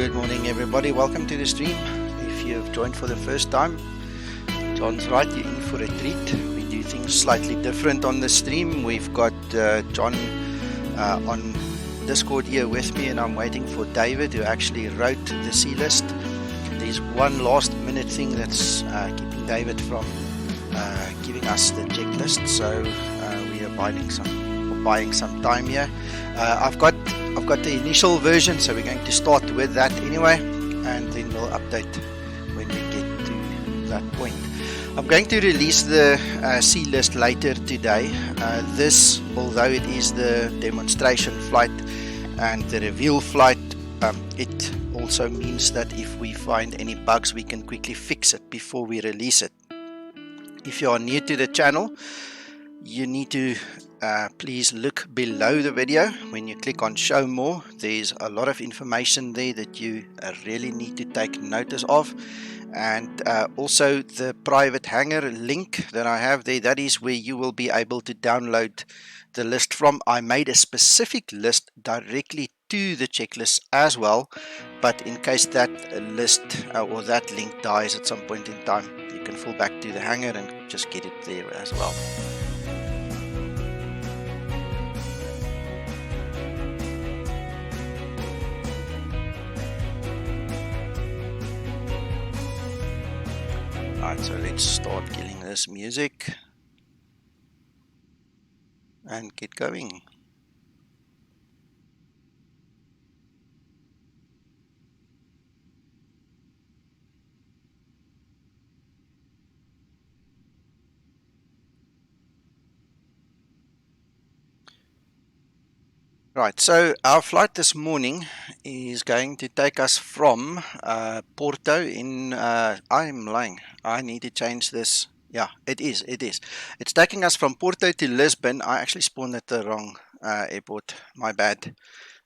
Good morning, everybody. Welcome to the stream. If you have joined for the first time, John's right, you're in for a treat. We do things slightly different on the stream. We've got John on Discord here with me, and I'm waiting for David, who actually wrote the C list. There's one last minute thing that's keeping David from giving us the checklist, so we are buying some time here. I've got the initial version, so we're going to start with that anyway, and then we'll update when we get to that point. I'm going to release the C list later today. This, although it is the demonstration flight and the reveal flight, it also means that if we find any bugs, we can quickly fix it before we release it. If you are new to the channel, you need to please look below the video. When you click on show more, there's a lot of information there that you really need to take notice of. And also the private hangar link that I have there, that is where you will be able to download the list from. I made a specific list directly to the checklist as well, but in case that list or that link dies at some point in time, you can fall back to the hangar and just get it there as well. Alright, so let's start killing this music and get going. Right, so our flight this morning is going to take us from Porto in, I'm lying, I need to change this. Yeah, it is. It's taking us from Porto to Lisbon. I actually spawned at the wrong airport, my bad.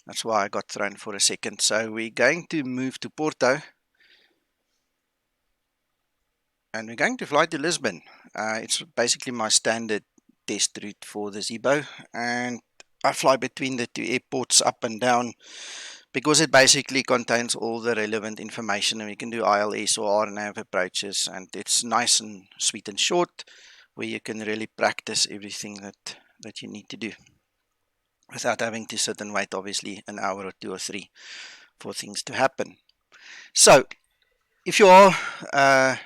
That's why I got thrown for a second. So we're going to move to Porto and we're going to fly to Lisbon. It's basically my standard test route for the Zibo, and I fly between the two airports up and down because it basically contains all the relevant information, and we can do ILS or RNAV approaches, and it's nice and sweet and short where you can really practice everything that you need to do without having to sit and wait obviously an hour or two or three for things to happen. So if you are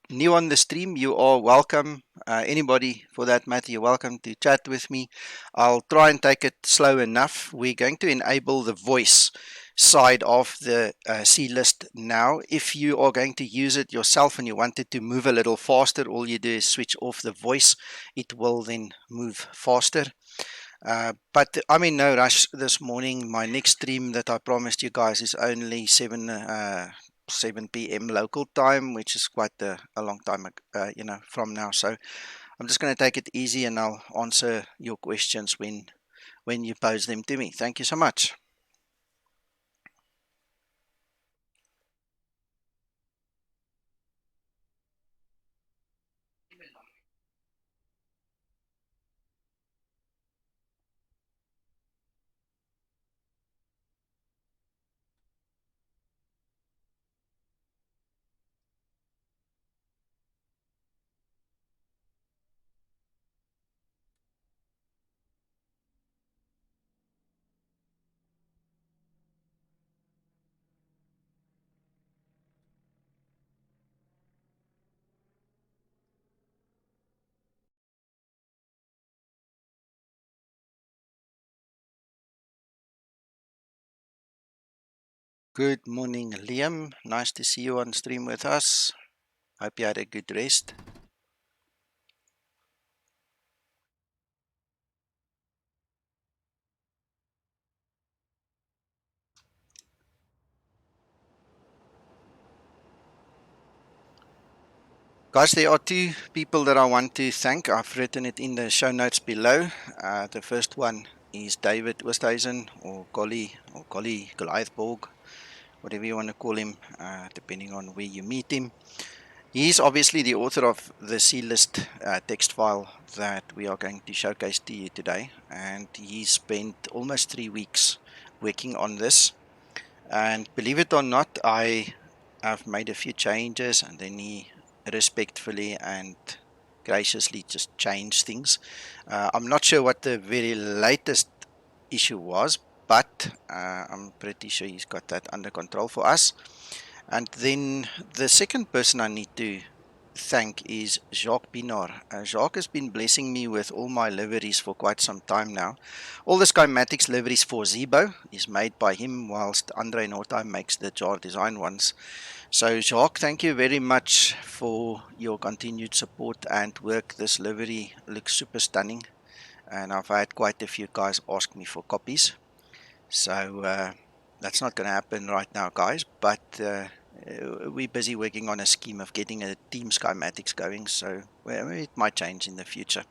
new on the stream, you are welcome. Anybody for that matter, you're welcome to chat with me. I'll try and take it slow enough. We're going to enable the voice side of the C list now. If you are going to use it yourself and you want it to move a little faster, all you do is switch off the voice. It will then move faster. But I'm in no rush this morning. My next stream that I promised you guys is only 7 p.m. local time, which is quite a long time from now. So I'm just going to take it easy, and I'll answer your questions when you pose them to me. Thank you so much. Good morning, Liam. Nice to see you on stream with us. Hope you had a good rest. Guys, there are two people that I want to thank. I've written it in the show notes below. The first one is David Oosthuizen, or Golly, Goliathborg, whatever you want to call him, depending on where you meet him. He's obviously the author of the C list text file that we are going to showcase to you today, and he spent almost 3 weeks working on this. And believe it or not, I have made a few changes, and then he respectfully and graciously just changed things. I'm not sure what the very latest issue was, but I'm pretty sure he's got that under control for us. And then the second person I need to thank is Jacques Pienaar. Jacques has been blessing me with all my liveries for quite some time now. All the Skymatix liveries for Zibo is made by him, whilst Andre Nortime makes the jar design ones. So Jacques, thank you very much for your continued support and work. This livery looks super stunning, and I've had quite a few guys ask me for copies. So that's not going to happen right now, guys, but we're busy working on a scheme of getting a Team Skymatix going, so well, it might change in the future.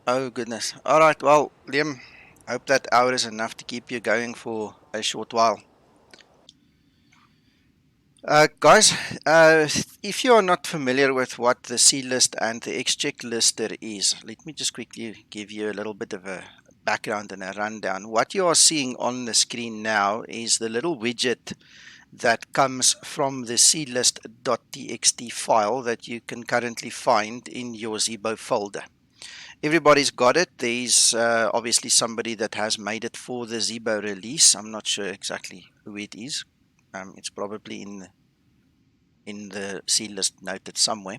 Oh, goodness. All right, well, Liam, hope that hour is enough to keep you going for a short while. Guys, if you are not familiar with what the C list and the xChecklist is, let me just quickly give you a little bit of a background and a rundown. What you are seeing on the screen now is the little widget that comes from the clist.txt file that you can currently find in your Zibo folder. Everybody's got it. There's obviously somebody that has made it for the Zibo release. I'm not sure exactly who it is. It's probably in the C list noted somewhere.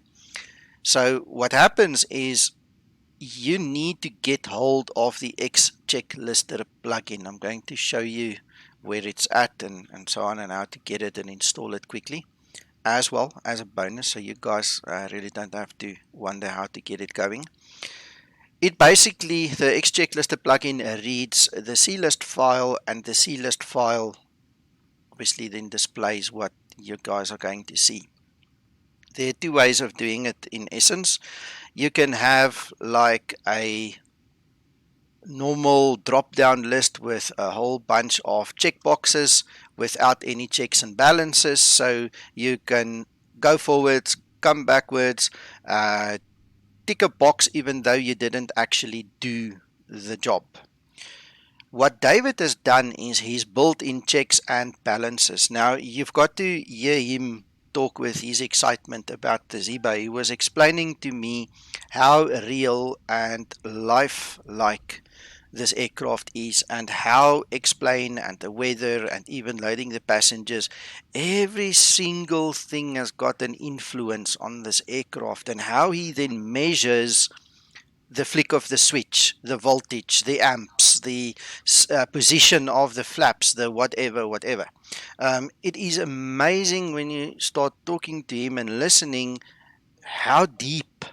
So what happens is you need to get hold of the xChecklist plugin. I'm going to show you where it's at and so on, and how to get it and install it quickly, as well as a bonus, so you guys really don't have to wonder how to get it going. It basically, the xChecklist plugin reads the CList file, and the CList file obviously then displays what you guys are going to see. There are two ways of doing it in essence. You can have like a normal drop-down list with a whole bunch of checkboxes without any checks and balances, so you can go forwards, come backwards, tick a box even though you didn't actually do the job. What David has done is he's built in checks and balances. Now you've got to hear him talk with his excitement about the Zibo. He was explaining to me how real and lifelike this aircraft is, and how explain and the weather and even loading the passengers, every single thing has got an influence on this aircraft, and how he then measures the flick of the switch, the voltage, the amps, the position of the flaps, the whatever. It is amazing when you start talking to him and listening how deep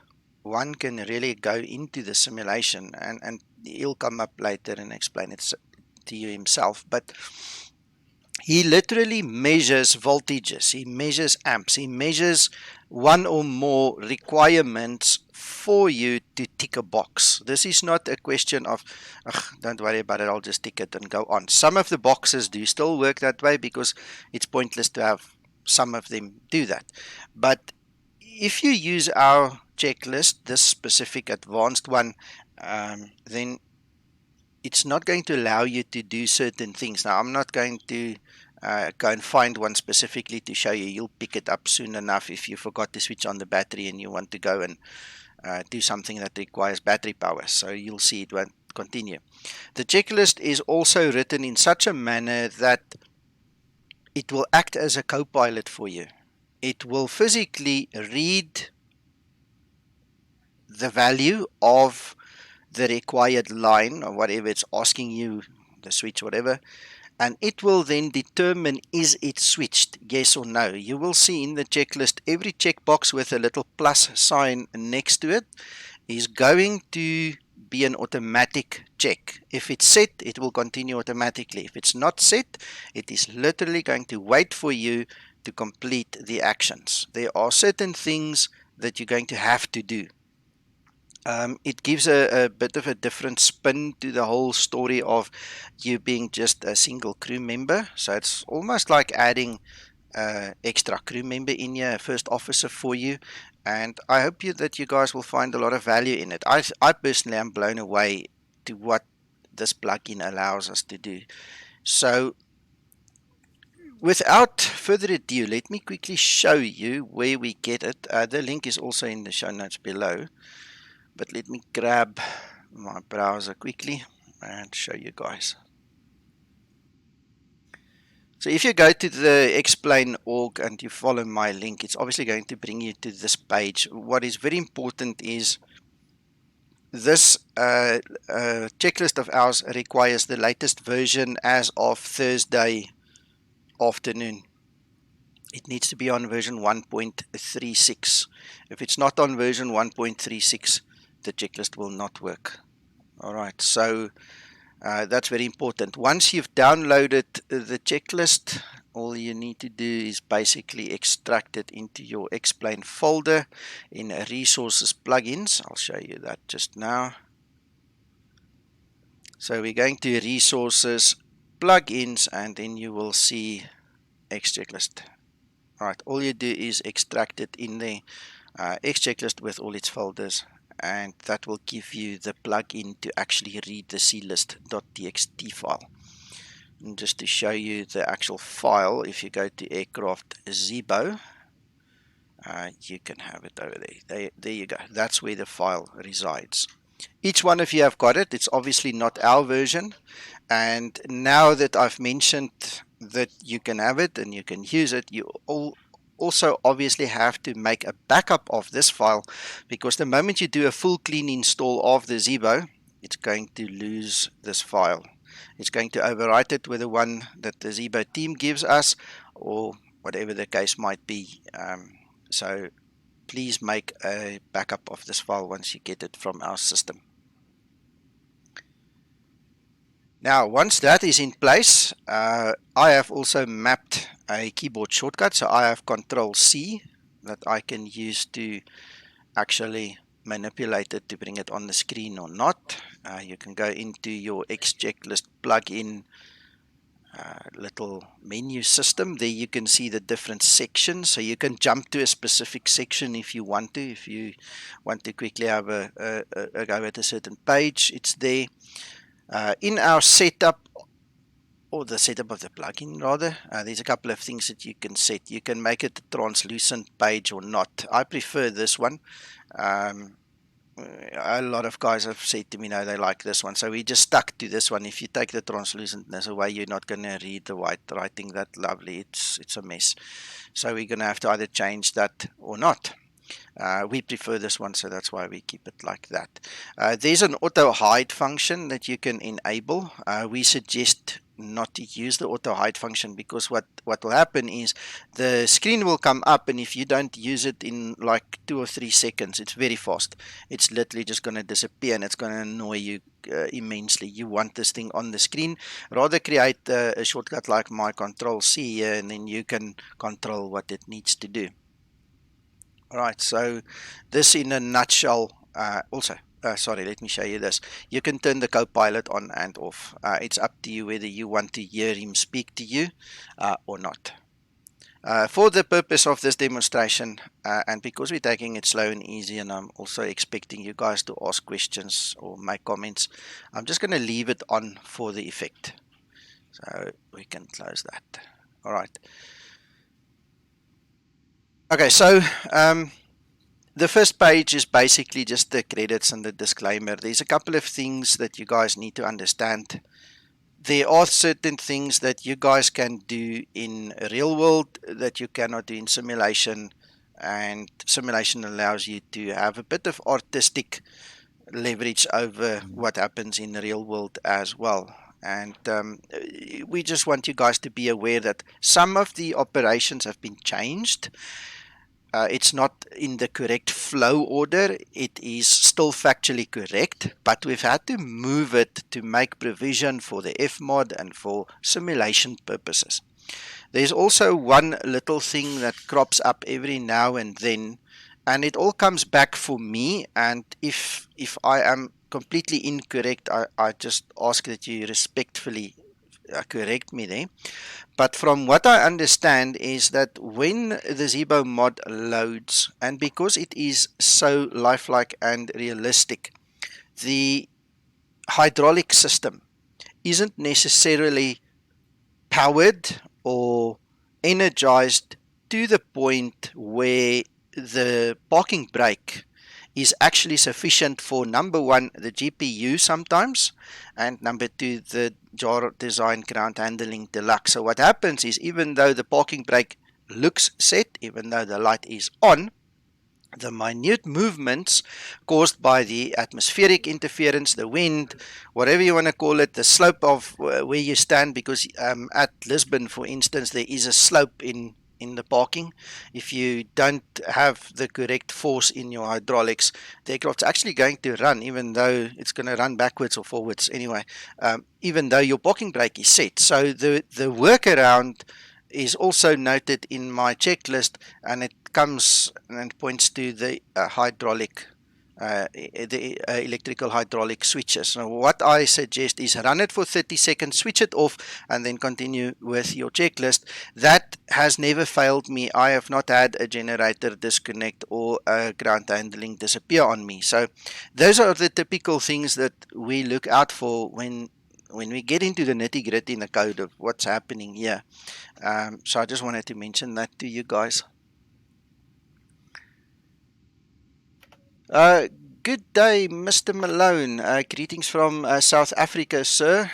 one can really go into the simulation, and he'll come up later and explain it to you himself. But he literally measures voltages, he measures amps, he measures one or more requirements for you to tick a box. This is not a question of, don't worry about it, I'll just tick it and go on. Some of the boxes do still work that way, because it's pointless to have some of them do that. But if you use our checklist, this specific advanced one, then it's not going to allow you to do certain things. Now, I'm not going to go and find one specifically to show you. You'll pick it up soon enough if you forgot to switch on the battery and you want to go and do something that requires battery power. So you'll see it won't continue. The checklist is also written in such a manner that it will act as a co-pilot for you. It will physically read the value of the required line or whatever it's asking you, the switch, whatever, and it will then determine, is it switched, yes or no. You will see in the checklist every checkbox with a little plus sign next to it is going to be an automatic check. If it's set, it will continue automatically. If it's not set, it is literally going to wait for you to complete the actions. There are certain things that you're going to have to do. It gives a bit of a different spin to the whole story of you being just a single crew member. So it's almost like adding extra crew member in here, a first officer for you. and I hope that you guys will find a lot of value in it. I personally am blown away to what this plugin allows us to do. So without further ado, let me quickly show you where we get it. The link is also in the show notes below, but let me grab my browser quickly and show you guys. So if you go to the explain.org and you follow my link, it's obviously going to bring you to this page. What is very important is this checklist of ours requires the latest version as of Thursday afternoon. It needs to be on version 1.36. If it's not on version 1.36, the checklist will not work. All right, so that's very important. Once you've downloaded the checklist, all you need to do is basically extract it into your explain folder in resources plugins. I'll show you that just now. So we're going to resources plugins, and then you will see xChecklist. All right, all you do is extract it in the xChecklist with all its folders, and that will give you the plugin to actually read the clist.txt file. And just to show you the actual file, if you go to aircraft Zibo, you can have it over there. There you go. That's where the file resides. Each one of you have got it. It's obviously not our version. And now that I've mentioned that you can have it and you can use it, you also obviously have to make a backup of this file, because the moment you do a full clean install of the Zibo, it's going to lose this file. It's going to overwrite it with the one that the Zibo team gives us, or whatever the case might be. So please make a backup of this file once you get it from our system. Now, once that is in place, I have also mapped a keyboard shortcut. So I have Control-C that I can use to actually manipulate it to bring it on the screen or not. You can go into your xChecklist plugin little menu system. There you can see the different sections, so you can jump to a specific section if you want to. If you want to quickly have a go at a certain page, it's there. In our setup, or the setup of the plugin rather, there's a couple of things that you can set. You can make it a translucent page or not. I prefer this one. A lot of guys have said to me, no, they like this one, so we just stuck to this one. If you take the translucentness away, you're not going to read the white writing that lovely. It's a mess. So we're going to have to either change that or not. We prefer this one, so that's why we keep it like that. There's an auto hide function that you can enable. We suggest not to use the auto hide function, because what will happen is the screen will come up, and if you don't use it in like 2 or 3 seconds, it's very fast, it's literally just going to disappear, and it's going to annoy you immensely. You want this thing on the screen. Rather create a shortcut like my Control-C here, and then you can control what it needs to do. Alright, so this in a nutshell. Sorry, let me show you this. You can turn the co-pilot on and off. It's up to you whether you want to hear him speak to you or not. For the purpose of this demonstration, and because we're taking it slow and easy, and I'm also expecting you guys to ask questions or make comments, I'm just going to leave it on for the effect. So we can close that. Alright. Okay, so the first page is basically just the credits and the disclaimer. There's a couple of things that you guys need to understand. There are certain things that you guys can do in real world that you cannot do in simulation, and simulation allows you to have a bit of artistic leverage over what happens in the real world as well. And we just want you guys to be aware that some of the operations have been changed. It's not in the correct flow order. It is still factually correct, but we've had to move it to make provision for the FMOD and for simulation purposes. There's also one little thing that crops up every now and then, and it all comes back for me, and if I am completely incorrect, I just ask that you respectfully correct me there. But from what I understand is that when the Zibo mod loads, and because it is so lifelike and realistic, the hydraulic system isn't necessarily powered or energized to the point where the parking brake is actually sufficient for, number one, the GPU sometimes, and number two, the JAR Design Ground Handling Deluxe. So what happens is, even though the parking brake looks set, even though the light is on, the minute movements caused by the atmospheric interference, the wind, whatever you want to call it, the slope of where you stand, because at Lisbon, for instance, there is a slope in the parking. If you don't have the correct force in your hydraulics, the aircraft's actually going to run, even though it's going to run backwards or forwards anyway, even though your parking brake is set. So the workaround is also noted in my checklist, and it comes and points to the hydraulic, the electrical hydraulic switches. So what I suggest is run it for 30 seconds, switch it off, and then continue with your checklist. That has never failed me. I have not had a generator disconnect or a ground handling disappear on me. So those are the typical things that we look out for when we get into the nitty-gritty in the code of what's happening here. So I just wanted to mention that to you guys. Good day, Mr. Malone. Greetings from South Africa, sir.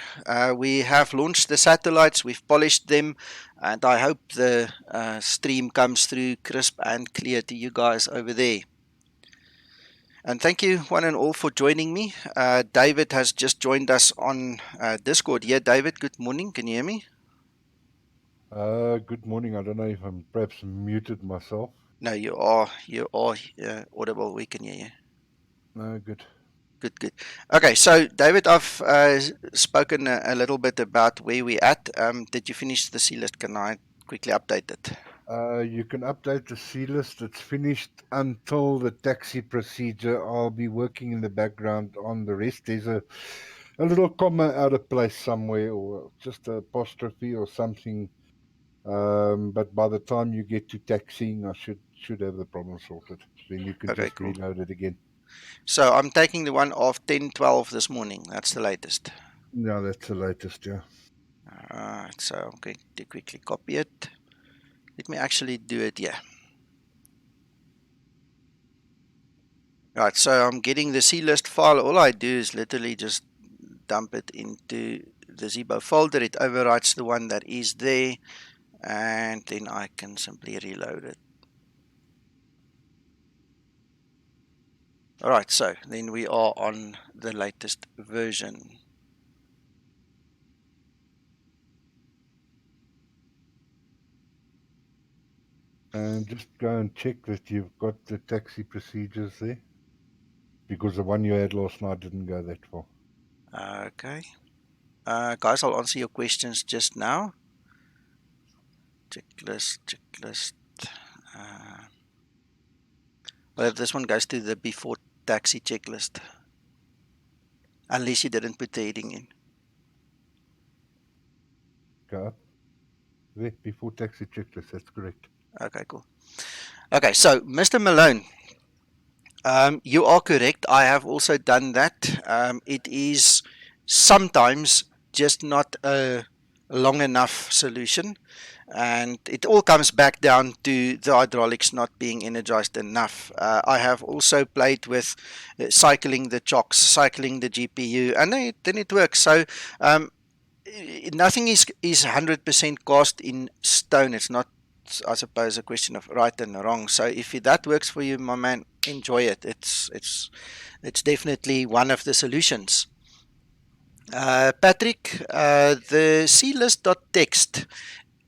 We have launched the satellites, we've polished them, and I hope the stream comes through crisp and clear to you guys over there. And thank you, one and all, for joining me. David has just joined us on Discord here. David, good morning. Can you hear me? Good morning. I don't know if I'm perhaps muted myself. No, you are audible. We can hear you. No, good. Good. Okay, so David, I've spoken a little bit about where we're at. Did you finish the C list? Can I quickly update it? You can update the C list. It's finished until the taxi procedure. I'll be working in the background on the rest. There's a little comma out of place somewhere, or just an apostrophe or something. But by the time you get to taxiing, I should have the problem sorted. Then you can Okay, just cool. reload it again. So I'm taking the one of 10:12 this morning. That's the latest. No, that's the latest, yeah. Alright, so I'm going to quickly copy it. Let me actually do it here. Right, so I'm getting the C list file. All I do is literally just dump it into the Zibo folder. It overwrites the one that is there, and then I can simply reload it. Alright, so then we are on the latest version. And just go and check that you've got the taxi procedures there, because the one you had last night didn't go that far. Okay. Guys, I'll answer your questions just now. Checklist. Well, if this one goes to the before taxi checklist, unless you didn't put the heading in. Go up. There, before taxi checklist, that's correct. Okay, cool. Okay, so Mr. Malone, you are correct. I have also done that. It is sometimes just not a long enough solution, and it all comes back down to the hydraulics not being energized enough. I have also played with cycling the chocks, cycling the GPU, and then it works. So nothing is 100% cast in stone. It's not, I suppose, a question of right and wrong. So if that works for you, my man, enjoy it. It's definitely one of the solutions. Patrick, the clist.txt,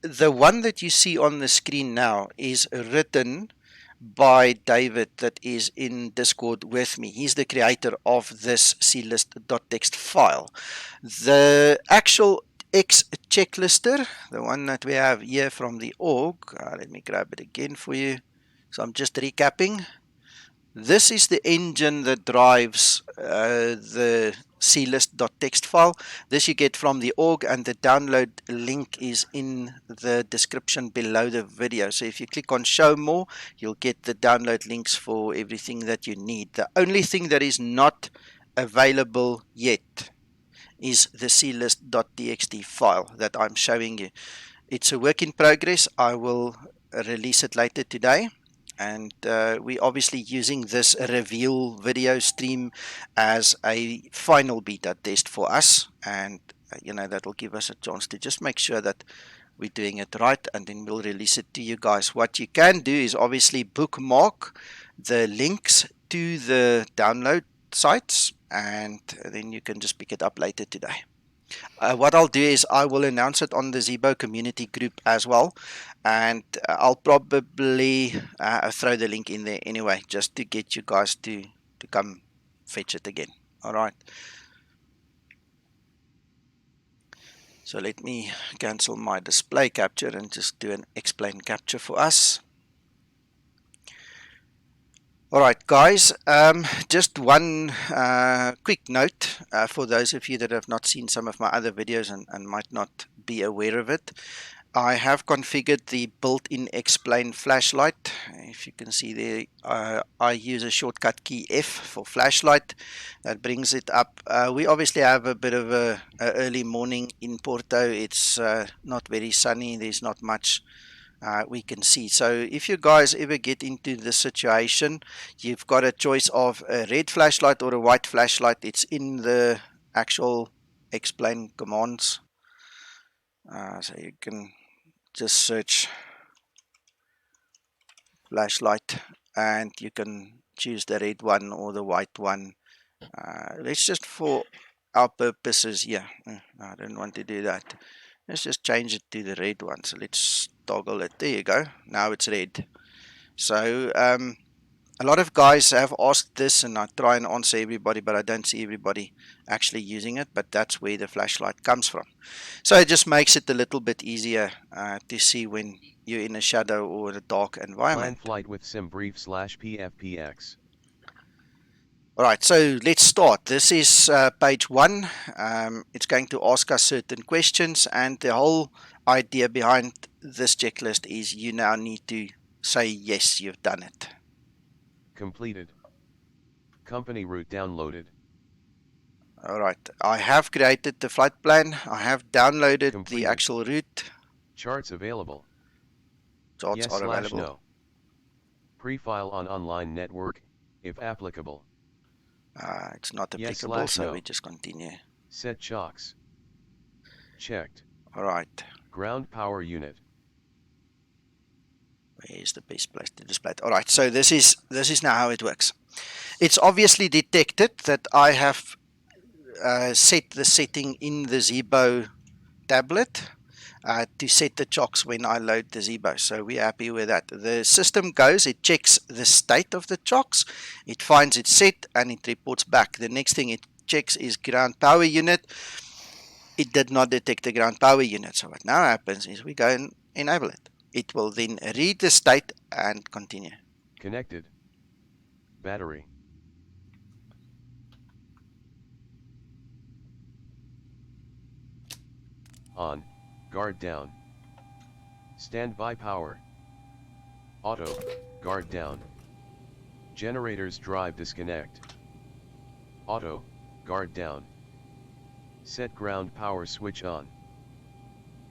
the one that you see on the screen now, is written by David that is in Discord with me. He's the creator of this clist.txt file. The actual xChecklister, the one that we have here from the org, let me grab it again for you. So I'm just recapping. This is the engine that drives the clist.txt file. This you get from the org, and the download link is in the description below the video. So if you click on show more, you'll get the download links for everything that you need. The only thing that is not available yet is the clist.txt file that I'm showing you. It's a work in progress. I will release it later today. And we're obviously using this reveal video stream as a final beta test for us. And, that will give us a chance to just make sure that we're doing it right. And then we'll release it to you guys. What you can do is obviously bookmark the links to the download sites. And then you can just pick it up later today. What I'll do is I will announce it on the Zibo community group as well, and I'll probably throw the link in there anyway, just to get you guys to come fetch it again. All right. So let me cancel my display capture and just do an explain capture for us. All right, guys, just one quick note for those of you that have not seen some of my other videos and might not be aware of it. I have configured the built-in explain flashlight. If you can see there, I use a shortcut key F for flashlight. That brings it up. We obviously have a bit of a early morning in Porto. It's not very sunny. There's not much we can see. So if you guys ever get into this situation, you've got a choice of a red flashlight or a white flashlight. It's in the actual explain commands. So you can just search flashlight and you can choose the red one or the white one. Let's just, for our purposes, I don't want to do that. Let's just change it to the red one. So let's toggle it. There you go. Now it's red. So a lot of guys have asked this, and I try and answer everybody, but I don't see everybody actually using it. But that's where the flashlight comes from. So it just makes it a little bit easier to see when you're in a shadow or a dark environment. Plan flight with simbrief/pfpx. Alright, so let's start. This is page 1. It's going to ask us certain questions, and the whole idea behind this checklist is you now need to say yes, you've done it. Completed. Company route downloaded. Alright, I have created the flight plan. I have downloaded Completed. the actual route. Charts available. Charts Yes are available. No. Pre-file on online network, if applicable. It's not applicable, Yes so no. we just continue. Set chocks. Checked. Alright. Ground power unit. Where's the best place to display it? Alright, so this is now how it works. It's obviously detected that I have set the setting in the Zibo tablet to set the chocks when I load the Zibo. So we're happy with that. The system goes, it checks the state of the chocks, it finds it set, and it reports back. The next thing it checks is ground power unit. It did not detect the ground power unit. So what now happens is we go and enable it. It will then read the state and continue. Connected. Battery. On. Guard down. Standby power. Auto. Guard down. Generators drive disconnect. Auto. Guard down. Set ground power switch on.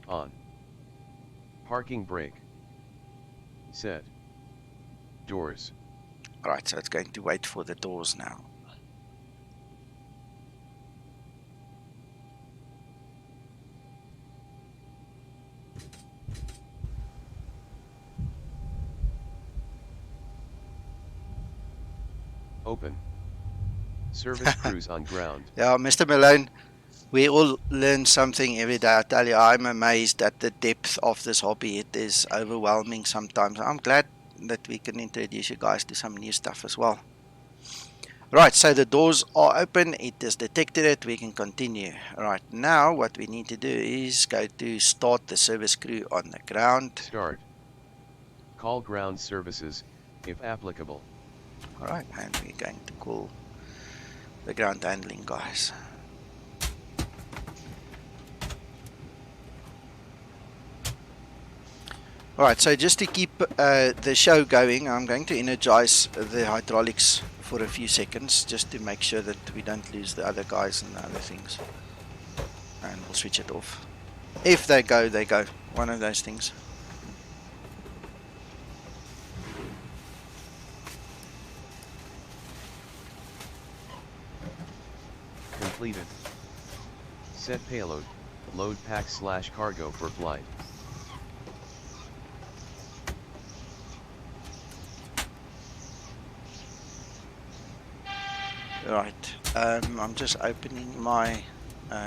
On. Parking brake. Set. Doors. Alright, so it's going to wait for the doors now. Open. Service crews on ground. Yeah, Mr. Malone, we all learn something every day. I tell you, I'm amazed at the depth of this hobby. It is overwhelming sometimes. I'm glad that we can introduce you guys to some new stuff as well. Right, so the doors are open. It has detected it. We can continue. Right, now what we need to do is go to start the service crew on the ground. Start. Call ground services, if applicable. Alright, and we're going to call the ground handling guys. Alright, so just to keep the show going, I'm going to energize the hydraulics for a few seconds, just to make sure that we don't lose the other guys and the other things. And we'll switch it off. If they go, they go. One of those things. Completed. Set payload, load pack / cargo for flight. Right, I'm just opening my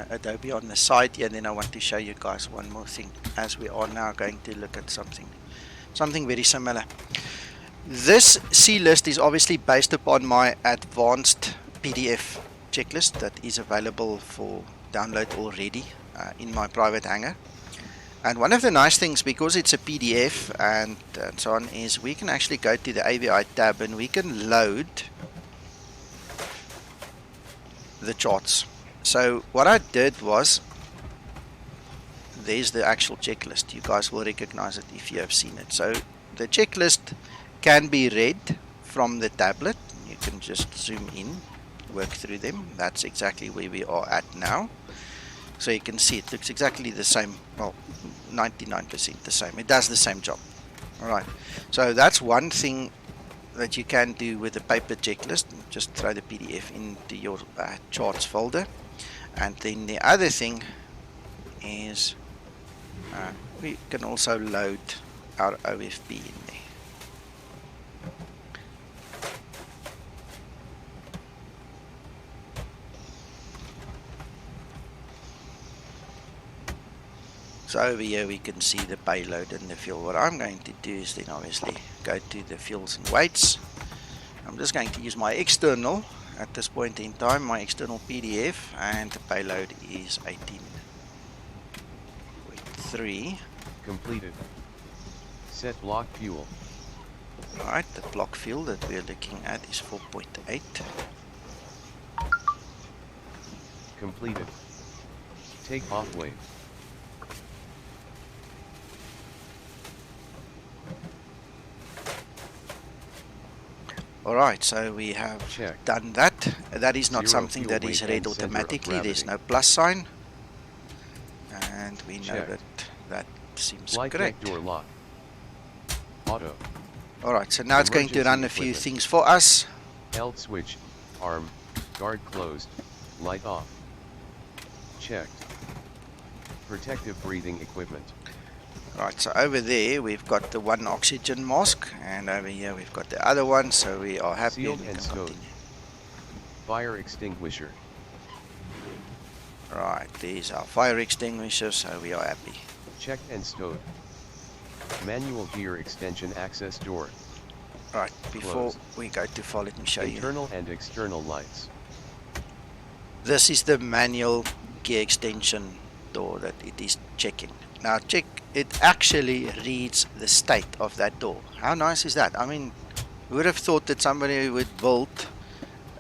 Adobe on the side here, and then I want to show you guys one more thing, as we are now going to look at something very similar. This C list is obviously based upon my advanced PDF checklist that is available for download already in my private hangar. And one of the nice things, because it's a PDF and so on, is we can actually go to the AVI tab and we can load the charts. So what I did was, there's the actual checklist. You guys will recognize it if you have seen it. So the checklist can be read from the tablet. You can just zoom in, work through them. That's exactly where we are at now. So you can see it looks exactly the same, well, 99% the same. It does the same job. Alright, so that's one thing that you can do with the paper checklist. Just throw the PDF into your charts folder. And then the other thing is we can also load our OFB in there. So over here we can see the payload and the fuel. What I'm going to do is then obviously go to the fuels and weights. I'm just going to use my external at this point in time, my external PDF, and the payload is 18.3. Completed. Set block fuel. Alright, the block fuel that we're looking at is 4.8. Completed. Takeoff weight. Alright, so we have done that. That is not something that is read automatically. There's no plus sign. And we know that that seems correct. Door lock. Auto. Alright, so now it's going to run a few things for us. L switch, arm, guard closed, light off. Checked. Protective breathing equipment. Right, so over there we've got the one oxygen mask, and over here we've got the other one, so we are happy and we can continue. Fire extinguisher. Right, these are fire extinguishers, so we are happy. Checked and stowed. Manual gear extension access door. Right, before we go too far, let me show you. Internal and external lights. This is the manual gear extension door that it is checking. Now check, it actually reads the state of that door. How nice is that? I mean, who would have thought that somebody would build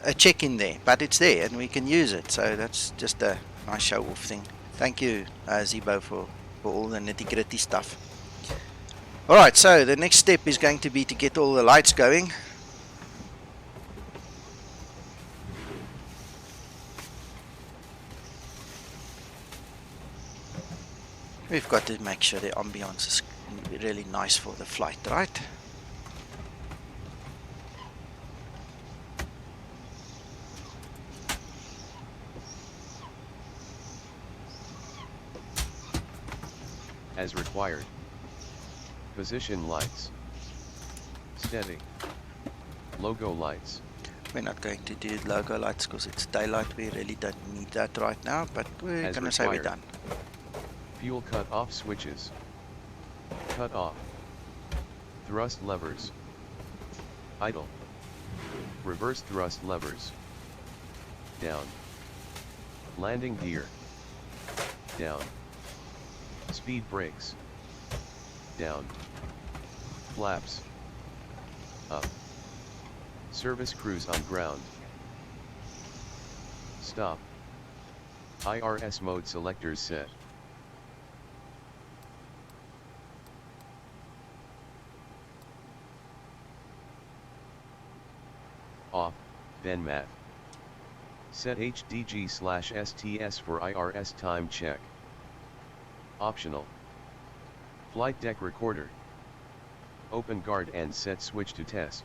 a check in there, but it's there and we can use it. So that's just a nice show off thing. Thank you Zibo for all the nitty gritty stuff. Alright, so the next step is going to be to get all the lights going. We've got to make sure the ambience is really nice for the flight, right? As required. Position lights. Steady. Logo lights. We're not going to do logo lights because it's daylight. We really don't need that right now, but we're going to say we're done. Fuel cut off switches. Cut off. Thrust levers. Idle. Reverse thrust levers. Down. Landing gear. Down. Speed brakes. Down. Flaps. Up. Service cruise on ground. Stop. IRS mode selectors set. Off, then math. Set HDG/STS for IRS time check. Optional. Flight deck recorder. Open guard and set switch to test.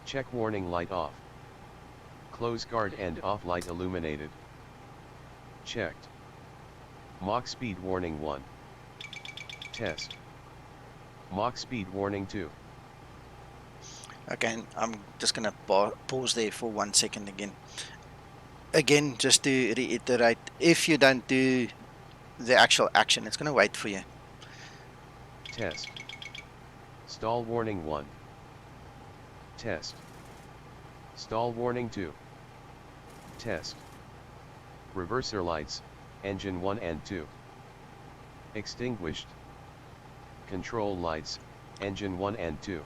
Check warning light off. Close guard and off light illuminated. Checked. Mach speed warning 1. Test. Mach speed warning 2. Okay, I'm just gonna pause there for 1 second again. Again, just to reiterate, if you don't do the actual action, it's gonna wait for you. Test. Stall warning 1. Test. Stall warning 2. Test. Reverser lights, engine 1 and 2. Extinguished. Control lights, engine 1 and 2.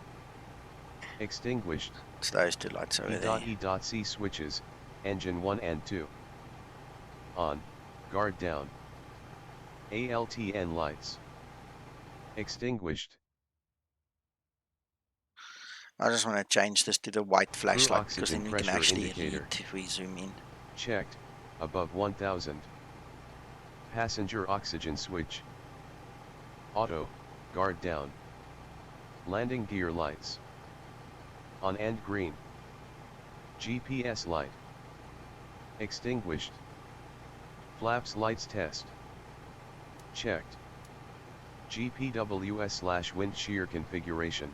Extinguished. It's those two lights over there. E.C switches, engine 1 and 2. On, guard down. ALTN lights. Extinguished. I just want to change this to the white flashlight because oxygen then we can pressure actually indicator. read if we zoom in. Checked, above 1000. Passenger oxygen switch. Auto, guard down. Landing gear lights. On and green. GPS light. Extinguished. Flaps lights test. Checked. GPWS/wind shear configuration.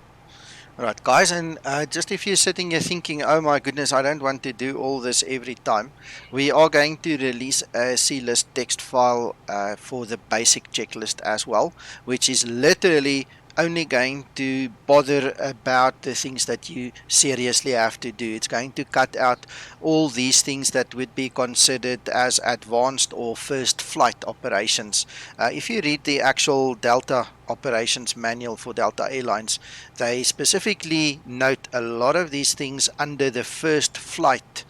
Right, guys, and just if you're sitting here thinking, oh my goodness, I don't want to do all this every time, we are going to release a CList text file for the basic checklist as well, which is literally only going to bother about the things that you seriously have to do. It's going to cut out all these things that would be considered as advanced or first flight operations. If you read the actual Delta operations manual for Delta Airlines, they specifically note a lot of these things under the first flight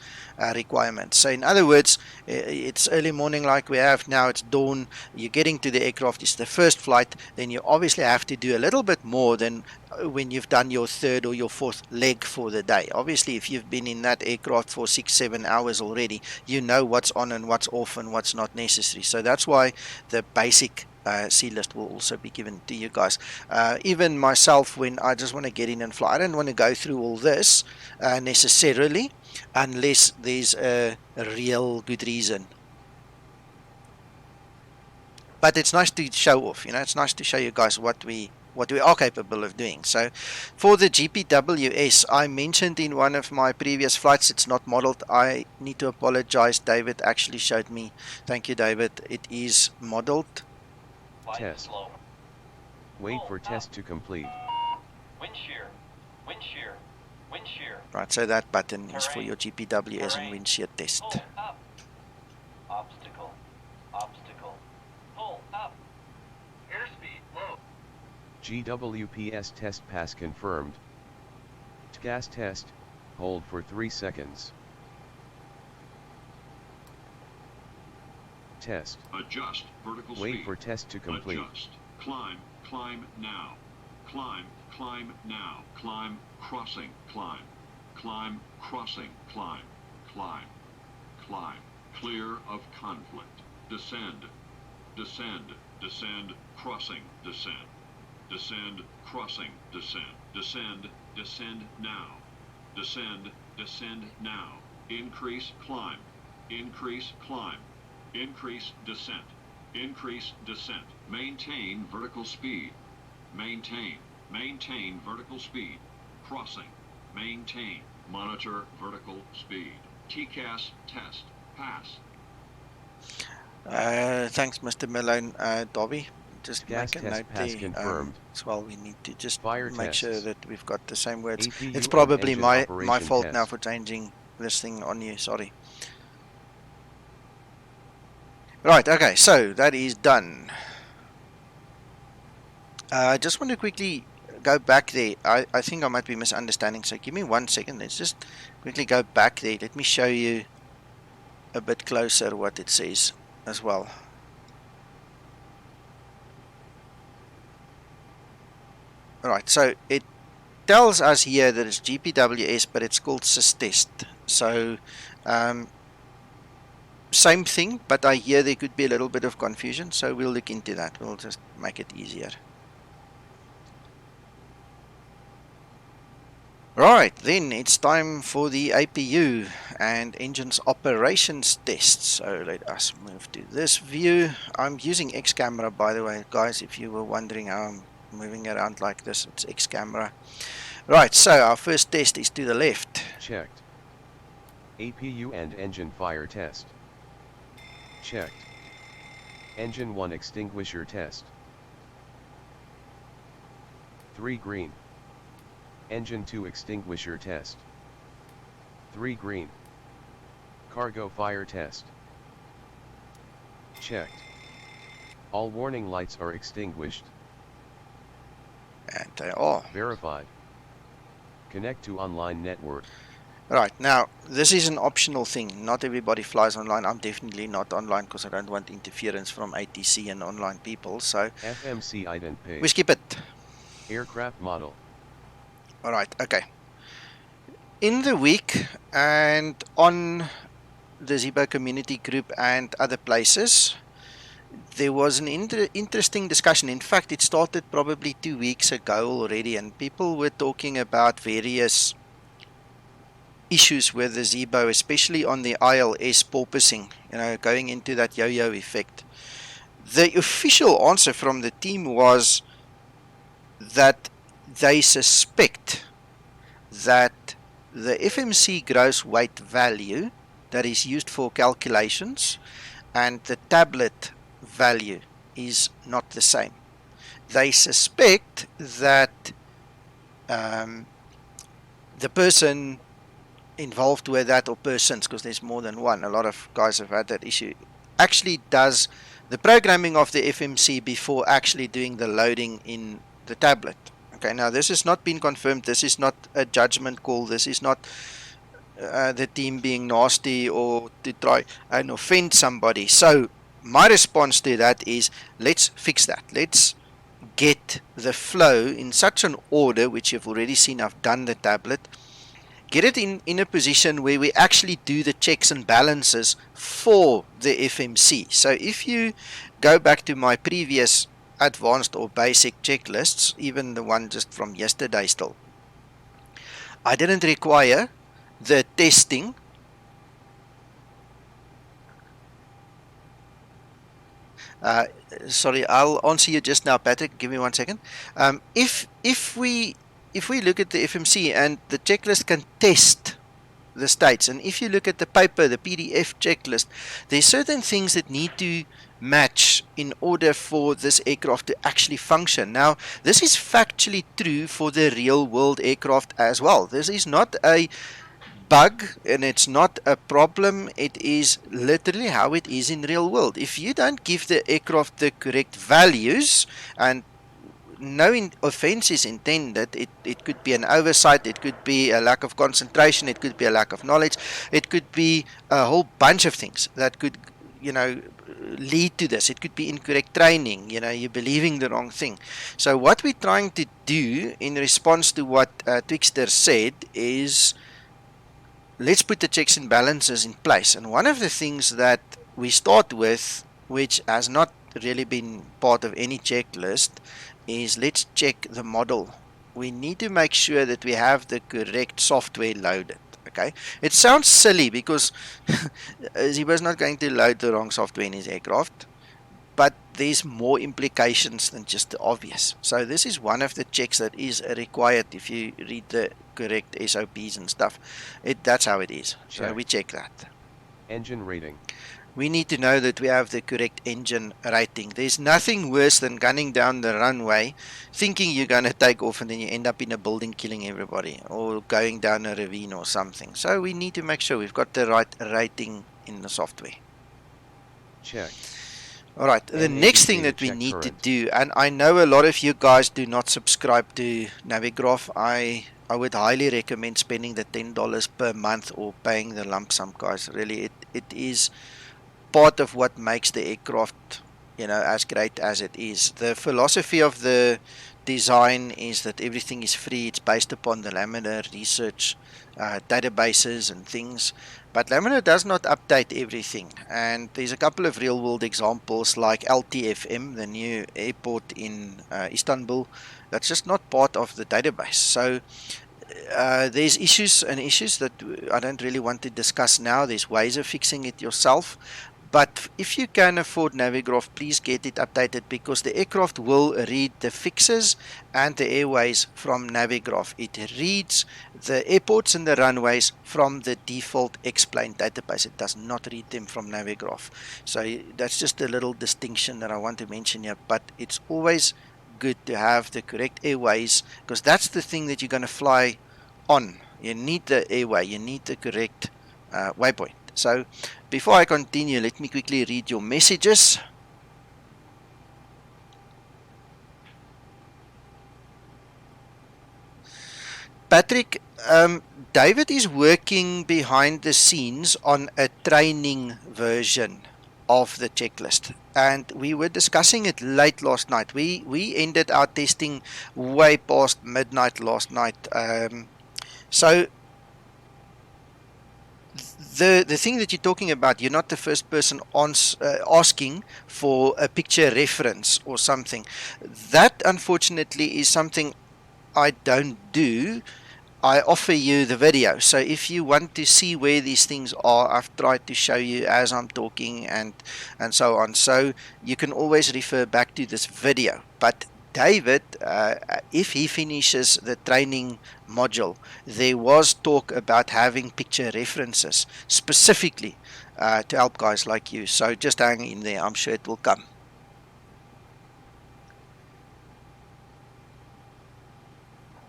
requirements. So in other words, it's early morning like we have now, it's dawn, you're getting to the aircraft, it's the first flight, then you obviously have to do a little bit more than when you've done your third or your fourth leg for the day. Obviously, if you've been in that aircraft for 6-7 hours already, you know what's on and what's off and what's not necessary. So that's why the basic CList will also be given to you guys. Even myself, when I just want to get in and fly, I don't want to go through all this necessarily, unless there's a real good reason. But it's nice to show off, you know, it's nice to show you guys what we are capable of doing. So for the GPWS, I mentioned in one of my previous flights, it's not modeled. I need to apologize. David actually showed me. Thank you, David. It is modeled. Test. Wait for test to complete. Wind shear, wind shear, wind shear. Right, so that button is for your GPWS and wind shear test. Pull up. Obstacle, obstacle. Pull up. Airspeed low. GWPS test pass confirmed. TGAS test, hold for 3 seconds. Test. Adjust vertical speed. Wait for test to complete. Adjust. Climb, climb now. Climb, climb now. Climb, crossing, climb. Climb, crossing, climb. Climb, climb. Clear of conflict. Descend, descend, descend, crossing, descend. Descend, crossing, descend. Descend, descend now. Descend, descend now. Increase, climb. Increase, climb. Increase descent. Increase descent. Maintain vertical speed. Maintain. Maintain vertical speed. Crossing. Maintain. Monitor vertical speed. TCAS test. Pass. Thanks, Mr. Malone. Dobby, just Gas make a test note pass there confirmed. as well. We need to just Fire make sure tests. that we've got the same words. APU It's on probably engine my operation fault test. now for changing this thing on you. Sorry. Right, okay, so that is done. I just want to quickly go back there. I think I might be misunderstanding, so give me 1 second. Let's just quickly go back there. Let me show you a bit closer what it says as well. Alright, so it tells us here that it's GPWS, but it's called systest. So same thing, but I hear there could be a little bit of confusion, so we'll look into that. We'll just make it easier. Right, then it's time for the APU and engines operations test. So let us move to this view. I'm using X camera, by the way, guys, if you were wondering how I'm moving around like this, it's X camera. Right, so our first test is to the left. Checked. APU and engine fire test. Checked. Engine 1 extinguisher test. 3 green. Engine 2 extinguisher test. 3 green. Cargo fire test. Checked. All warning lights are extinguished. And they are. Verified. Connect to online network. Right, now this is an optional thing. Not everybody flies online. I'm definitely not online because I don't want interference from ATC and online people. So FMC ident page. we skip it. Aircraft model. Alright, okay. In the week and on the Zibo community group and other places, there was an interesting discussion. In fact, it started probably 2 weeks ago already, and people were talking about various issues with the Zibo, especially on the ILS porpoising, going into that yo-yo effect. The official answer from the team was that they suspect that the FMC gross weight value that is used for calculations and the tablet value is not the same. They suspect that the person involved with that, or persons, because there's more than one, a lot of guys have had that issue, actually does the programming of the FMC before actually doing the loading in the tablet. Okay, now this has not been confirmed. This is not a judgment call. This is not the team being nasty or to try and offend somebody. So my response to that is, let's fix that. Let's get the flow in such an order, which you've already seen. I've done the tablet. Get it in a position where we actually do the checks and balances for the FMC. So if you go back to my previous advanced or basic checklists, even the one just from yesterday still, I didn't require the testing sorry, I'll answer you just now, Patrick. Give me 1 second. If we look at the FMC and the checklist can test the states, and if you look at the paper, the PDF checklist, there's certain things that need to match in order for this aircraft to actually function. Now, this is factually true for the real world aircraft as well. This is not a bug and it's not a problem. It is literally how it is in real world. If you don't give the aircraft the correct values, and no offense is intended, it could be an oversight, it could be a lack of concentration, it could be a lack of knowledge, it could be a whole bunch of things that could lead to this. It could be incorrect training, you're believing the wrong thing. So what we're trying to do in response to what Twixter said is, let's put the checks and balances in place. And one of the things that we start with, which has not really been part of any checklist, is let's check the model. We need to make sure that we have the correct software loaded. Okay, it sounds silly because Zibo is not going to load the wrong software in his aircraft, but there's more implications than just the obvious. So this is one of the checks that is required if you read the correct SOPs and stuff. That's how it is. Check. So we check that. Engine rating. We need to know that we have the correct engine rating. There's nothing worse than gunning down the runway, thinking you're going to take off, and then you end up in a building killing everybody, or going down a ravine or something. So we need to make sure we've got the right rating in the software. Check. Alright, the NAV next thing data that we check need to current. do, and I know a lot of you guys do not subscribe to Navigraph. I would highly recommend spending the $10 per month or paying the lump sum, guys. Really, it is part of what makes the aircraft, as great as it is. The philosophy of the design is that everything is free. It's based upon the Laminar research databases and things, but Laminar does not update everything. And there's a couple of real world examples like LTFM, the new airport in Istanbul, that's just not part of the database. So there's issues that I don't really want to discuss now. There's ways of fixing it yourself. But if you can afford Navigraph, please get it updated, because the aircraft will read the fixes and the airways from Navigraph. It reads the airports and the runways from the default X-Plane database. It does not read them from Navigraph. So that's just a little distinction that I want to mention here. But it's always good to have the correct airways, because that's the thing that you're going to fly on. You need the airway, you need the correct waypoint. So before I continue, let me quickly read your messages. Patrick, David is working behind the scenes on a training version of the checklist, and we were discussing it late last night. We ended our testing way past midnight last night. So the thing that you're talking about, you're not the first person asking for a picture reference or something. That unfortunately is something I don't do. I offer you the video. So if you want to see where these things are, I've tried to show you as I'm talking and so on. So you can always refer back to this video. But David, if he finishes the training module, there was talk about having picture references specifically to help guys like you. So just hang in there. I'm sure it will come.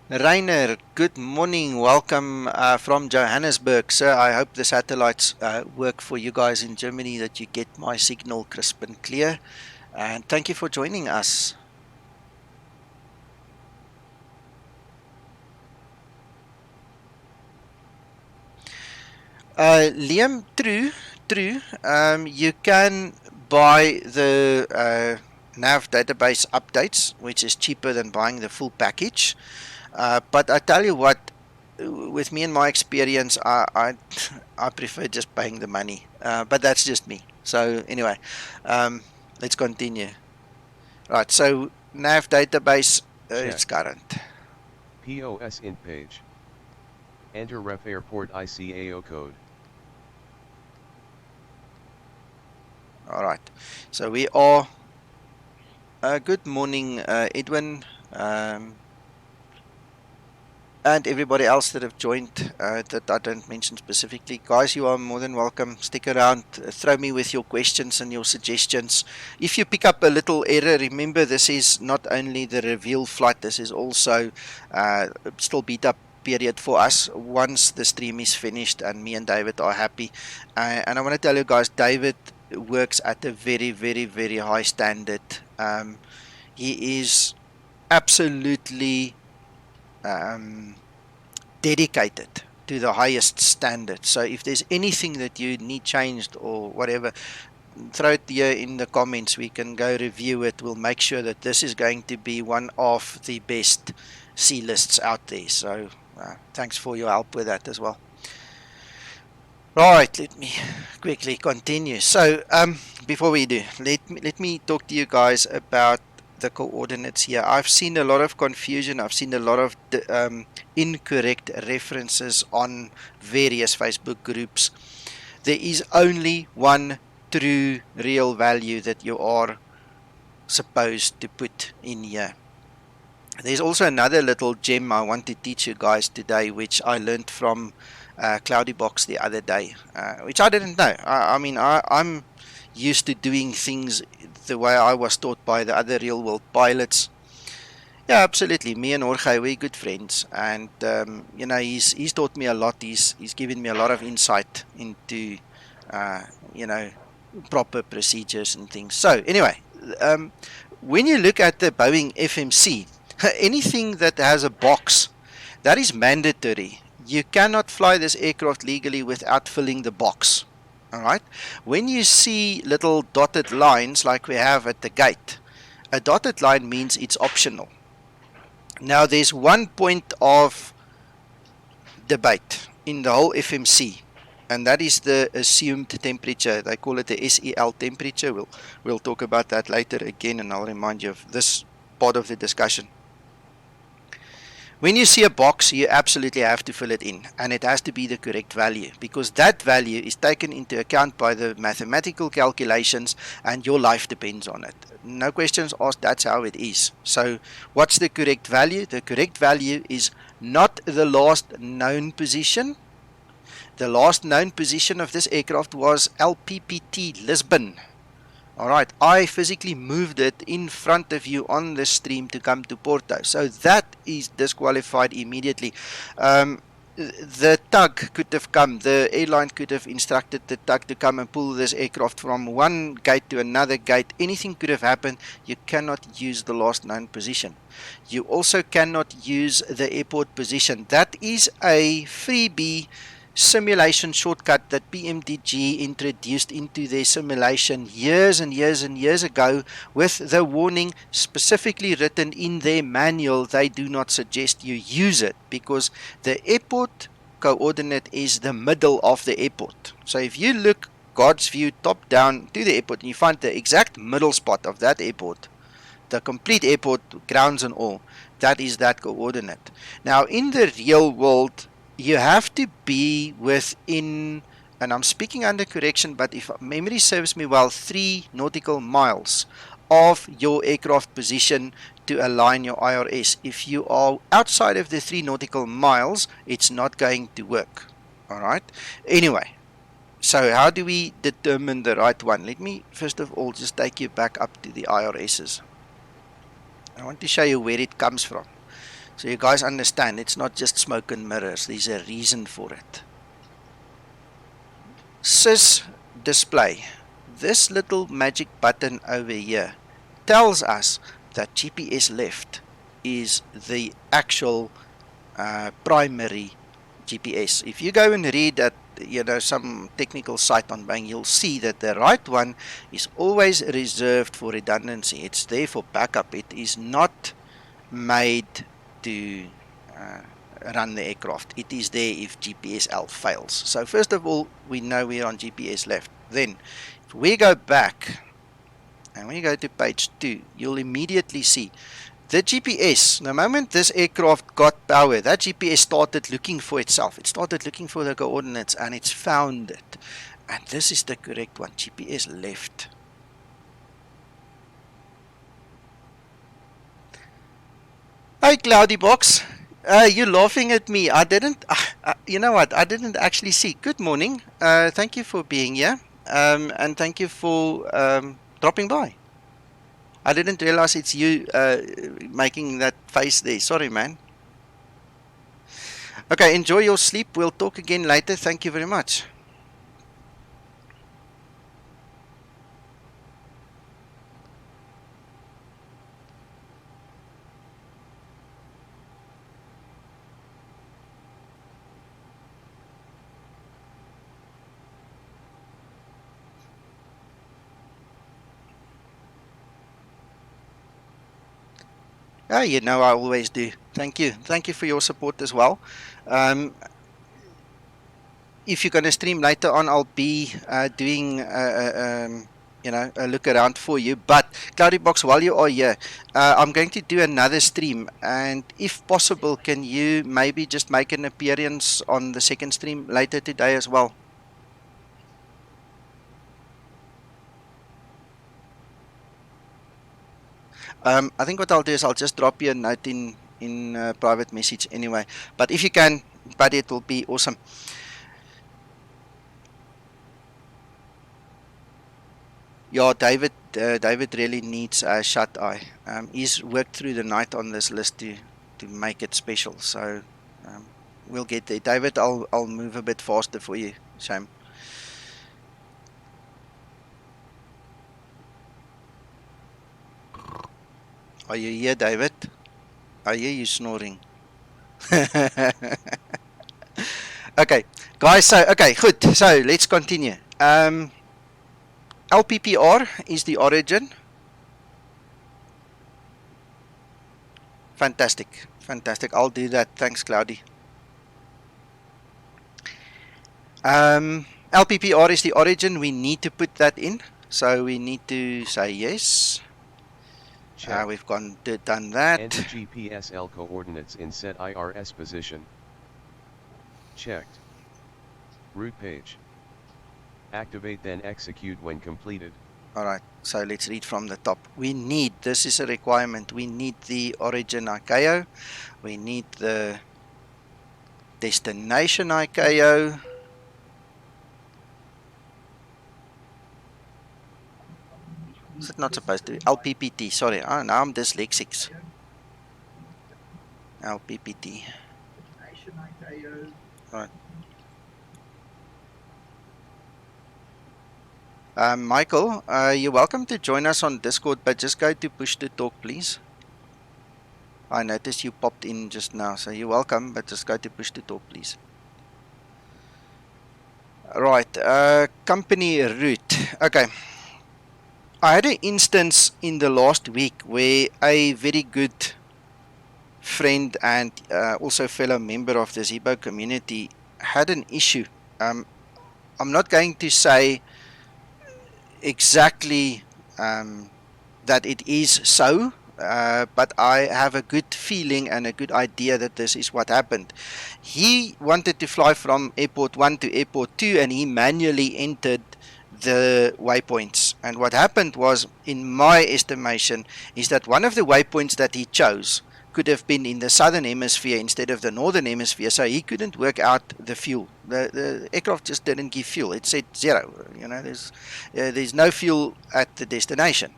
Rainer, good morning. Welcome from Johannesburg, sir. I hope the satellites work for you guys in Germany, that you get my signal crisp and clear. And thank you for joining us. Liam, true. You can buy the nav database updates, which is cheaper than buying the full package. But I tell you what, with me and my experience, I prefer just paying the money. But that's just me. So anyway, let's continue. Right, so nav database, it's current. POS int page. Enter ref airport ICAO code. All right, so we are. Good morning, Edwin. And everybody else that have joined that I don't mention specifically. Guys, you are more than welcome. Stick around, throw me with your questions and your suggestions. If you pick up a little error, remember this is not only the reveal flight, this is also still beta period for us once the stream is finished and me and David are happy. And I want to tell you guys, David works at a very, very, very high standard. He is absolutely dedicated to the highest standard. So if there's anything that you need changed or whatever, throw it here in the comments. We can go review it. We'll make sure that this is going to be one of the best C lists out there. So thanks for your help with that as well. Right, let me quickly continue. So before we do, let me talk to you guys about the coordinates here. I've seen a lot of confusion. I've seen a lot of incorrect references on various Facebook groups. There is only one true real value that you are supposed to put in here. There's also another little gem I want to teach you guys today, which I learned from Cloudybox the other day, which I didn't know. I mean, I'm used to doing things the way I was taught by the other real world pilots. Yeah, absolutely. Me and Jorge, we're good friends, and he's taught me a lot. He's given me a lot of insight into proper procedures and things. So anyway, when you look at the Boeing FMC, anything that has a box, that is mandatory. You cannot fly this aircraft legally without filling the box. All right. When you see little dotted lines like we have at the gate, a dotted line means it's optional. Now there's one point of debate in the whole FMC, and that is the assumed temperature. They call it the SEL temperature. We'll talk about that later again, and I'll remind you of this part of the discussion. When you see a box, you absolutely have to fill it in, and it has to be the correct value, because that value is taken into account by the mathematical calculations, and your life depends on it. No questions asked, that's how it is. So what's the correct value? The correct value is not the last known position. The last known position of this aircraft was LPPT Lisbon. Alright, I physically moved it in front of you on the stream to come to Porto. So that is disqualified immediately. The tug could have come, the airline could have instructed the tug to come and pull this aircraft from one gate to another gate. Anything could have happened. You cannot use the last known position. You also cannot use the airport position. That is a freebie simulation shortcut that PMDG introduced into their simulation years and years and years ago, with the warning specifically written in their manual. They do not suggest you use it because the airport coordinate is the middle of the airport. So if you look God's view top down to the airport and you find the exact middle spot of that airport, the complete airport, grounds and all, that is that coordinate. Now in the real world, you have to be within, and I'm speaking under correction, but if memory serves me well, 3 nautical miles of your aircraft position to align your IRS. If you are outside of the 3 nautical miles, it's not going to work. Alright, anyway, so how do we determine the right one? Let me first of all just take you back up to the IRSs. I want to show you where it comes from, so you guys understand it's not just smoke and mirrors. There's a reason for it. Sys display. This little magic button over here tells us that GPS left is the actual primary GPS. If you go and read at some technical site on Boeing, you'll see that the right one is always reserved for redundancy. It's there for backup. It is not made to run the aircraft. It is there if GPSL fails. So first of all, we know we're on GPS left. Then if we go back and we go to page 2, you'll immediately see the GPS. The moment this aircraft got power, that GPS started looking for itself. It started looking for the coordinates and it's found it. And this is the correct one, GPS left. Hi, Cloudy Box. You're laughing at me. I didn't, you know what? I didn't actually see. Good morning. Thank you for being here. And thank you for dropping by. I didn't realize it's you making that face there. Sorry, man. Okay, enjoy your sleep. We'll talk again later. Thank you very much. Yeah, you know I always do. Thank you. Thank you for your support as well. If you're going to stream later on, I'll be doing a look around for you. But Cloudy Box, while you are here, I'm going to do another stream, and if possible, can you maybe just make an appearance on the second stream later today as well? I think what I'll do is I'll just drop you a note in private message anyway. But if you can, buddy, it will be awesome. Yeah, David really needs a shut eye. He's worked through the night on this list to make it special. So we'll get there. David, I'll move a bit faster for you. Shame. Are you here, David? I hear you snoring. Okay, guys, so, okay, good. So, let's continue. LPPR is the origin. Fantastic, fantastic. I'll do that. Thanks, Cloudy. LPPR is the origin. We need to put that in. So, we need to say yes. Check. We've done that. Enter GPSL coordinates in set IRS position. Checked. Route page. Activate then execute when completed. Alright, so let's read from the top. We need, this is a requirement, we need the origin ICAO. We need the destination ICAO. Is it not supposed to be? LPPT, sorry, now I'm dyslexic. LPPT. Alright. Michael, you're welcome to join us on Discord, but just go to push to talk, please. I noticed you popped in just now, so you're welcome, but just go to push to talk, please. Right, company route. Okay. I had an instance in the last week where a very good friend and also fellow member of the Zibo community had an issue. I'm not going to say exactly that it is so, but I have a good feeling and a good idea that this is what happened. He wanted to fly from airport 1 to airport 2 and he manually entered the waypoints, and what happened was, in my estimation, is that one of the waypoints that he chose could have been in the southern hemisphere instead of the northern hemisphere, so he couldn't work out the fuel. The aircraft just didn't give fuel. It said 0. You know, there's no fuel at the destination.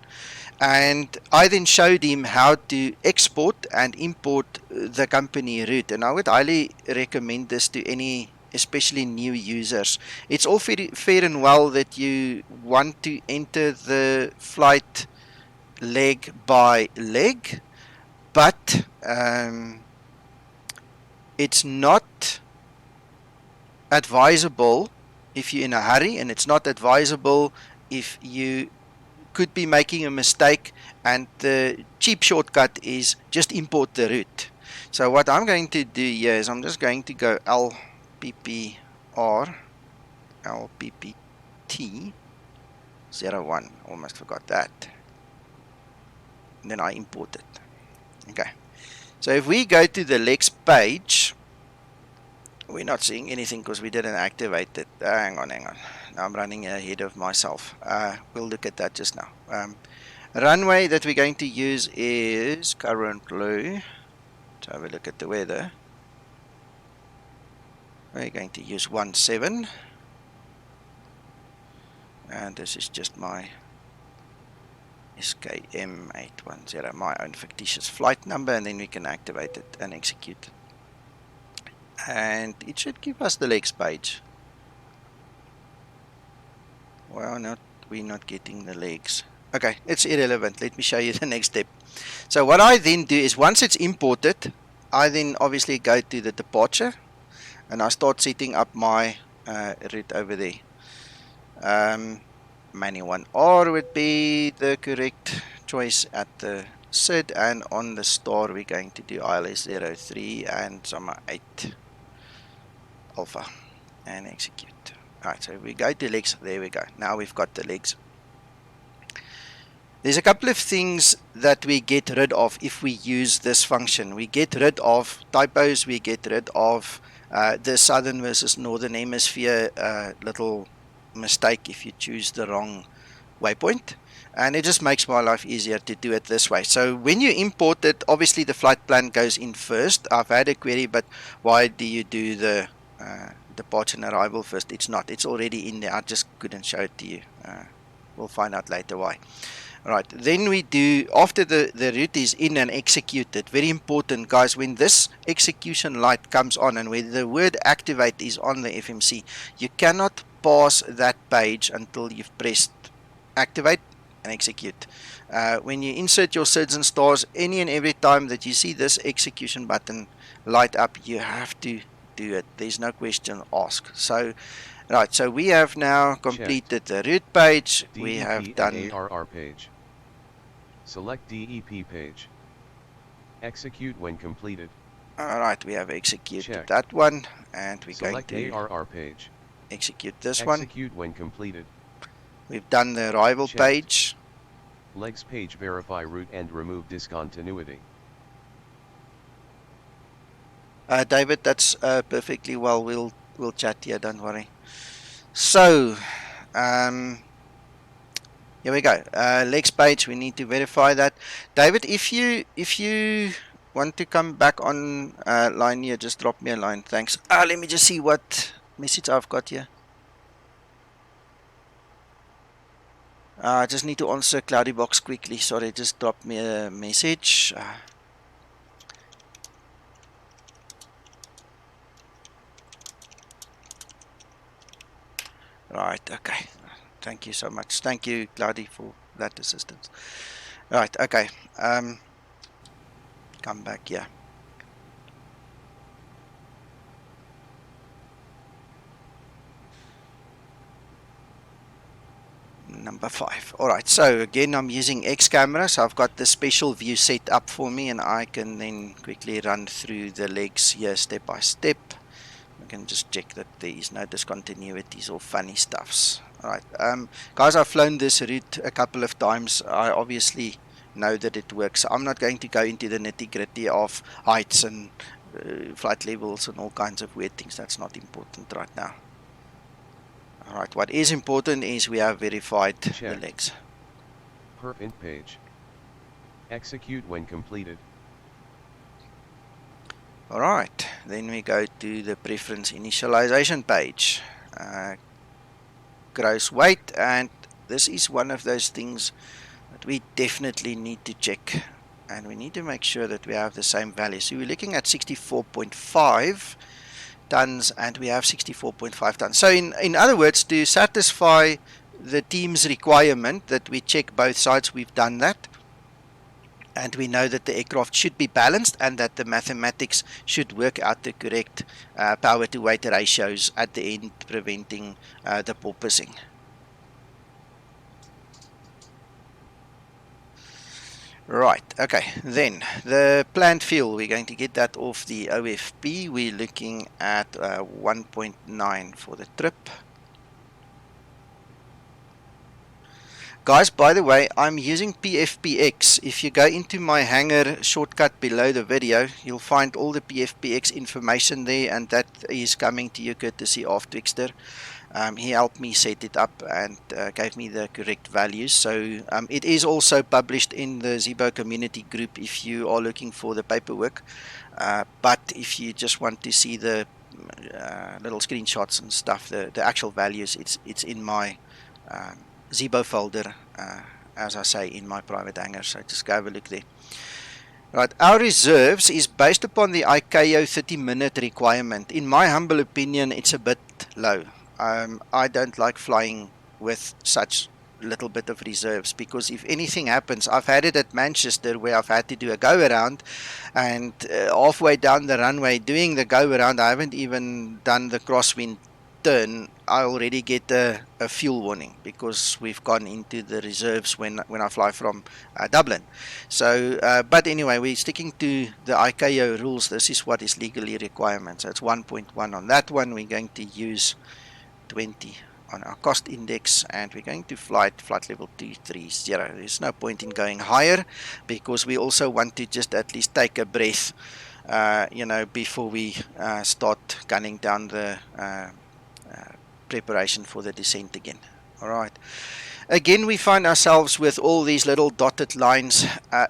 And I then showed him how to export and import the company route, and I would highly recommend this to any, especially new users. It's all fair and well that you want to enter the flight leg by leg, but it's not advisable if you're in a hurry, and it's not advisable if you could be making a mistake, and the cheap shortcut is just import the route. So what I'm going to do here is I'm just going to go LPPR LPPT 01, almost forgot that, and then I import it. Okay, so if we go to the legs page, we're not seeing anything because we didn't activate it. Hang on, now I'm running ahead of myself. We'll look at that just now. Runway that we're going to use is currently, let's have a look at the weather. We're going to use 17, and this is just my SKM810, my own fictitious flight number, and then we can activate it and execute it. And it should give us the legs page. Well, we're not getting the legs. Okay, it's irrelevant. Let me show you the next step. So what I then do is, once it's imported, I then obviously go to the departure and I start setting up my route over there. Manual 1R would be the correct choice at the SID, and on the star we're going to do ILS 03 and Summer 8 Alpha and execute. Alright, so we go to legs. There we go. Now we've got the legs. There's a couple of things that we get rid of if we use this function. We get rid of typos. We get rid of the southern versus northern hemisphere little mistake if you choose the wrong waypoint. And it just makes my life easier to do it this way. So when you import it, obviously the flight plan goes in first. I've had a query, but why do you do the departure and arrival first? It's not. It's already in there. I just couldn't show it to you. We'll find out later why. Right, then we do, after the route is in and executed, very important guys, when this execution light comes on and when the word activate is on the FMC, you cannot pass that page until you've pressed activate and execute. When you insert your SIDS and stars, any and every time that you see this execution button light up, you have to do it. There's no question asked. So, right, so we have now completed the route page. We have DEP done and ARR page. Select DEP page. Execute when completed. Alright, we have executed Checked. that one, and we're Select going to ARR page. execute this one. Execute when completed. We've done the arrival Checked. page. Legs page, verify route and remove discontinuity. David, that's perfectly well. We'll chat here, don't worry. So, here we go. Legs page, we need to verify that. David, if you want to come back on line here, just drop me a line. Thanks. Let me just see what message I've got here. I just need to answer Cloudy Box quickly. Sorry, just drop me a message. Right, okay. Thank you so much. Thank you, Cloudy, for that assistance. Right, okay. Come back here. Number 5. Alright, so again I'm using X camera, so I've got the special view set up for me, and I can then quickly run through the legs here step by step. I can just check that there is no discontinuities or funny stuffs. Alright, guys, I've flown this route a couple of times. I obviously know that it works. I'm not going to go into the nitty-gritty of heights and flight levels and all kinds of weird things. That's not important right now. Alright, what is important is we have verified the legs. Perf int page. Execute when completed. Alright, then we go to the preference initialization page. Gross weight, and this is one of those things that we definitely need to check. And we need to make sure that we have the same value. So we're looking at 64.5 tons, and we have 64.5 tons. So in other words, to satisfy the team's requirement that we check both sides, we've done that. And we know that the aircraft should be balanced and that the mathematics should work out the correct power to weight ratios at the end, preventing the porpoising. Right, okay, then the planned fuel, we're going to get that off the OFP. We're looking at 1.9 for the trip. Guys, by the way, I'm using PFPX. If you go into my hangar shortcut below the video, you'll find all the PFPX information there, and that is coming to you courtesy of Twixter. He helped me set it up and gave me the correct values. So it is also published in the Zibo community group if you are looking for the paperwork. But if you just want to see the little screenshots and stuff, the actual values, it's in my Zibo folder, as I say, in my private hangar. So just go have a look there. Right, our reserves is based upon the ICAO 30-minute requirement. In my humble opinion, it's a bit low. I don't like flying with such little bit of reserves, because if anything happens, I've had it at Manchester where I've had to do a go around, and halfway down the runway doing the go around, I haven't even done the crosswind turn, I already get a fuel warning because we've gone into the reserves when I fly from Dublin. So but anyway, we're sticking to the ICAO rules. This is what is legally requirement. So it's 1.1 on that one. We're going to use 20 on our cost index, and we're going to flight level 230. There's no point in going higher, because we also want to just at least take a breath, before we start gunning down the preparation for the descent again. Alright, again we find ourselves with all these little dotted lines.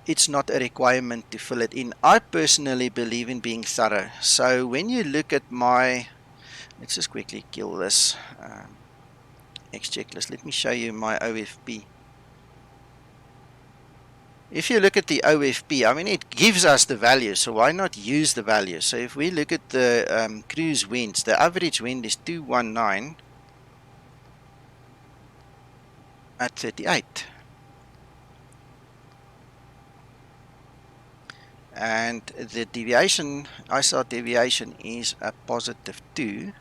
It's not a requirement to fill it in. I personally believe in being thorough. So when you look at my, let's just quickly kill this xChecklist. Let me show you my OFP. If you look at the OFP, I mean, it gives us the value, so why not use the value? So if we look at the cruise winds, the average wind is 219 at 38. and the deviation, ISO deviation, is a +2.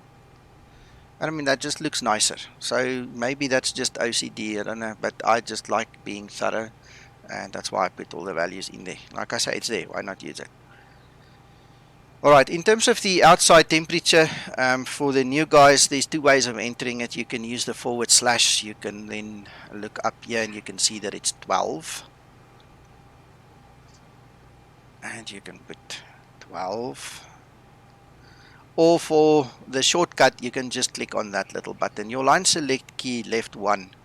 I mean, that just looks nicer. So maybe that's just OCD, I don't know, but I just like being thorough, and that's why I put all the values in there. Like I say, it's there, why not use it? Alright, in terms of the outside temperature, for the new guys, there's two ways of entering it. You can use the /, you can then look up here and you can see that it's 12. And you can put 12. Or for the shortcut, you can just click on that little button. Your line select key left 1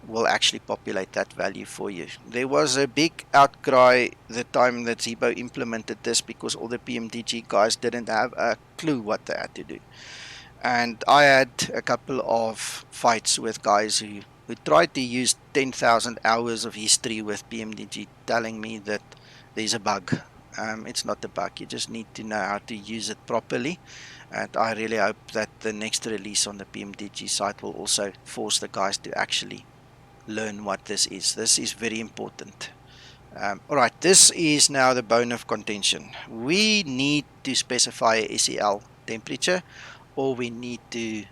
will actually populate that value for you. There was a big outcry the time that Zibo implemented this because all the PMDG guys didn't have a clue what they had to do. And I had a couple of fights with guys who tried to use 10,000 hours of history with PMDG telling me that there's a bug. It's not a bug, you just need to know how to use it properly, and I really hope that the next release on the PMDG site will also force the guys to actually learn what this is. This is very important. Alright, this is now the bone of contention. We need to specify a SEL temperature, or we need to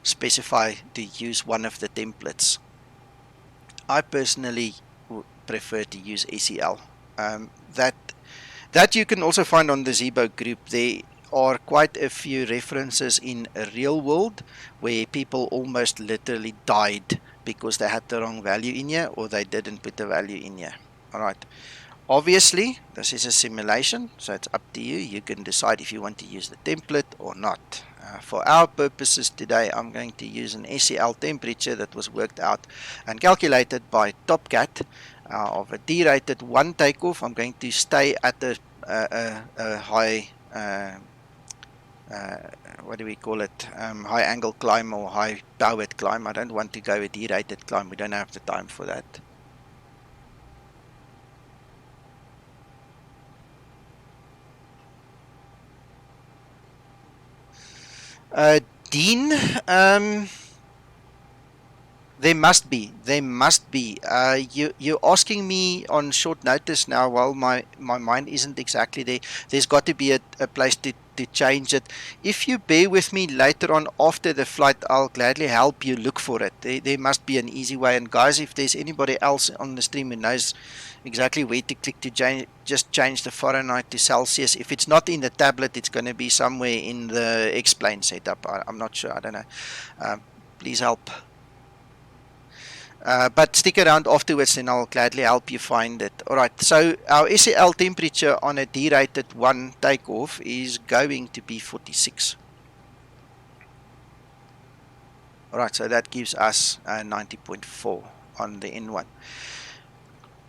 specify to use one of the templates. I personally prefer to use SEL. That you can also find on the Zibo group. There are quite a few references in a real world where people almost literally died because they had the wrong value in here, or they didn't put the value in here. Alright, obviously this is a simulation, so it's up to you. You can decide if you want to use the template or not. For our purposes today, I'm going to use an SEL temperature that was worked out and calculated by Topcat of a D-rated 1 takeoff. I'm going to stay at a high, what do we call it, high angle climb or high powered climb. I don't want to go a D-rated climb, we don't have the time for that. Dean, there must be. You're asking me on short notice now. Well, my mind isn't exactly there. There's got to be a place to change it. If you bear with me later on after the flight, I'll gladly help you look for it. There must be an easy way. And guys, if there's anybody else on the stream who knows exactly where to click to just change the Fahrenheit to Celsius, if it's not in the tablet, it's going to be somewhere in the X-Plane setup. I'm not sure. I don't know. Please help. But stick around afterwards and I'll gladly help you find it. Alright, so our SEL temperature on a D-rated 1 takeoff is going to be 46. Alright, so that gives us 90.4 on the N1.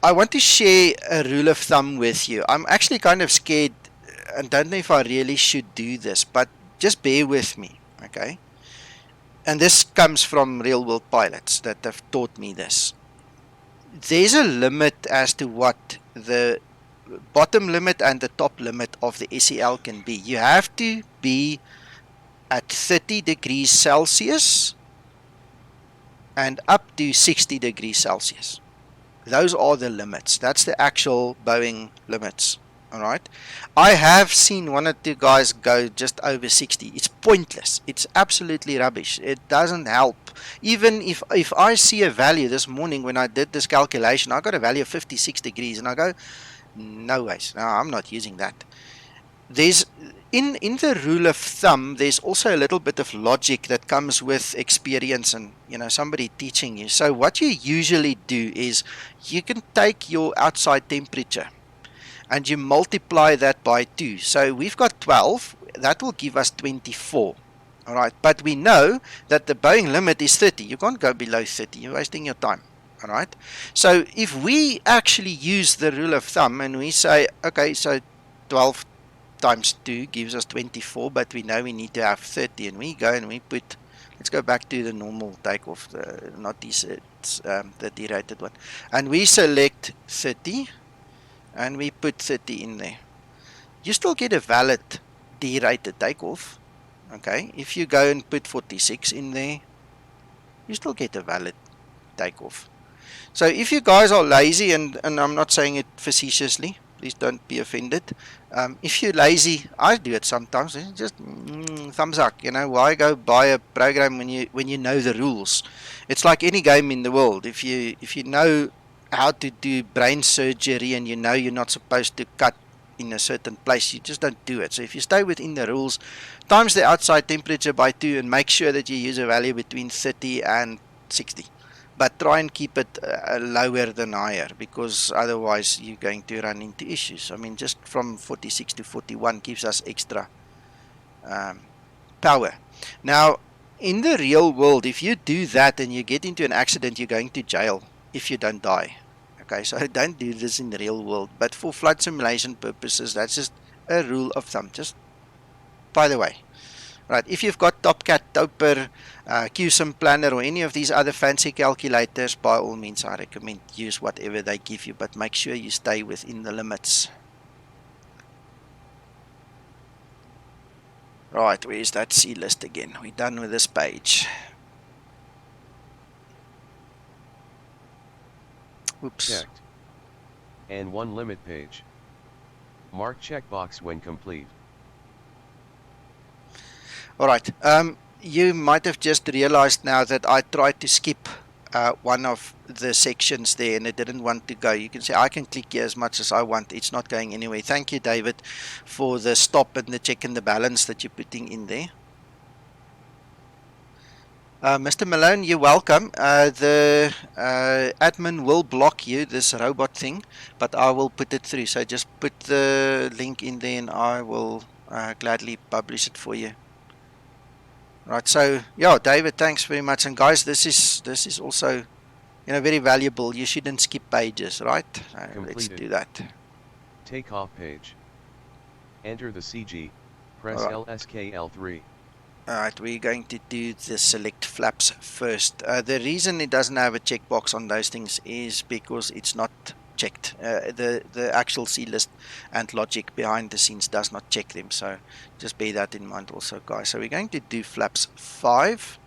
I want to share a rule of thumb with you. I'm actually kind of scared and don't know if I really should do this, but just bear with me, okay? And this comes from real world pilots that have taught me this. There's a limit as to what the bottom limit and the top limit of the SEL can be. You have to be at 30 degrees Celsius and up to 60 degrees Celsius. Those are the limits. That's the actual Boeing limits. Alright, I have seen one or two guys go just over 60. It's pointless. It's absolutely rubbish. It doesn't help. Even if I see a value this morning when I did this calculation, I got a value of 56 degrees and I go, no ways, no, I'm not using that. There's in the rule of thumb, there's also a little bit of logic that comes with experience and somebody teaching you. So what you usually do is you can take your outside temperature and you multiply that by 2. So we've got 12, that will give us 24. Alright, but we know that the Boeing limit is 30. You can't go below 30, you're wasting your time. Alright, so if we actually use the rule of thumb and we say, okay, so 12 times 2 gives us 24, but we know we need to have 30, and we go and we put, let's go back to the normal takeoff, not this, it's the D-rated one, and we select 30, and we put 30 in there. You still get a valid D-rated takeoff. Okay, if you go and put 46 in there, you still get a valid takeoff. So if you guys are lazy, and I'm not saying it facetiously, Please don't be offended. If you're lazy, I do it sometimes. Just thumbs up. You know, why go buy a program when you know the rules? It's like any game in the world. If you know how to do brain surgery and you know you're not supposed to cut in a certain place, you just don't do it. So if you stay within the rules, times the outside temperature by 2 and make sure that you use a value between 30 and 60. But try and keep it lower than higher, because otherwise you're going to run into issues. I mean, just from 46 to 41 gives us extra power. Now, in the real world, if you do that and you get into an accident, you're going to jail if you don't die. Okay, so don't do this in the real world. But for flight simulation purposes, that's just a rule of thumb. Just by the way. Right, if you've got TopCat, Toper, QSIM Planner, or any of these other fancy calculators, by all means, I recommend use whatever they give you, but make sure you stay within the limits. Right, where's that C list again? We're done with this page. Oops. Checked. And one limit page. Mark checkbox when complete. Alright, you might have just realized now that I tried to skip one of the sections there and it didn't want to go. You can say I can click here as much as I want. It's not going anywhere. Thank you, David, for the stop and the check and the balance that you're putting in there. Mr. Malone, you're welcome. The admin will block you, this robot thing, but I will put it through. So just put the link in there and I will gladly publish it for you. Right, so yeah, David, thanks very much. And guys, this is also, very valuable. You shouldn't skip pages, right? Let's do that. Takeoff page. Enter the CG. Press LSKL3. Alright, we're going to do the select flaps first. The reason it doesn't have a checkbox on those things is because it's not checked. The actual C list and logic behind the scenes does not check them, so just bear that in mind also, guys. So we're going to do flaps 5,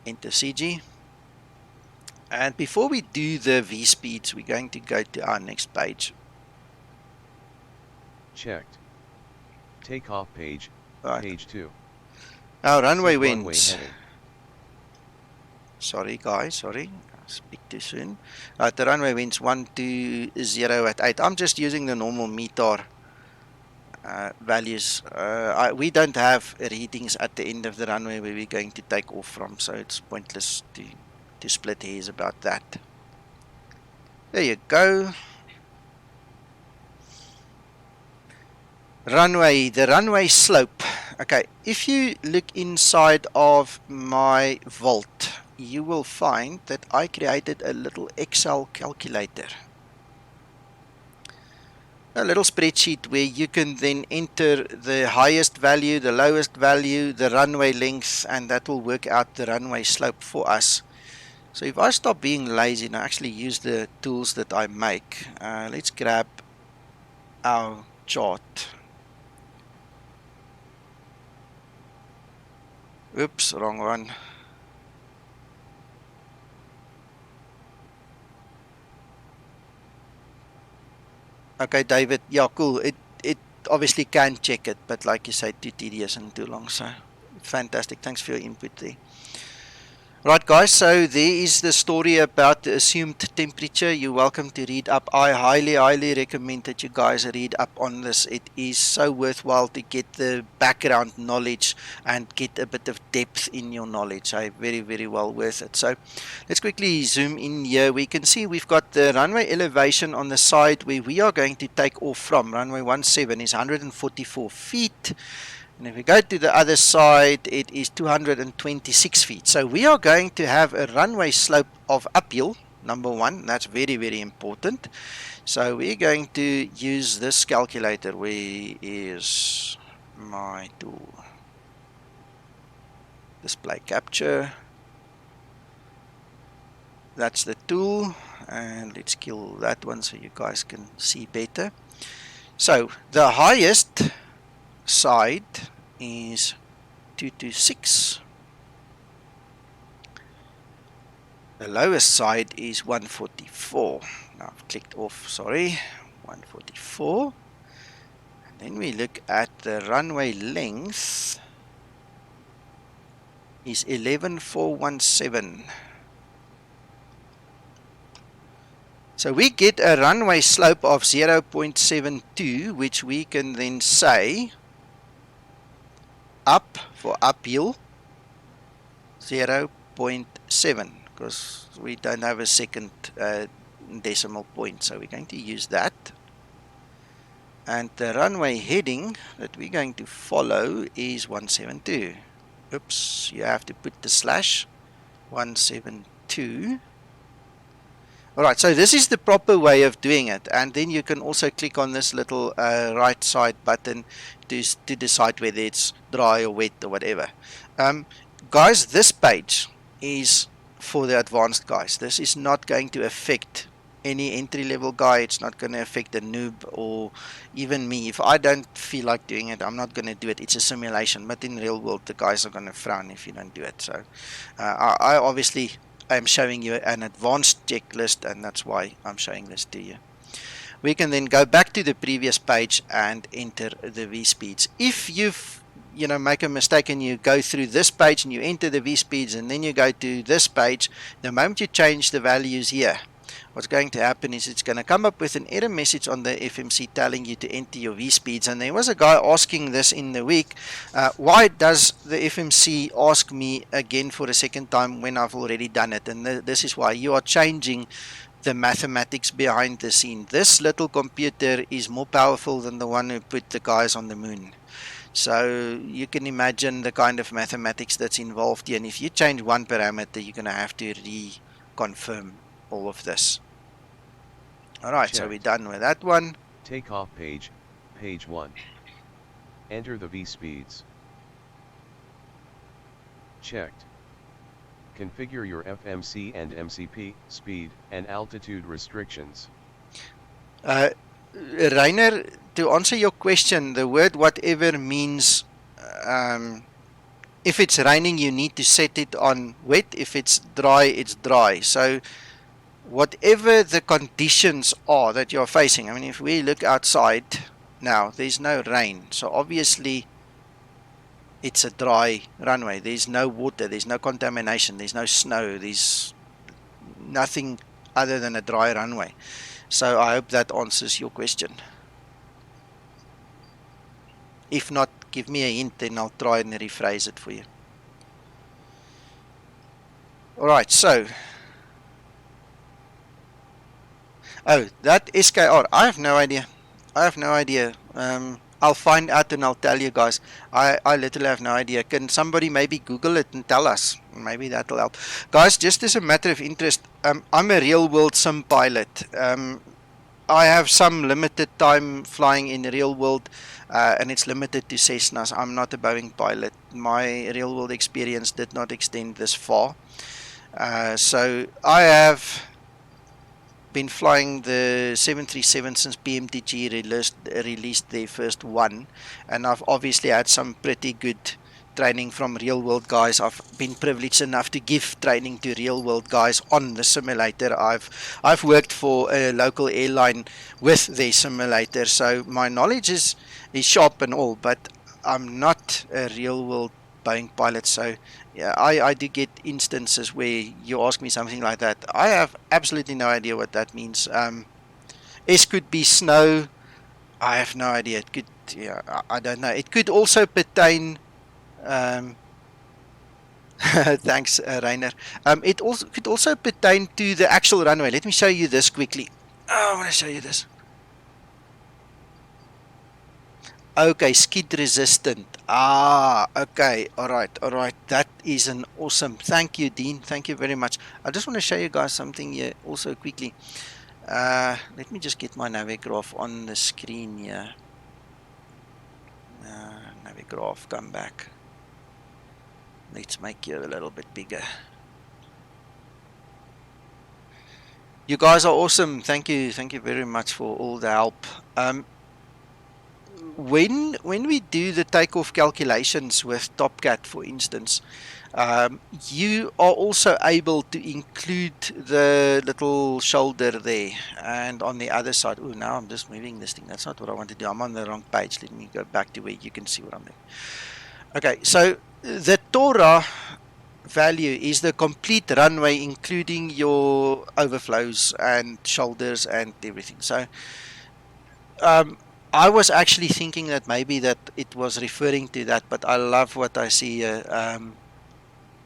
enter CG, and before we do the V speeds, we're going to go to our next page. Checked. Takeoff page, right. Page 2. Our runway Set winds. runway Sorry guys, sorry. Speak too soon. The runway winds 120 at 8. I'm just using the normal METAR values. We don't have readings at the end of the runway where we're going to take off from, so it's pointless to split hairs about that. There you go. Runway, the runway slope. Okay, if you look inside of my vault, you will find that I created a little Excel calculator. A little spreadsheet where you can then enter the highest value, the lowest value, the runway length, and that will work out the runway slope for us. So if I stop being lazy and I actually use the tools that I make, let's grab our chart. Oops, wrong one. Okay, David. Yeah, cool. It obviously can check it, but like you say, too tedious and too long. So fantastic. Thanks for your input there. Right, guys, so there is the story about the assumed temperature. You're welcome to read up. I highly recommend that you guys read up on this. It is so worthwhile to get the background knowledge and get a bit of depth in your knowledge. Very well worth it. So let's quickly zoom in here. We can see we've got the runway elevation on the side where we are going to take off from. Runway 17 is 144 feet. And if we go to the other side, it is 226 feet. So we are going to have a runway slope of uphill, number one. That's very important. So we're going to use this calculator. Where is my tool? Display capture. That's the tool. And let's kill that one so you guys can see better. So the highest side is 226. The lowest side is 144. Now I've clicked off, sorry. 144. And then we look at the runway length is 11,417. So we get a runway slope of 0.72, which we can then say up for uphill 0.7, because we don't have a second decimal point, so we're going to use that. And the runway heading that we're going to follow is 172. Oops, you have to put the slash 172. Alright, so this is the proper way of doing it, and then you can also click on this little right side button to decide whether it's dry or wet or whatever. Guys, this page is for the advanced guys. This is not going to affect any entry-level guy. It's not going to affect a noob or even me. If I don't feel like doing it, I'm not going to do it. It's a simulation, but in real world, the guys are going to frown if you don't do it. So I obviously I'm showing you an advanced checklist, and that's why I'm showing this to you. We can then go back to the previous page and enter the V speeds. If you've make a mistake and you go through this page and you enter the V speeds and then you go to this page, the moment you change the values here, what's going to happen is it's going to come up with an error message on the FMC telling you to enter your V speeds. And there was a guy asking this in the week, why does the FMC ask me again for a second time when I've already done it? And this is why you are changing the mathematics behind the scene. This little computer is more powerful than the one who put the guys on the moon. So you can imagine the kind of mathematics that's involved here. And if you change one parameter, you're going to have to reconfirm all of this. Alright, so we're done with that one. Takeoff page, page 1. Enter the V speeds. Checked. Configure your FMC and MCP, speed, and altitude restrictions. Rainer, to answer your question, the word whatever means if it's raining, you need to set it on wet. If it's dry, it's dry. So whatever the conditions are that you're facing, I mean, if we look outside now, there's no rain. So obviously it's a dry runway. There's no water, there's no contamination, there's no snow, there's nothing other than a dry runway. So I hope that answers your question. If not, give me a hint, then I'll try and rephrase it for you. Alright, so that SKR, I have no idea. I'll find out and I'll tell you guys. I literally have no idea. Can somebody maybe Google it and tell us? Maybe that'll help. Guys, just as a matter of interest, I'm a real world sim pilot. I have some limited time flying in the real world, and it's limited to Cessnas. I'm not a Boeing pilot. My real world experience did not extend this far. So I have been flying the 737 since PMTG released their first one, and I've obviously had some pretty good training from real world guys. I've been privileged enough to give training to real world guys on the simulator. I've worked for a local airline with their simulator, so my knowledge is sharp and all, but I'm not a real world Boeing pilot. So yeah, I do get instances where you ask me something like that. I have absolutely no idea what that means. S could be snow. I have no idea. It could, yeah, I don't know. It could also pertain. Thanks, Rainer. It also could also pertain to the actual runway. Let me show you this quickly. Oh, I want to show you this. Okay, skid resistant. Okay, all right. That is an awesome. Thank you, Dean. Thank you very much. I just want to show you guys something here also quickly. Let me just get my Navigraph on the screen here. Navigraph, come back. Let's make you a little bit bigger. You guys are awesome. Thank you very much for all the help. when we do the takeoff calculations with TopCat, for instance, you are also able to include the little shoulder there, and on the other side. Oh, now I'm just moving this thing. That's not what I want to do. I'm on the wrong page. Let me go back to where you can see what I'm doing. Okay, so the Torah value is the complete runway, including your overflows and shoulders and everything. So I was actually thinking that maybe that it was referring to that, but I love what I see here.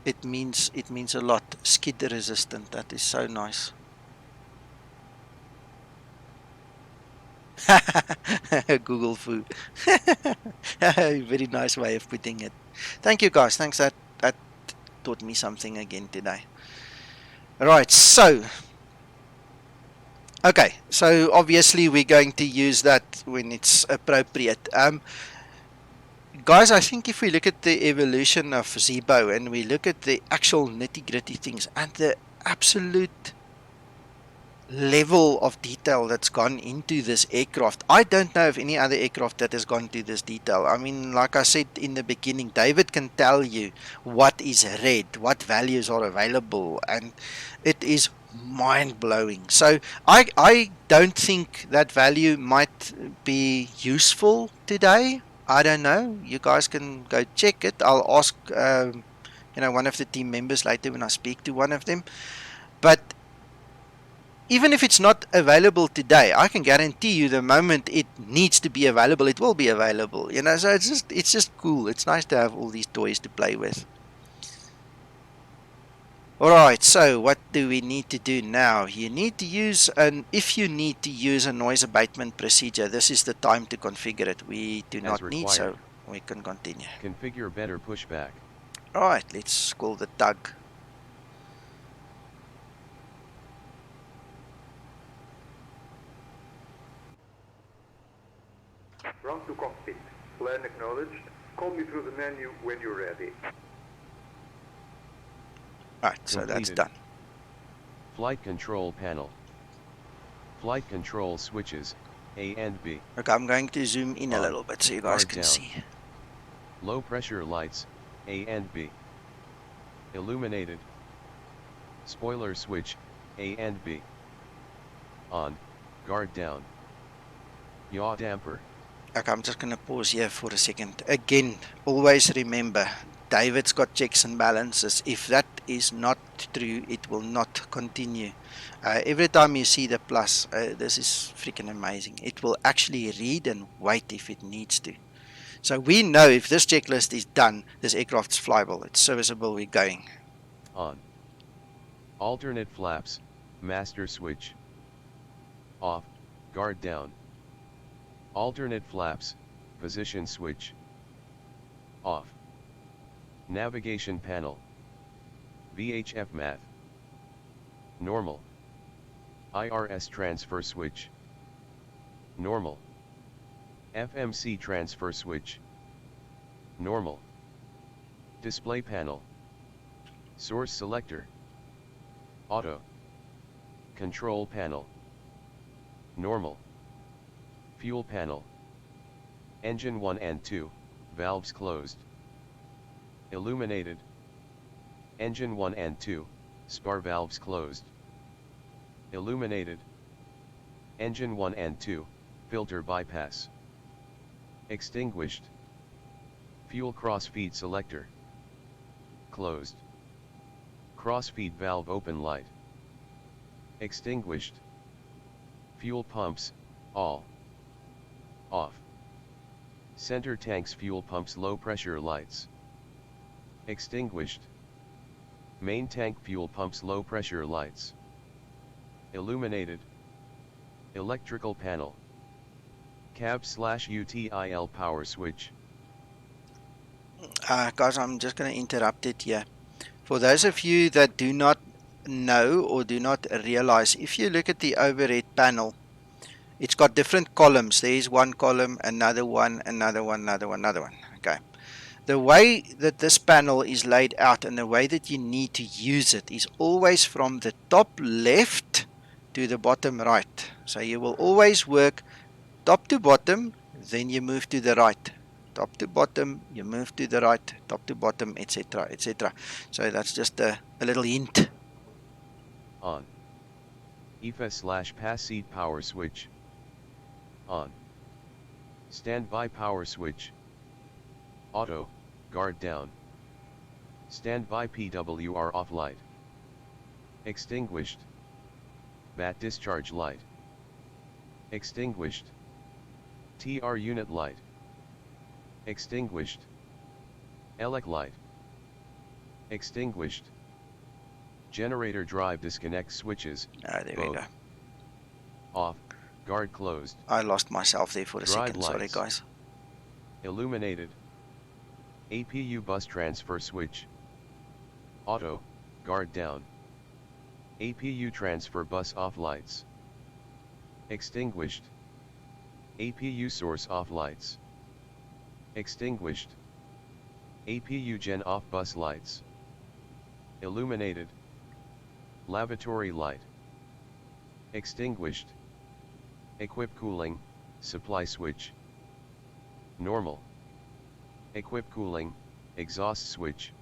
It means a lot. Skid resistant. That is so nice. Google food. Very nice way of putting it. Thank you guys. Thanks. That taught me something again today. Right. So. Okay. So obviously we're going to use that when it's appropriate. Guys, I think if we look at the evolution of Zibo and we look at the actual nitty-gritty things and the absolute level of detail that's gone into this aircraft, I don't know of any other aircraft that has gone to this detail. I mean, like I said in the beginning, David can tell you what is red, what values are available, and it is mind-blowing. So I don't think that value might be useful today. I don't know. You guys can go check it. I'll ask one of the team members later when I speak to one of them. But even if it's not available today, I can guarantee you the moment it needs to be available, it will be available. So it's just cool. It's nice to have all these toys to play with. Alright, so what do we need to do now? You need to use if you need to use a noise abatement procedure, this is the time to configure it. We do not need, so we can continue. Configure better pushback. Alright, let's call the tug. Ground to cockpit. Plan acknowledged. Call me through the menu when you're ready. Alright, so that's done. Flight control panel. Flight control switches, A and B. Okay, I'm going to zoom in a little bit so you guys can see. Low pressure lights, A and B. Illuminated. Spoiler switch, A and B. On, guard down. Yaw damper. Okay, I'm just going to pause here for a second. Again, always remember, David's got checks and balances. If that is not true, it will not continue. Every time you see the plus, this is freaking amazing. It will actually read and wait if it needs to. So we know if this checklist is done, this aircraft's flyable, it's serviceable, we're going. On. Alternate flaps, master switch. Off, guard down. Alternate flaps, position switch. Off. Navigation panel. VHF math. Normal. IRS transfer switch. Normal. FMC transfer switch. Normal. Display panel. Source selector. Auto. Control panel. Normal. Fuel panel. Engine 1 and 2, valves closed. Illuminated. Engine 1 and 2, spar valves closed. Illuminated. Engine 1 and 2, filter bypass. Extinguished. Fuel crossfeed selector. Closed. Crossfeed valve open light. Extinguished. Fuel pumps, all. Off. Center tanks fuel pumps low pressure lights. Extinguished. Main tank fuel pumps low pressure lights. Illuminated. Electrical panel. Cab/UTIL power switch. Guys, I'm just going to interrupt it here. For those of you that do not know or do not realize, if you look at the overhead panel, it's got different columns. There is one column, another one, another one, another one, another one. Okay. The way that this panel is laid out and the way that you need to use it is always from the top left to the bottom right. So you will always work top to bottom, then you move to the right, top to bottom, you move to the right, top to bottom, etc., etc. So that's just a little hint. On. EFA/pass seat power switch. On. Standby power switch. Auto, guard down. Standby PWR off light. Extinguished. BAT discharge light. Extinguished. TR unit light. Extinguished. ELEC light. Extinguished. Generator drive disconnect switches. There we both. go. Off, guard closed. I lost myself there for a Drive second, sorry lights. guys. Illuminated. APU bus transfer switch. Auto, guard down. APU transfer bus off lights. Extinguished. APU source off lights. Extinguished. APU gen off bus lights. Illuminated. Lavatory light. Extinguished. Equip cooling, supply switch. Normal. Equip cooling, exhaust switch.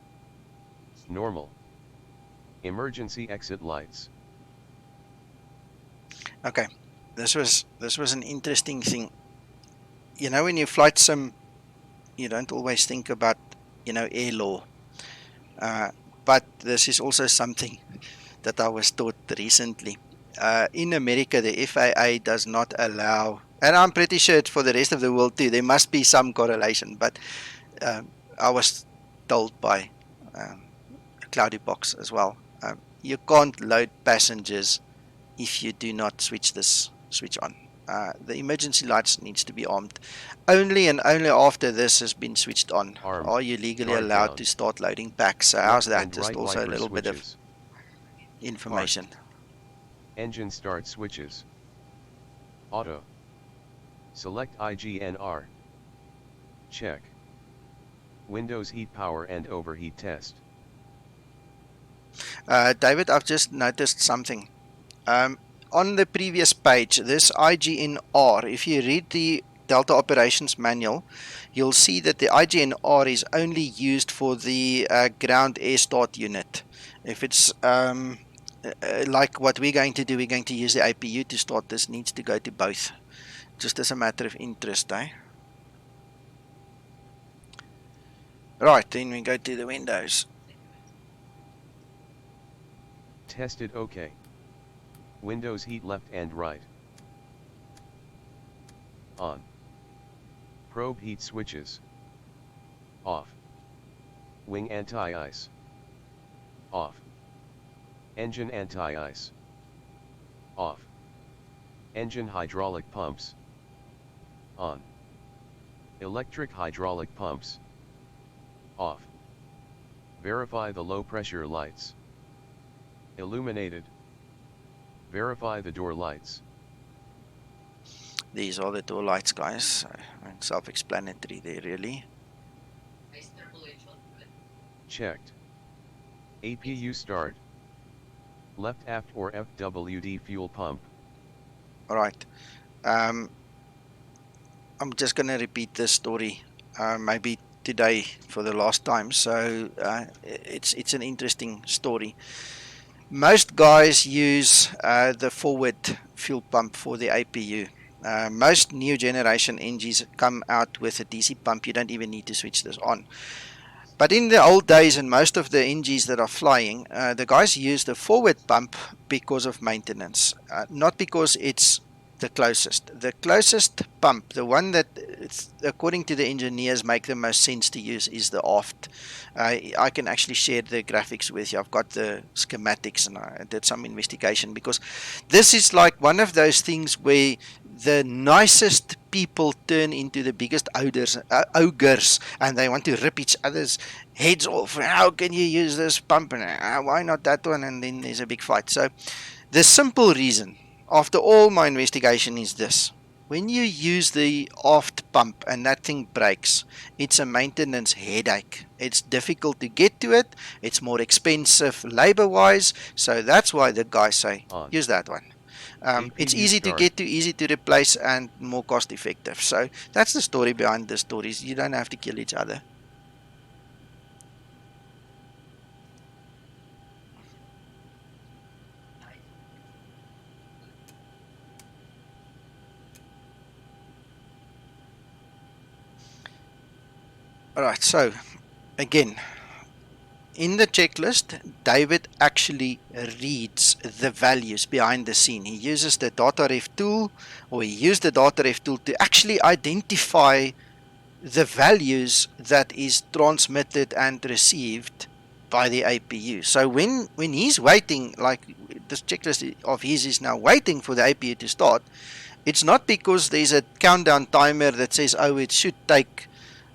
Normal. Emergency exit lights. Okay, this was an interesting thing. You know, when you flight sim, you don't always think about, you know, air law. But this is also something that I was taught recently. In America, the FAA does not allow, and I'm pretty sure it's for the rest of the world too, there must be some correlation, but I was told by a cloudy box as well, you can't load passengers if you do not switch this switch on. The emergency lights needs to be armed. Only and only after this has been switched on Armed. are you legally Guard allowed down. to start loading packs. So how's that? And Just right also a wiper little bit of switches. information. Engine start switches. Auto. Select IGNR. Check. Windows heat power and overheat test. David, I've just noticed something. On the previous page, this IGNR, if you read the Delta Operations Manual, you'll see that the IGNR is only used for the ground air start unit. If it's like what we're going to do, we're going to use the APU to start. This needs to go to both, just as a matter of interest, eh? Right, then we go to the windows. Tested OK. Windows heat left and right. On. Probe heat switches. Off. Wing anti-ice. Off. Engine anti-ice. Off. Engine hydraulic pumps. On. Electric hydraulic pumps. Off. Verify the low pressure lights. Illuminated. Verify the door lights. These are the door lights, guys. Self-explanatory there, really. Checked. APU start. Left aft or FWD fuel pump. Alright. I'm just going to repeat this story maybe today for the last time. So it's an interesting story. Most guys use the forward fuel pump for the APU. Most new generation engines come out with a DC pump. You don't even need to switch this on. But in the old days, and most of the NGs that are flying, the guys use the forward pump because of maintenance, not because it's the closest. The closest pump, the one that, according to the engineers, make the most sense to use is the aft. I can actually share the graphics with you. I've got the schematics and I did some investigation, because this is like one of those things where the nicest people turn into the biggest ogres, and they want to rip each other's heads off. How can you use this pump? And why not that one? And then there's a big fight. So the simple reason, after all my investigation, is this: when you use the aft pump and that thing breaks, it's a maintenance headache. It's difficult to get to it. It's more expensive labor-wise. So that's why the guys say, use that one. It's APU easy to start. get to, easy to replace, and more cost effective. So that's the story behind the stories. You don't have to kill each other. Alright, so again, in the checklist, David actually reads the values behind the scene. He uses the data ref tool, or he used the data ref tool to actually identify the values that is transmitted and received by the APU. So when he's waiting, like this checklist of his is now waiting for the APU to start, it's not because there's a countdown timer that says, oh, it should take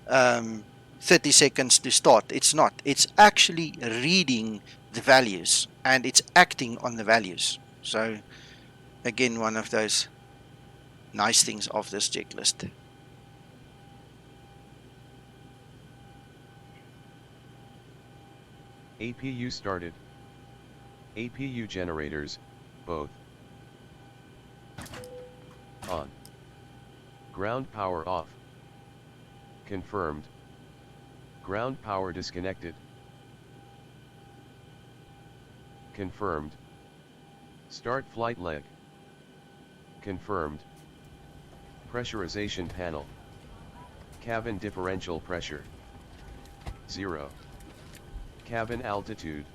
30 seconds to start. It's not. It's actually reading the values and it's acting on the values. So again, one of those nice things of this checklist. APU started. APU generators, both. On. Ground power off. Confirmed. Ground power disconnected. Confirmed. Start flight leg. Confirmed. Pressurization panel. Cabin differential pressure. 0. Cabin altitude.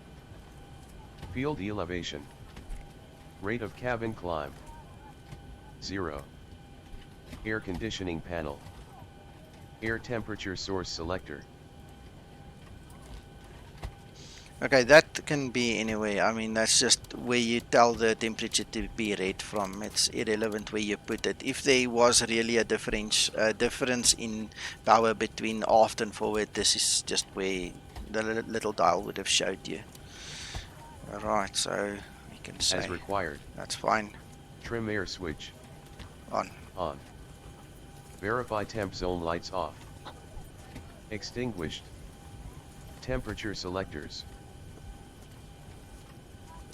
Field elevation. Rate of cabin climb. 0. Air conditioning panel. Air temperature source selector. Okay, that can be anywhere. I mean, that's just where you tell the temperature to be read from. It's irrelevant where you put it. If there was really a difference in power between aft and forward, this is just where the little dial would have showed you. Alright, so we can say as required. That's fine. Trim air switch. On. On. Verify temp zone lights off. Extinguished. Temperature selectors.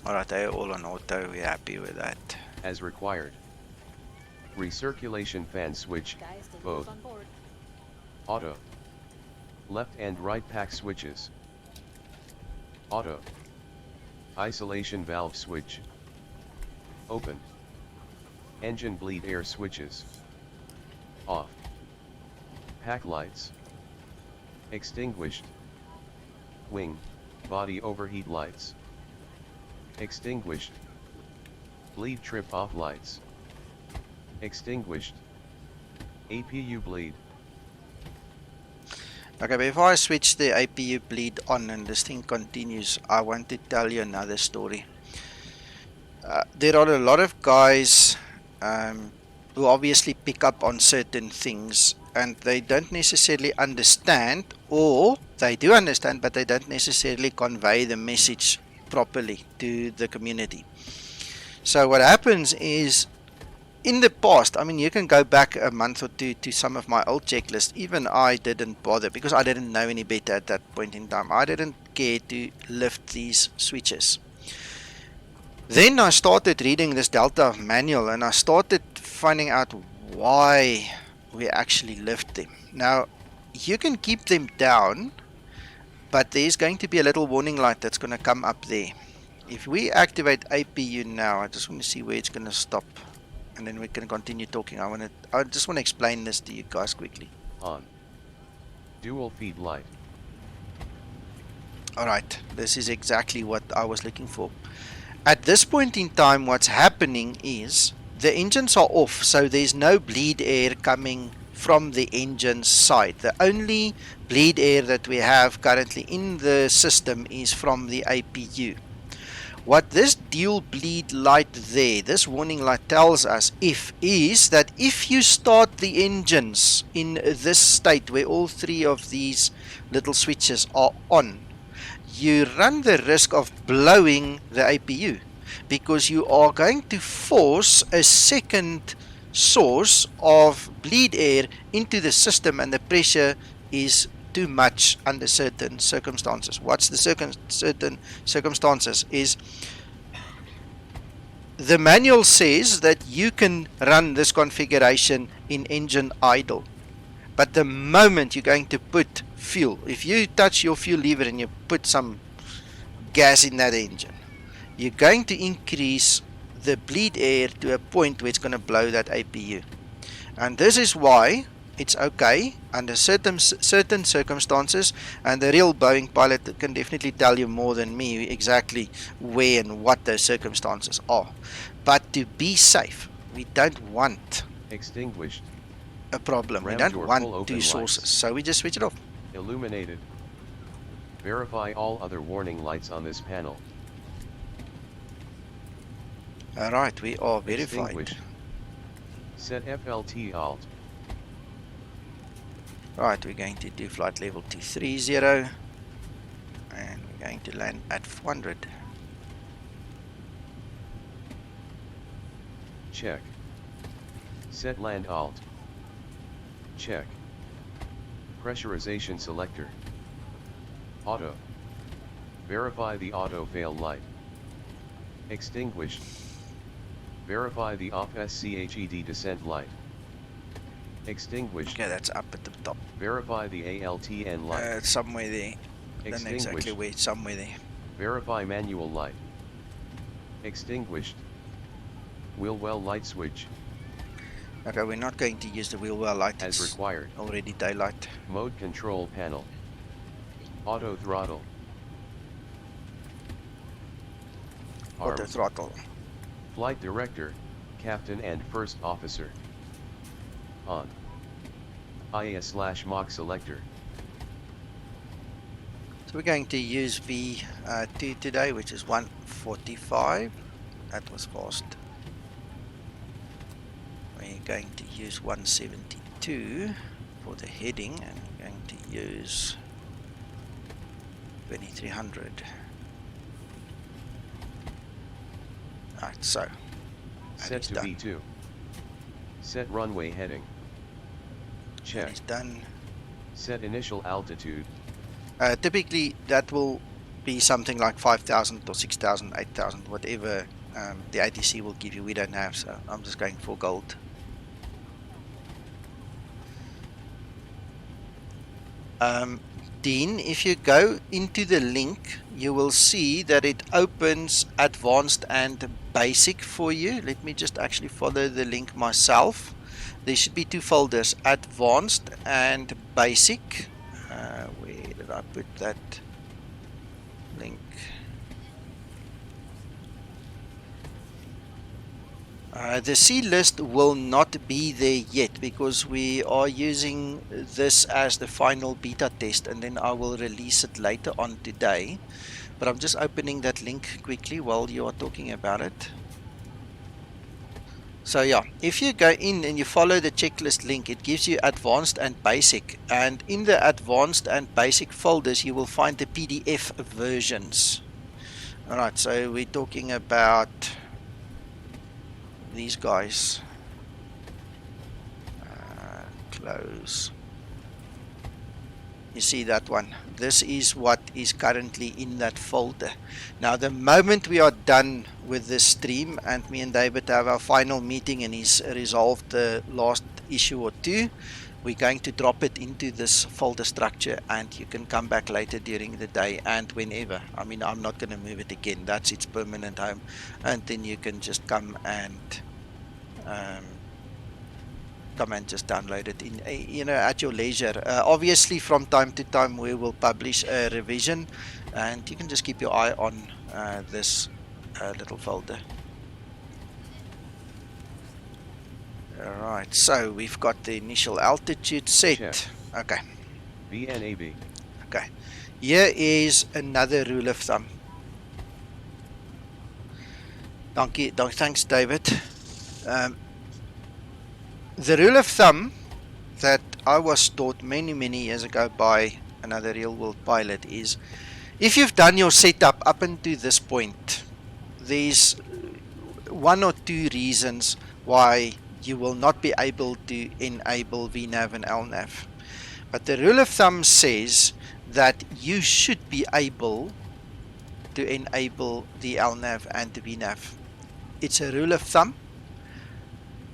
Alright, they're all on auto. We're happy with that. As required. Recirculation fan switch, both. Auto. Left and right pack switches. Auto. Isolation valve switch. Open. Engine bleed air switches. Off. Pack lights. Extinguished. Wing, body overheat lights. Extinguished. Bleed trip off lights. Extinguished. APU bleed. Okay, before I switch the APU bleed on and this thing continues, I want to tell you another story. There are a lot of guys who obviously pick up on certain things and they don't necessarily understand, or they do understand but they don't necessarily convey the message properly to the community. So what happens is, in the past, I mean, you can go back a month or two to some of my old checklists. Even I didn't bother because I didn't know any better at that point in time. I didn't care to lift these switches. Then I started reading this Delta manual and I started finding out why we actually lift them. Now, you can keep them down, but there's going to be a little warning light that's going to come up there. If we activate APU now, I just want to see where it's going to stop. And then we can continue talking. I just want to explain this to you guys quickly. On. Dual feed light. Alright, this is exactly what I was looking for. At this point in time, what's happening is the engines are off, so there's no bleed air coming from the engine side. The only bleed air that we have currently in the system is from the APU. What this dual bleed light there, this warning light tells us is that if you start the engines in this state where all three of these little switches are on, you run the risk of blowing the APU because you are going to force a second source of bleed air into the system and the pressure is too much under certain circumstances. What's the certain circumstances is the manual says that you can run this configuration in engine idle. But the moment you're going to put fuel, if you touch your fuel lever and you put some gas in that engine, you're going to increase the bleed air to a point where it's going to blow that APU. And this is why it's okay under certain circumstances, and the real Boeing pilot can definitely tell you more than me exactly where and what those circumstances are. But to be safe, we don't want Extinguished. a problem. We Ram don't door want full open two sources, lights. so we just switch it off. Illuminated. Verify all other warning lights on this panel. Alright, we are verified. Extinguished. Set FLT Alt. Right, we're going to do flight level 230, and we're going to land at 400. Check. Set Land Alt. Check. Pressurization selector. Auto. Verify the auto fail light. Extinguished. Verify the off SCHED descent light. Extinguished. Okay, that's up at the top. Verify the ALTN light. It's somewhere there. Don't know exactly Extinguished. where, it's somewhere there. Verify manual light. Extinguished. Wheel well light switch. Okay, we're not going to use the wheel well light. As It's required. already daylight. Mode control panel. Auto throttle. Auto Arms. throttle. Flight director, captain and first officer. On. IA/Mach selector. So we're going to use V2 today, which is 145. That was fast. We're going to use 172 for the heading, and we're going to use 2300. Right, so that Set is to done. V2. Set runway heading. That Check. is done. Set initial altitude. Typically that will be something like 5,000 or 6,000, 8,000, whatever the ATC will give you. We don't have, so I'm just going for gold. Dean, if you go into the link, you will see that it opens advanced and basic for you. Let me just actually follow the link myself. There should be two folders, advanced and basic. Where did I put that link? The C list will not be there yet because we are using this as the final beta test, and then I will release it later on today. But I'm just opening that link quickly while you are talking about it. So yeah, if you go in and you follow the checklist link, it gives you advanced and basic, and in the advanced and basic folders you will find the PDF versions. Alright, so we're talking about these guys. Close. You see that one? This is what is currently in that folder. Now the moment we are done with this stream and me and David have our final meeting and he's resolved the last issue or two, we're going to drop it into this folder structure, and you can come back later during the day and whenever. I mean, I'm not going to move it again. That's its permanent home, and then you can just come and just download it in at your leisure. Obviously from time to time we will publish a revision, and you can just keep your eye on this little folder. Alright, so we've got the initial altitude set. Check. Okay, VNAB. okay, here is another rule of thumb. Thanks David. The rule of thumb that I was taught many years ago by another real world pilot is, if you've done your setup up until this point, there's one or two reasons why you will not be able to enable VNAV and LNAV. But the rule of thumb says that you should be able to enable the LNAV and the VNAV. it's a rule of thumb.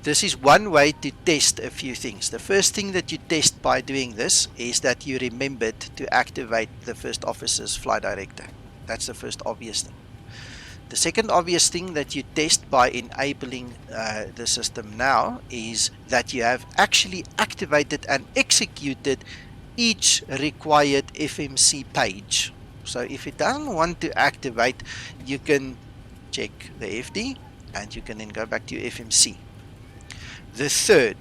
This is one way to test a few things. The first thing that you test by doing this is that you remembered to activate the first officer's flight director. That's the first obvious thing. The second obvious thing that you test by enabling the system now is that you have actually activated and executed each required FMC page. So if it doesn't want to activate, you can check the FD and you can then go back to your FMC. The third,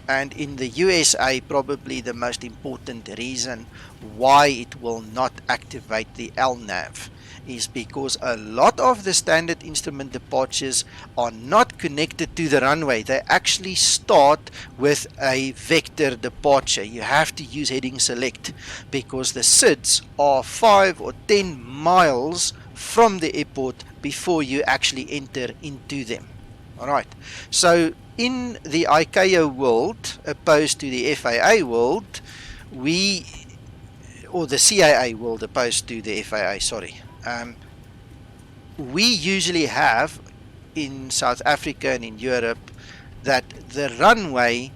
and in the USA probably the most important reason why it will not activate the LNAV, is because a lot of the standard instrument departures are not connected to the runway. They actually start with a vector departure. You have to use heading select because the SIDs are 5 or 10 miles from the airport before you actually enter into them. Alright, so in the ICAO world opposed to the FAA world, or the CAA world opposed to the FAA, sorry. We usually have in South Africa and in Europe that the runway,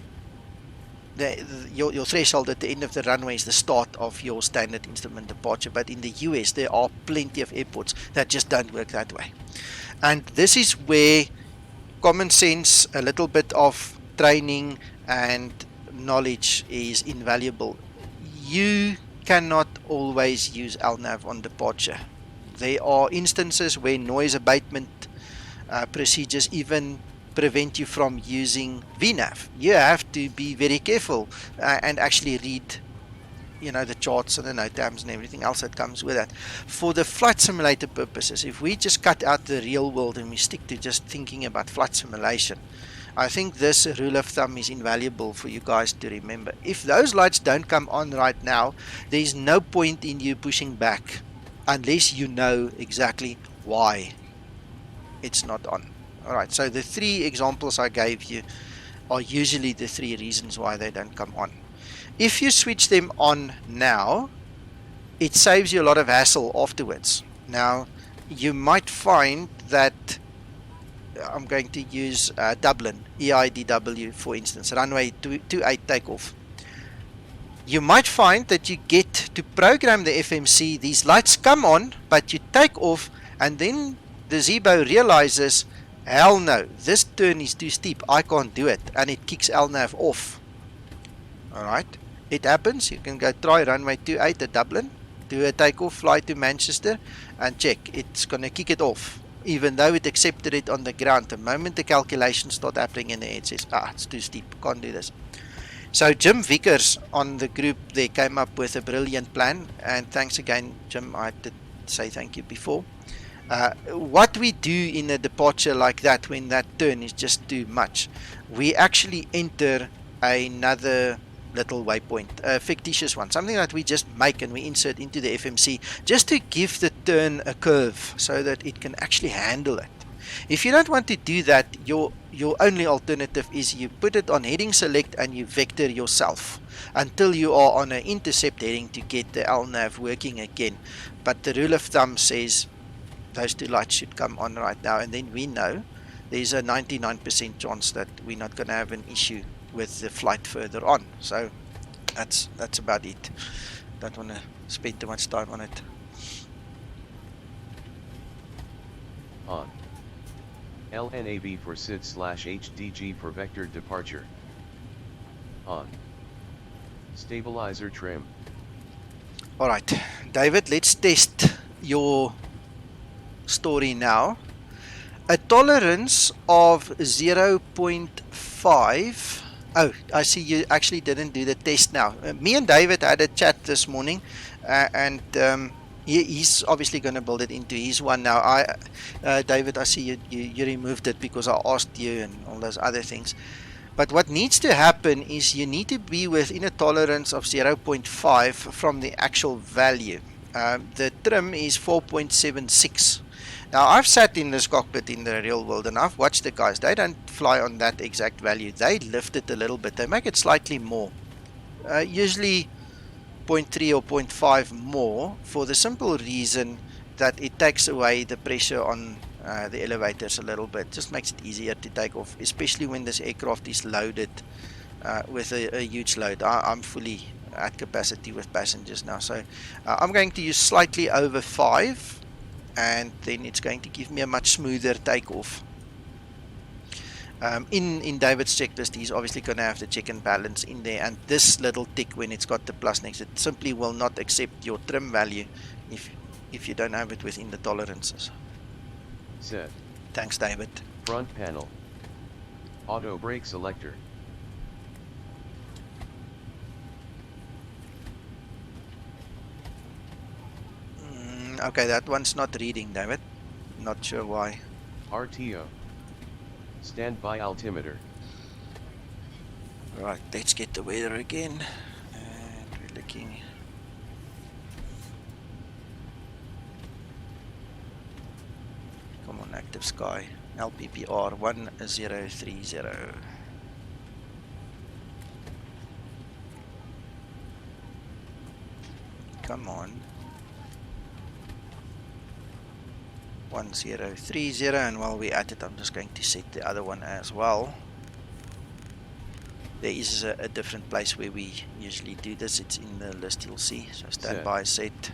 your threshold at the end of the runway is the start of your standard instrument departure. But in the US, there are plenty of airports that just don't work that way. And this is where common sense, a little bit of training and knowledge is invaluable. You cannot always use LNAV on departure. There are instances where noise abatement procedures even prevent you from using VNAV. You have to be very careful and actually read, the charts and the NOTAMs and everything else that comes with that. For the flight simulator purposes, if we just cut out the real world and we stick to just thinking about flight simulation, I think this rule of thumb is invaluable for you guys to remember. If those lights don't come on right now, there is no point in you pushing back unless you know exactly why it's not on. Alright, so the 3 examples I gave you are usually the 3 reasons why they don't come on. If you switch them on now, it saves you a lot of hassle afterwards. Now, you might find that I'm going to use Dublin, EIDW for instance, runway 28 takeoff. You might find that you get to program the FMC, these lights come on, but you take off and then the Zibo realizes, hell no, this turn is too steep, I can't do it, and it kicks LNAV off. Alright, it happens. You can go try runway 28 at Dublin, do a takeoff, fly to Manchester and check, it's going to kick it off. Even though it accepted it on the ground, the moment the calculations start happening in the air, it says, it's too steep, can't do this. So Jim Vickers on the group, they came up with a brilliant plan, and thanks again Jim, I did say thank you before. What we do in a departure like that, when that turn is just too much, we actually enter another little waypoint, a fictitious one, something that we just make and we insert into the FMC just to give the turn a curve so that it can actually handle it. If you don't want to do that, your only alternative is you put it on heading select and you vector yourself until you are on an intercept heading to get the LNAV working again. But the rule of thumb says those 2 lights should come on right now, and then we know there's a 99% chance that we're not going to have an issue with the flight further on. So that's about it. Don't want to spend too much time on it. On. LNAV for SID/HDG for vector departure. On. Stabilizer trim. Alright, David, let's test your story now. A tolerance of 0.5. Oh, I see you actually didn't do the test now. Me and David had a chat this morning, and he's obviously going to build it into his one now. David, I see you removed it because I asked you and all those other things. But what needs to happen is you need to be within a tolerance of 0.5 from the actual value. The trim is 4.76. Now, I've sat in this cockpit in the real world and I've watched the guys. They don't fly on that exact value. They lift it a little bit. They make it slightly more. Usually 0.3 or 0.5 more, for the simple reason that it takes away the pressure on the elevators a little bit. Just makes it easier to take off, especially when this aircraft is loaded with a huge load. I'm fully at capacity with passengers now, so I'm going to use slightly over 5, and then it's going to give me a much smoother takeoff. In David's checklist, he's obviously going to have the check and balance in there, and this little tick when it's got the plus next, it simply will not accept your trim value if you don't have it within the tolerances. Set. Thanks, David. Front panel. Auto brake selector. Okay, that one's not reading, David. Not sure why. RTO. Standby altimeter. Right, let's get the weather again. And we're looking. Come on, active sky. LPPR 1030. Come on. 1030, and while we're at it, I'm just going to set the other one as well. There is a different place where we usually do this. It's in the list, you'll see. So standby set.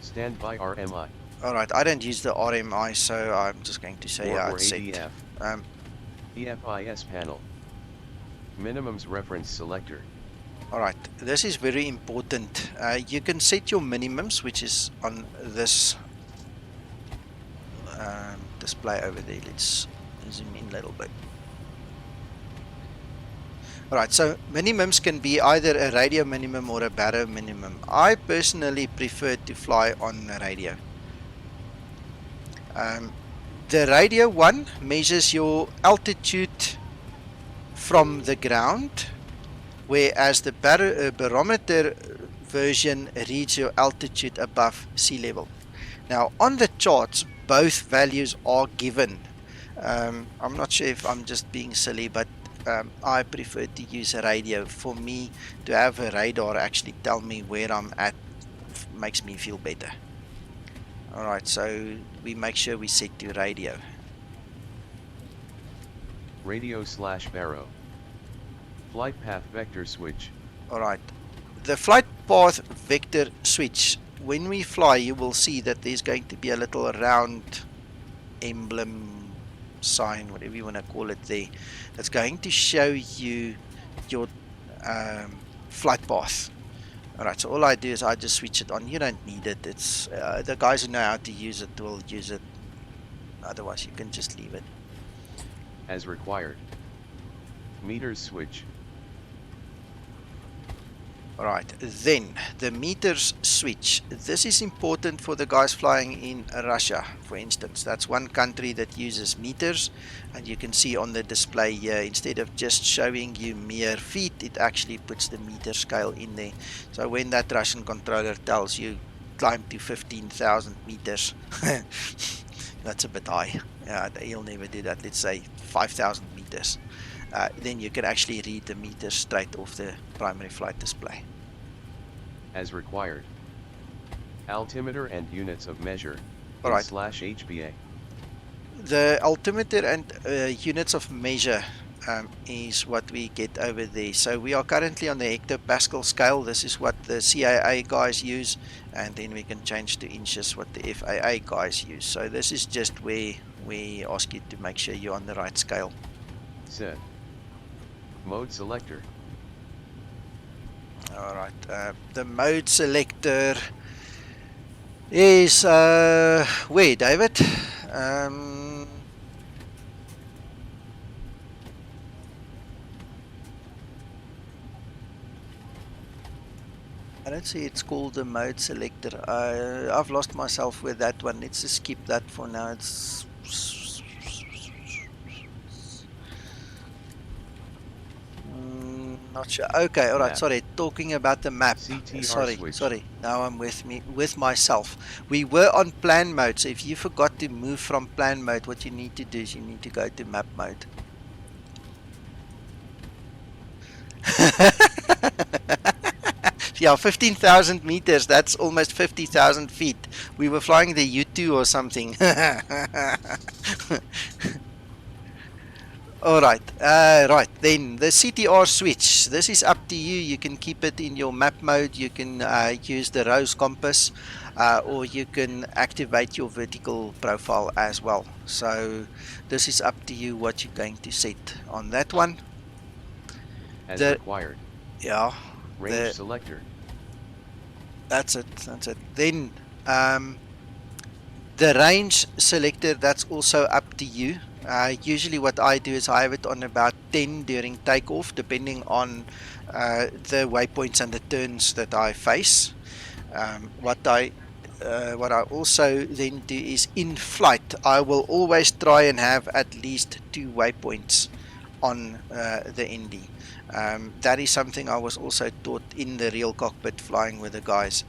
Standby RMI. Alright, I don't use the RMI, so I'm just going to say or it's set. ADF. EFIS panel. Minimums reference selector. Alright, this is very important. You can set your minimums, which is on this display over there. Let's zoom in a little bit. Alright, so minimums can be either a radio minimum or a baro minimum. I personally prefer to fly on a radio. The radio one measures your altitude from the ground, whereas the barometer version reads your altitude above sea level. Now on the charts, both values are given. I'm not sure if I'm just being silly, but I prefer to use a radio. For me, to have a radar actually tell me where I'm at makes me feel better. Alright, so we make sure we set to radio. Radio/baro. Flight path vector switch. Alright, the flight path vector switch. When we fly, you will see that there's going to be a little round emblem, sign, whatever you want to call it there. That's going to show you your flight path. Alright, so all I do is I just switch it on. You don't need it. It's the guys who know how to use it will use it. Otherwise, you can just leave it. As required. Meters switch. Alright, then the meters switch. This is important for the guys flying in Russia, for instance. That's one country that uses meters, and you can see on the display here, instead of just showing you mere feet, it actually puts the meter scale in there. So when that Russian controller tells you climb to 15,000 meters, that's a bit high. He'll never do that. Let's say 5,000 meters. Then you can actually read the meters straight off the primary flight display. As required. Altimeter and units of measure. Alright. /HPA. The altimeter and units of measure is what we get over there. So we are currently on the hectopascal scale. This is what the CAA guys use, and then we can change to inches, what the FAA guys use. So this is just where we ask you to make sure you're on the right scale. Set. Mode selector. Alright, the mode selector is where, David? I don't see it's called the mode selector. I've lost myself with that one. Let's just skip that for now. It's not sure. Okay, all right. Map. Sorry, talking about the map. CTR Sorry. Now I'm with myself. We were on plan mode. So if you forgot to move from plan mode, what you need to do is you need to go to map mode. Yeah, 15,000 meters. That's almost 50,000 feet. We were flying the U2 or something. Alright, right, then the CTR switch, this is up to you. You can keep it in your map mode, you can use the rose compass, or you can activate your vertical profile as well. So this is up to you what you're going to set on that one. As required. Yeah, Range selector. that's it. Then the range selector, that's also up to you. Usually what I do is I have it on about 10 during takeoff, depending on the waypoints and the turns that I face. What I also then do is in flight, I will always try and have at least 2 waypoints on the ND. That is something I was also taught in the real cockpit flying with the guys.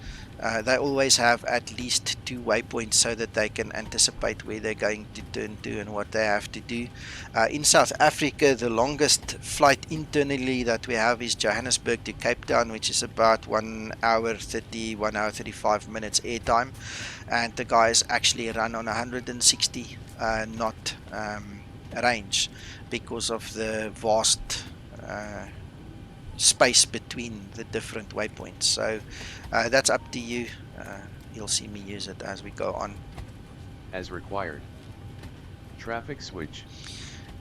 They always have at least 2 waypoints so that they can anticipate where they're going to turn to and what they have to do. In South Africa, the longest flight internally that we have is Johannesburg to Cape Town, which is about 1 hour 35 minutes airtime. And the guys actually run on 160 knot range because of the vast space between the different waypoints. So that's up to you. You'll see me use it as we go on. As required. Traffic switch.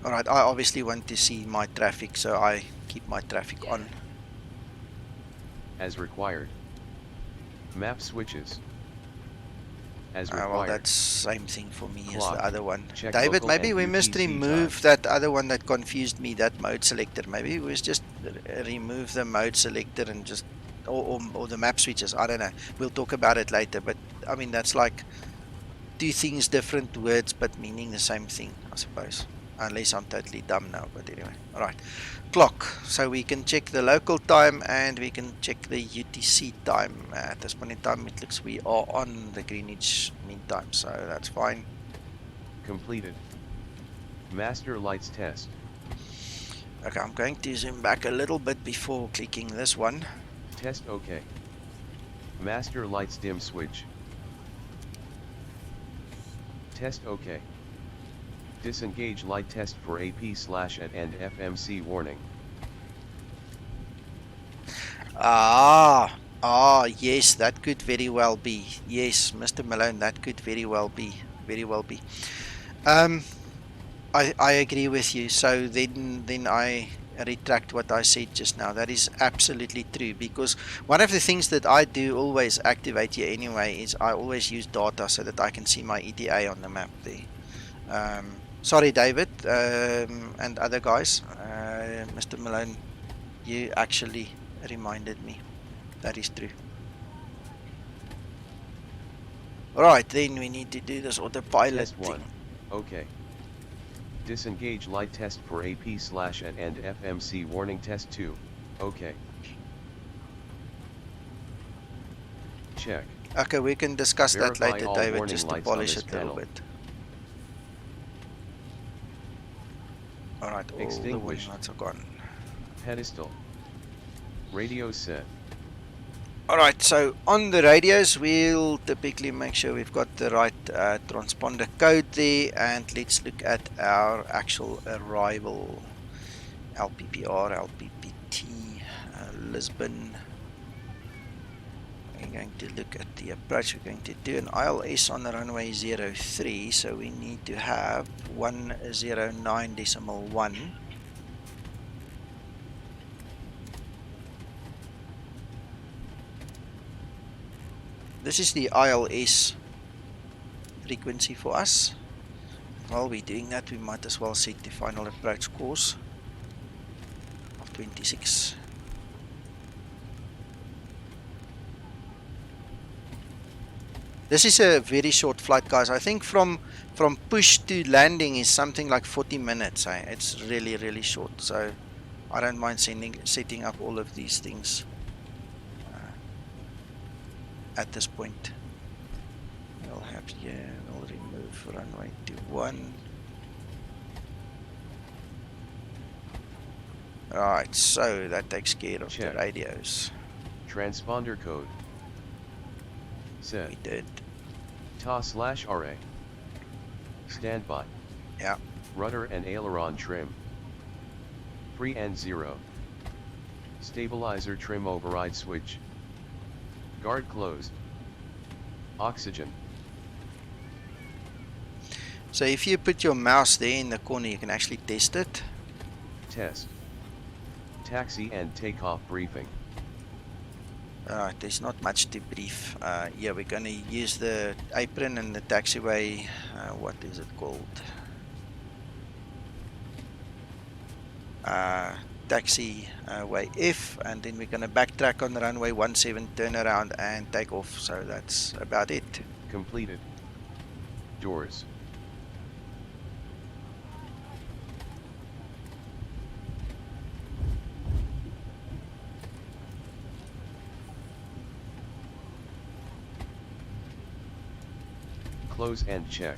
Alright, I obviously want to see my traffic, so I keep my traffic on. As required. Map switches. As required. Well, that's same thing for me Clock. as the other one. Check David, local maybe and we must UTC remove time. that other one that confused me, that mode selector. Maybe we just remove the mode selector and just, or the map switches. I don't know. We'll talk about it later, but I mean, that's like two things, different words, but meaning the same thing, I suppose. Unless I'm totally dumb now, but anyway. Alright. Clock. So we can check the local time and we can check the UTC time. At this point in time, it looks we are on the Greenwich Mean Time, so that's fine. Completed. Master lights test. Okay, I'm going to zoom back a little bit before clicking this one. Test OK. Master lights dim switch. Test OK. Disengage light test for AP/at and FMC warning. Yes, that could very well be. Yes, Mr. Malone, that could very well be. Very well be. I agree with you. So then I retract what I said just now. That is absolutely true, because one of the things that I do always activate here anyway is I always use data so that I can see my ETA on the map there. Sorry, David, and other guys. Mr. Malone, you actually reminded me. That is true. Alright, then we need to do this autopilot Test thing. 1. OK. Disengage light test for AP/at and FMC warning. Test 2. OK. Check. Okay, we can discuss that Verify later, all David, warning just to lights on polish this it a little panel. bit. Alright, all the warning Extinguished. lights are gone. Pedestal. Radio set. Alright, so on the radios, we'll typically make sure we've got the right transponder code there, and let's look at our actual arrival. LPPR, LPPT, Lisbon. We're going to look at the approach. We're going to do an ILS on the runway 03, so we need to have 109.1. This is the ILS frequency for us. While we're doing that, we might as well set the final approach course of 26. This is a very short flight, guys. I think from push to landing is something like 40 minutes. It's really, really short. So I don't mind setting up all of these things at this point. We'll have here, we'll remove runway 21. Right, so that takes care of Check. the radios. Transponder code. We Set. did. TA/RA. Standby. Yeah. Rudder and aileron trim. Free and 0. Stabilizer trim override switch. Guard closed. Oxygen. So if you put your mouse there in the corner, you can actually test it. Test. Taxi and takeoff briefing. Alright, there's not much to brief. Yeah, we're going to use the apron and the taxiway. What is it called? Taxiway F, and then we're going to backtrack on the runway 17, turn around and take off. So that's about it. Completed. Doors. Close and check.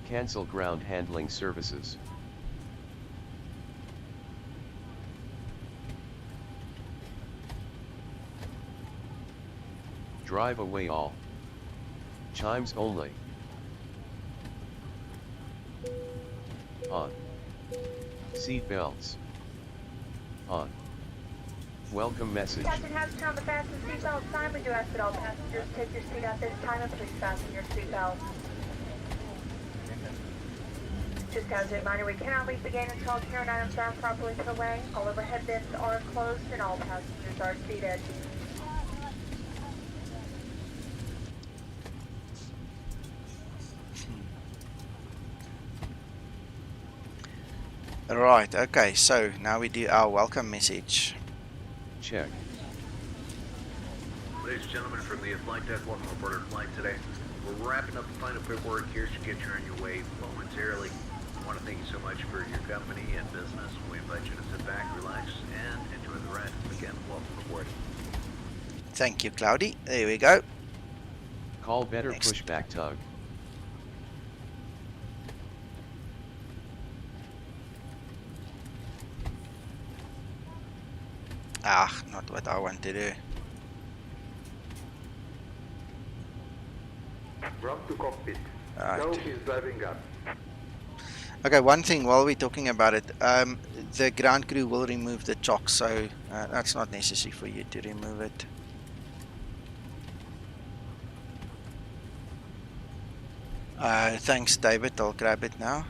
Cancel ground handling services. Drive away all. Chimes only. On. Seat belts. On. Welcome message. Captain has turned on the fasten seatbelt sign. We do ask that all passengers take your seat at this time and please fasten your seatbelt. Just as a reminder, we cannot leave the gate until carrying items are properly put away. All overhead bins are closed and all passengers are seated. Right, okay, so now we do our welcome message. Check. Ladies and gentlemen, from the flight deck, welcome aboard our flight today. We're wrapping up the final paperwork here to get you on your way momentarily. I want to thank you so much for your company and business. We invite you to sit back, relax, and enjoy the ride. Again, welcome aboard. Thank you, Cloudy. There we go. Call better Next. pushback tug. Ah, not what I want to do. Ground to cockpit. Right. Now is driving up. Okay, one thing while we're talking about it, the ground crew will remove the chock, so that's not necessary for you to remove it. Thanks, David. I'll grab it now.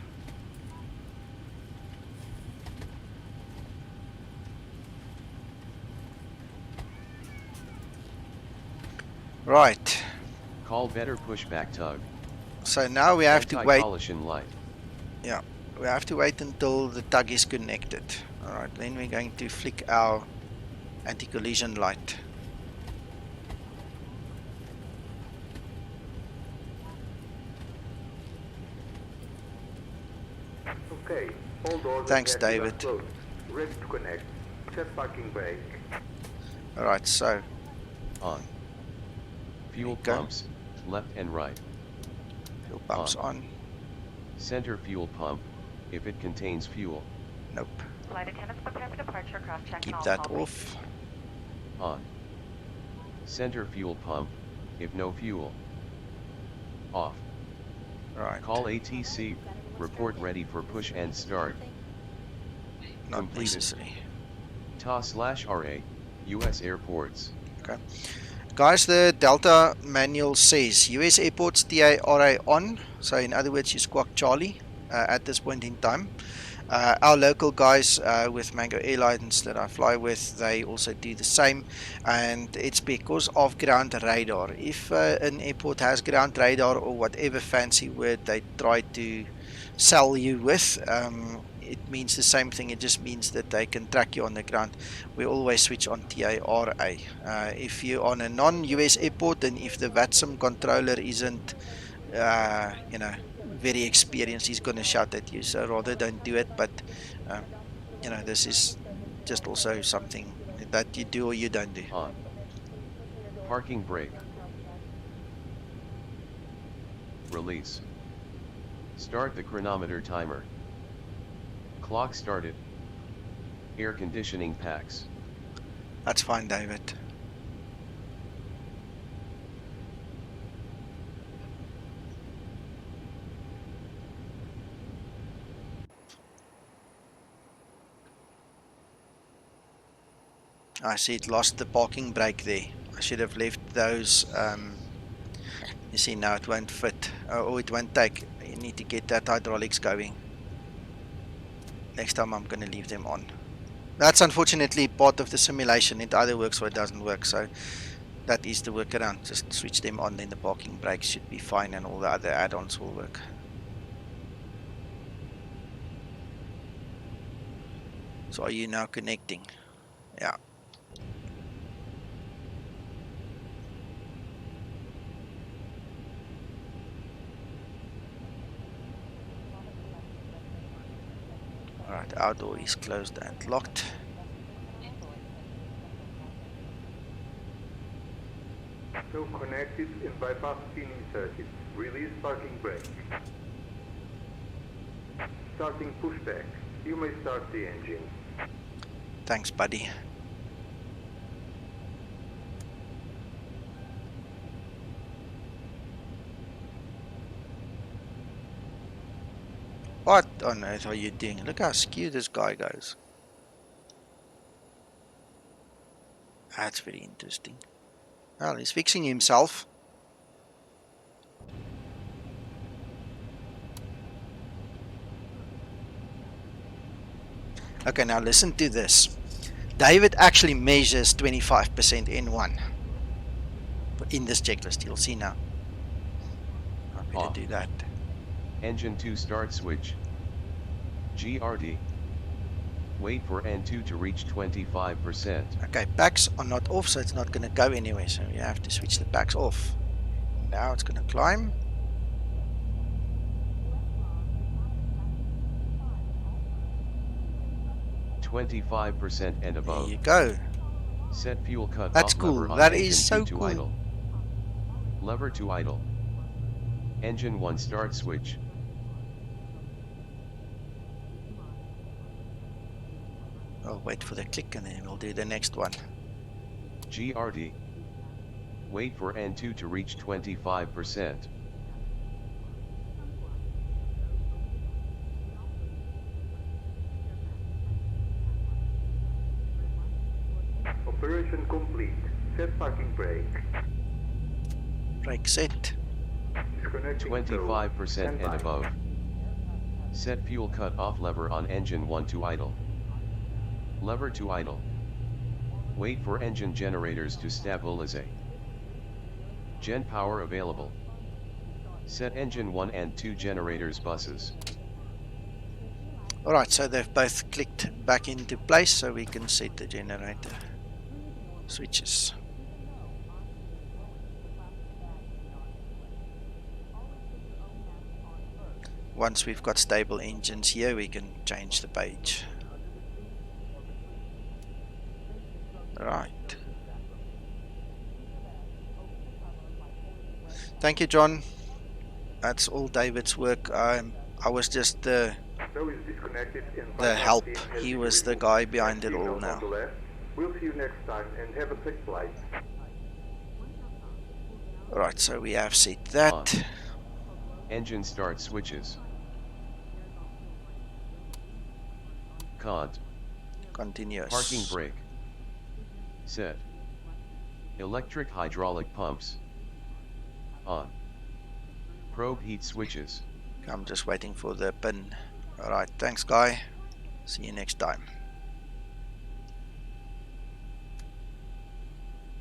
Right. Call better pushback tug. So now we have to wait. Anti-collision light. Yeah, we have to wait until the tug is connected. Alright, then we're going to flick our anti-collision light. Okay, all doors Thanks, and gases are David. closed. Ready to connect. Set parking brake. Alright, so On. Fuel Go. pumps, left and right. fuel pumps on. Center fuel pump, if it contains fuel. Nope. Flight attendants prepare for departure. Cross check. Keep that off. On. Center fuel pump, if no fuel. Off. Right. Call ATC, report ready for push and start. Not completed. necessary. TA/RA, US airports. Okay. Guys, the Delta manual says US airports TARA on. So in other words, you squawk Charlie at this point in time. Our local guys with Mango Airlines that I fly with, they also do the same, and it's because of ground radar. If an airport has ground radar or whatever fancy word they try to sell you with, it means the same thing. It just means that they can track you on the ground. We always switch on TARA. If you're on a non-US airport and if the VATSIM controller isn't very experienced, he's going to shout at you, so rather don't do it. But this is just also something that you do or you don't do. On. Parking brake. Release. Start the chronometer timer. Clock started. Air conditioning packs. That's fine, David. I see it lost the parking brake there. I should have left those. You see now it won't fit. Oh, it won't take. You need to get that hydraulics going. Next time I'm going to leave them on. That's unfortunately part of the simulation. It either works or it doesn't work. So that is the workaround. Just switch them on, then the parking brakes should be fine and all the other add-ons will work. So are you now connecting? Yeah. Alright, outdoor is closed and locked. So connected in bypass tuning circuit. Release parking brake. Starting pushback. You may start the engine. Thanks, buddy. What on earth are you doing? Look how skew this guy goes. That's very interesting. Well, he's fixing himself. Okay, now listen to this. David actually measures 25% N1 in this checklist. You'll see now. I'm going to do that. Engine 2 start switch. GRD. Wait for N2 to reach 25%. Okay, packs are not off, so it's not going to go anywhere. So you have to switch the packs off. Now it's going to climb. %25% and above. There you go. Set fuel cut That's off cool. lever on That engine is so 2 to cool. idle. Lever to idle. Engine 1 start switch. I'll wait for the click and then we'll do the next one. GRD. Wait for N2 to reach 25%. Operation complete. Set parking brake. Brake set. Disconnecting 25% and Standby. above. Set fuel cut off lever on engine 1 to idle. Lever to idle. Wait for engine generators to stabilize. Gen power available. Set engine 1 and 2 generators buses. Alright, so they've both clicked back into place, so we can set the generator switches. Once we've got stable engines here, we can change the page. Right. Thank you, John. That's all David's work. I was just the help. He was the guy behind it all now. We'll see you next time and have a safe flight. Alright, so we have set that. On. Engine start switches. Cont. Continuous. Parking brake. Set. Electric hydraulic pumps. On. Probe heat switches. I'm just waiting for the pin. Alright, thanks guy. See you next time.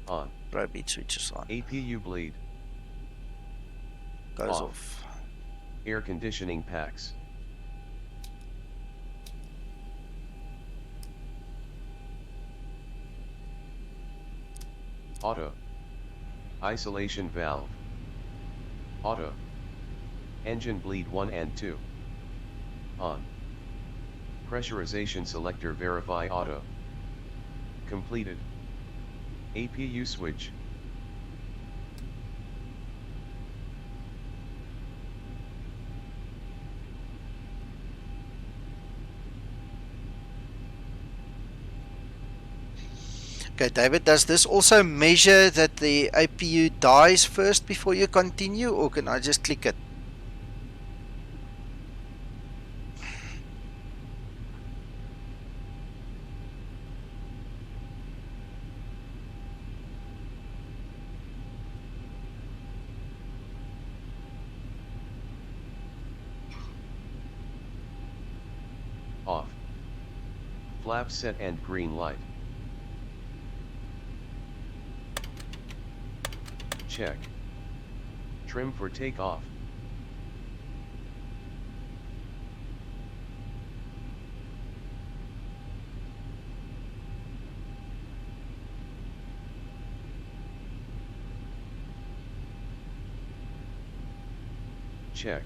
On. Probe heat switches on. APU bleed. Goes off. Air conditioning packs. Auto. Isolation valve. Auto. Engine bleed 1 and 2. On. Pressurization selector verify auto. Completed. APU switch. Okay, David, does this also measure that the APU dies first before you continue, or can I just click it? Flap set and green light. Check. Trim for takeoff. Check.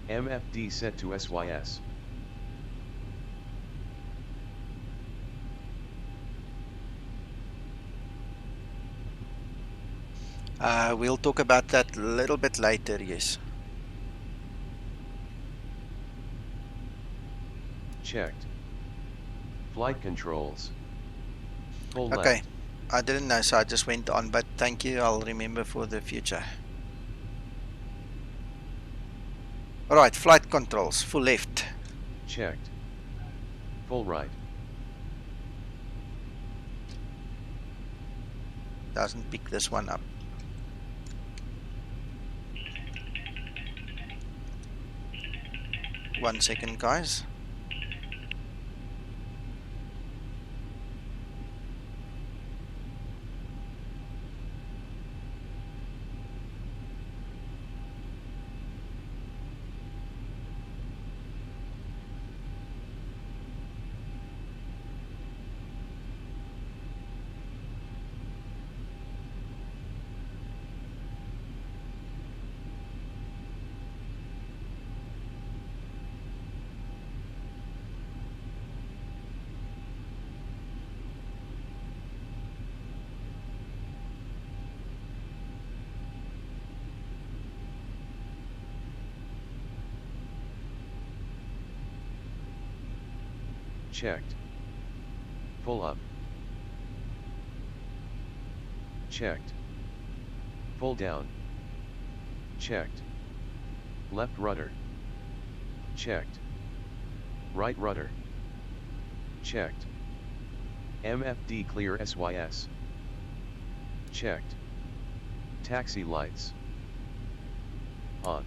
MFD set to SYS. We'll talk about that a little bit later, yes. Checked. Flight controls. Full Okay, left. I didn't know, so I just went on, but thank you, I'll remember for the future. Alright, flight controls, full left. Checked. Full right. Doesn't pick this one up. One second, guys. Checked. Full up. Checked. Full down. Checked. Left rudder. Checked. Right rudder. Checked. MFD clear SYS. Checked. Taxi lights. On.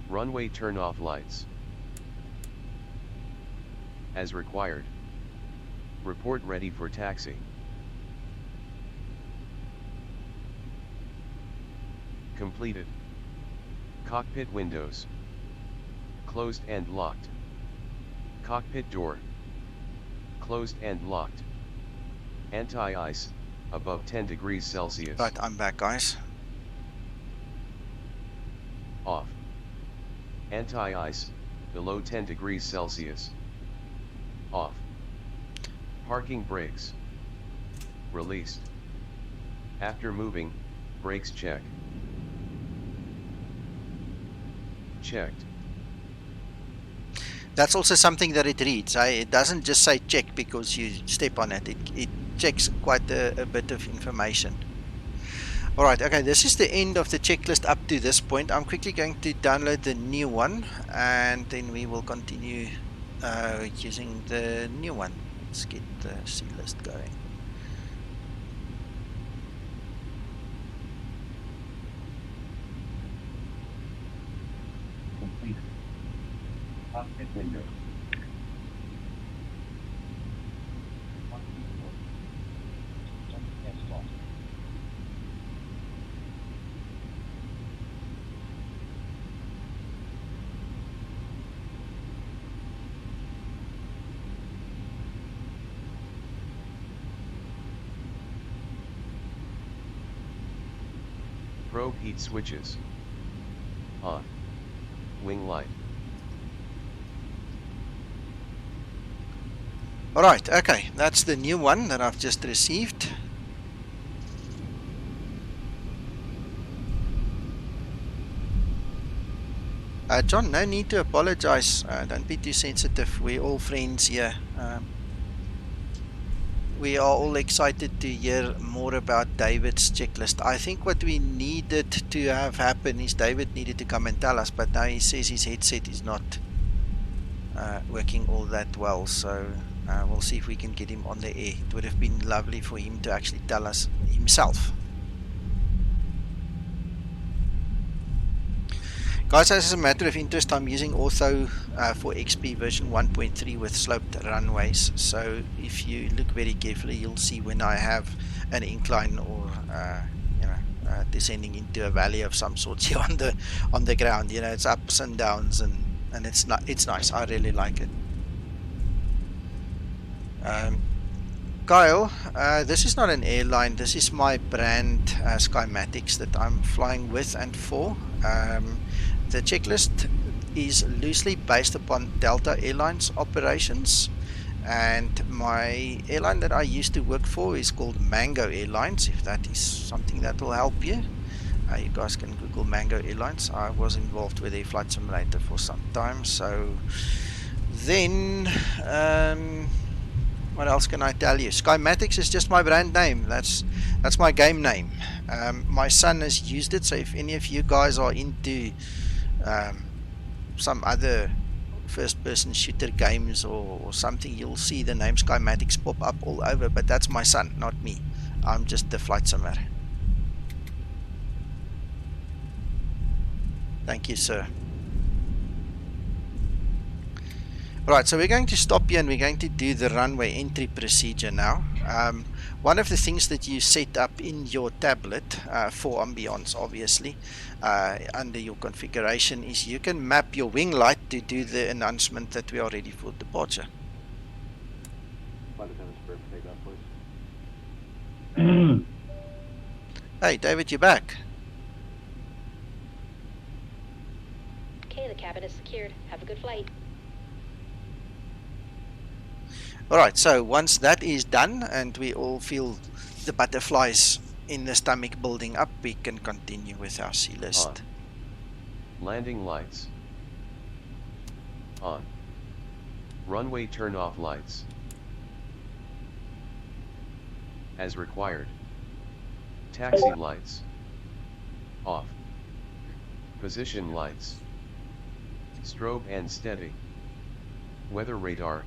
Runway turn off lights. As required. Report ready for taxi. Completed. Cockpit windows. Closed and locked. Cockpit door. Closed and locked. Anti-ice, above 10 degrees Celsius. Right, I'm back, guys. Off. Anti-ice, below 10 degrees Celsius. Off. Parking brakes. Released. After moving, brakes check. Checked. That's also something that it reads. It doesn't just say check because you step on it. It checks quite a bit of information. Alright, okay, this is the end of the checklist up to this point. I'm quickly going to download the new one and then we will continue using the new one. Let's get the C list going. Completed. Cockpit window. Probe heat switches. On. Wing light. Alright, okay, that's the new one that I've just received. John, no need to apologize. Don't be too sensitive. We're all friends here. We are all excited to hear more about David's checklist. I think what we needed to have happen is David needed to come and tell us, but now he says his headset is not working all that well, so we'll see if we can get him on the air. It would have been lovely for him to actually tell us himself. Guys, as a matter of interest, I'm using Ortho for XP version 1.3 with sloped runways. So if you look very carefully, you'll see when I have an incline or descending into a valley of some sort here on the ground. You know, it's ups and downs, and it's nice. I really like it. Kyle, this is not an airline. This is my brand Skymatix that I'm flying with and for. The checklist is loosely based upon Delta Airlines operations, and my airline that I used to work for is called Mango Airlines, if that is something that will help you. You guys can Google Mango Airlines. I was involved with a flight simulator for some time. So then what else can I tell you? Skymatix is just my brand name. That's my game name. My son has used it, so if any of you guys are into some other first-person shooter games or something, you'll see the name Skymatix pop up all over, but that's my son, not me. I'm just the flight simulator. Thank you, sir. Right, so we're going to stop here and we're going to do the runway entry procedure now. One of the things that you set up in your tablet for ambience, obviously, under your configuration, is you can map your wing light to do the announcement that we are ready for departure. Hey, David, you're back. Okay, the cabin is secured. Have a good flight. Alright, so once that is done and we all feel the butterflies in the stomach building up, we can continue with our C list. On. Landing lights. On. Runway turn off lights. As required. Taxi lights. Off. Position lights. Strobe and steady. Weather radar,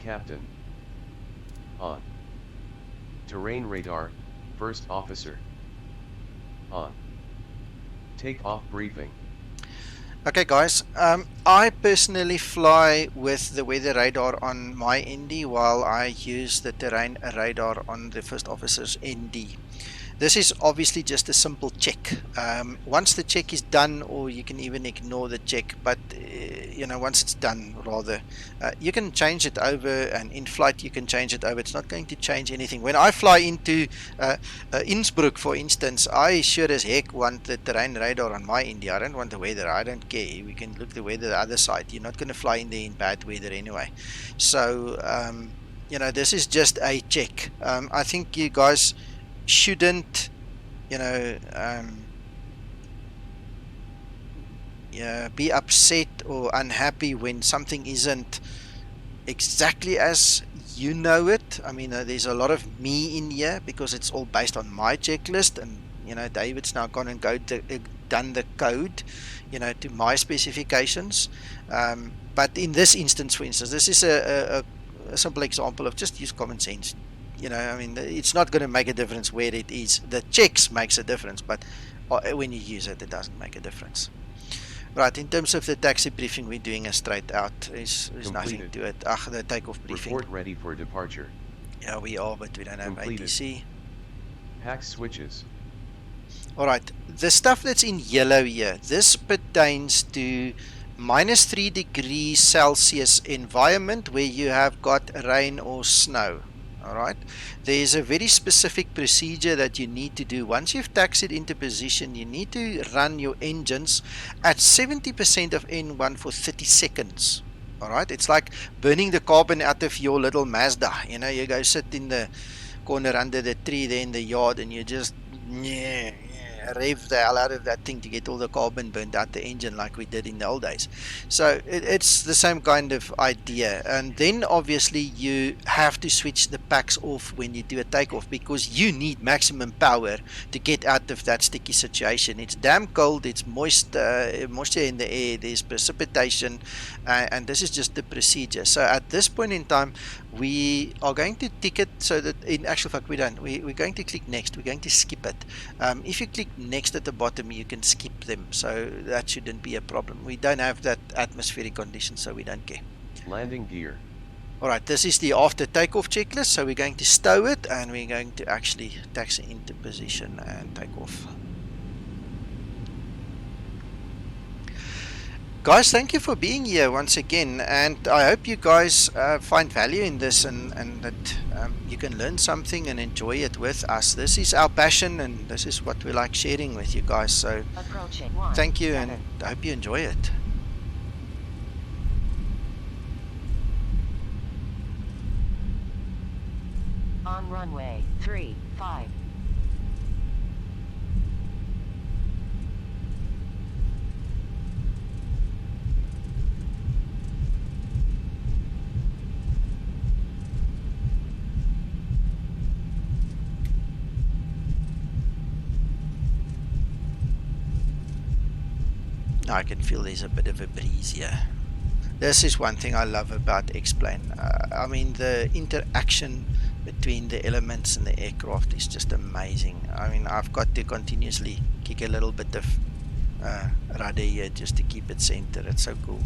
Captain. On. Terrain radar, First Officer. On. Takeoff briefing. Okay guys, I personally fly with the weather radar on my ND while I use the terrain radar on the First Officer's ND. This is obviously just a simple check. Once the check is done, or you can even ignore the check, but once it's done, rather, you can change it over, and in flight you can change it over. It's not going to change anything. When I fly into Innsbruck, for instance, I sure as heck want the terrain radar on my ND. I don't want the weather. I don't care. We can look the weather the other side. You're not going to fly in there in bad weather anyway. So, this is just a check. I think you guys shouldn't be upset or unhappy when something isn't exactly as you know it. I mean, there's a lot of me in here because it's all based on my checklist, and David's now gone and done the code to my specifications, but in this instance, for instance, this is a simple example of just use common sense. I mean, it's not going to make a difference where it is. The checks makes a difference, but when you use it, it doesn't make a difference. Right, in terms of the taxi briefing, we're doing a straight out. There's nothing to it. The takeoff briefing. Report ready for departure. Yeah, we are, but we don't have Completed. ATC. Pack switches. Alright, the stuff that's in yellow here, this pertains to -3 degrees Celsius environment where you have got rain or snow. Alright, there's a very specific procedure that you need to do. Once you've taxied into position, you need to run your engines at 70% of N1 for 30 seconds. Alright, it's like burning the carbon out of your little Mazda. You go sit in the corner under the tree there in the yard and you just rev the hell out of that thing to get all the carbon burnt out the engine like we did in the old days. So it's the same kind of idea. And then obviously you have to switch the packs off when you do a takeoff, because you need maximum power to get out of that sticky situation. It's damn cold, it's moisture in the air, there's precipitation, and this is just the procedure. So at this point in time, we are going to tick it so that in actual fact we don't. We're going to click next. We're going to skip it. If you click next at the bottom, you can skip them, so that shouldn't be a problem. We don't have that atmospheric condition, so we don't care. Landing gear. Alright, this is the after takeoff checklist, so we're going to stow it and we're going to actually taxi into position and take off. Guys, thank you for being here once again, and I hope you guys find value in this and that you can learn something and enjoy it with us. This is our passion and this is what we like sharing with you guys, so thank you and I hope you enjoy it. On runway 35. I can feel there's a bit of a breeze here. This is one thing I love about X-Plane. I mean, the interaction between the elements and the aircraft is just amazing. I mean, I've got to continuously kick a little bit of rudder here just to keep it centered. It's so cool.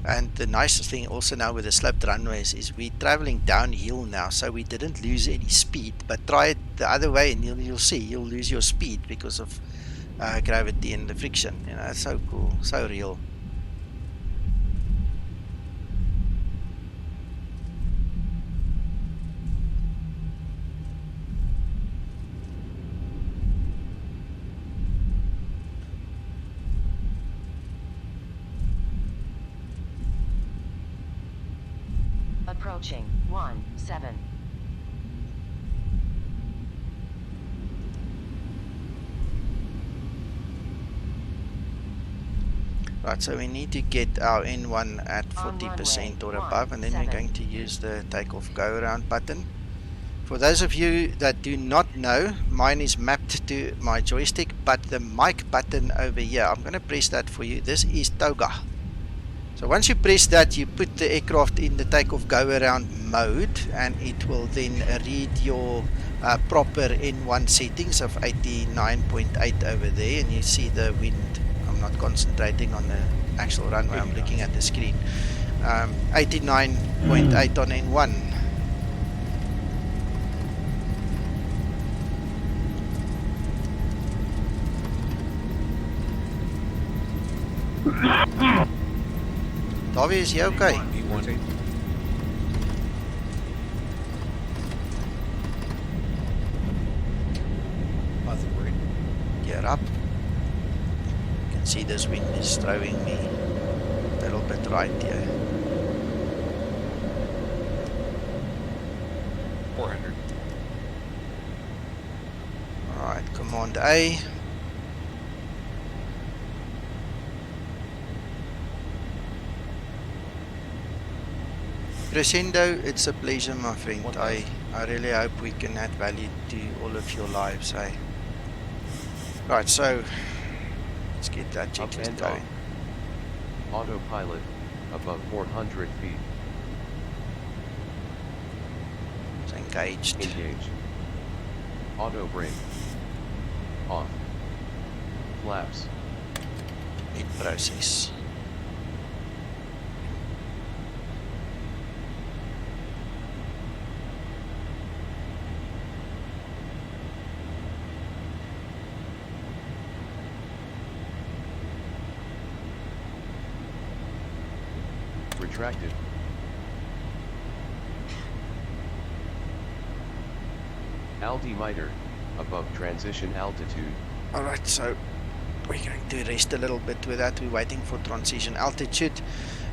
And the nicest thing also now with the sloped runways is we're traveling downhill now, so we didn't lose any speed. But try it the other way and you'll see you'll lose your speed because of gravity and the friction. You know, it's so cool, so real. Approaching 17. Right, so we need to get our N1 at 40% or above, and then we're going to use the takeoff go around button. For those of you that do not know, mine is mapped to my joystick, but the mic button over here, I'm going to press that for you. This is toga. So once you press that, you put the aircraft in the takeoff go around mode, and it will then read your proper N1 settings of 89.8 over there, and you see the wind. I'm not concentrating on the actual runway, I'm looking at the screen. 89.8 on N1. Davie, is jy okay? Gear up. You can see this wind is throwing me a little bit right here. 400. Alright, Command A. Crescendo, it's a pleasure, my friend. I really hope we can add value to all of your lives. Right, so let's get that checklist going. Autopilot, above 400 feet. It's engaged. Engaged. Auto brake. Off. Flaps. Mid process. Retracted. Altimeter, above transition altitude. Alright, so we're going to rest a little bit with that. We're waiting for transition altitude.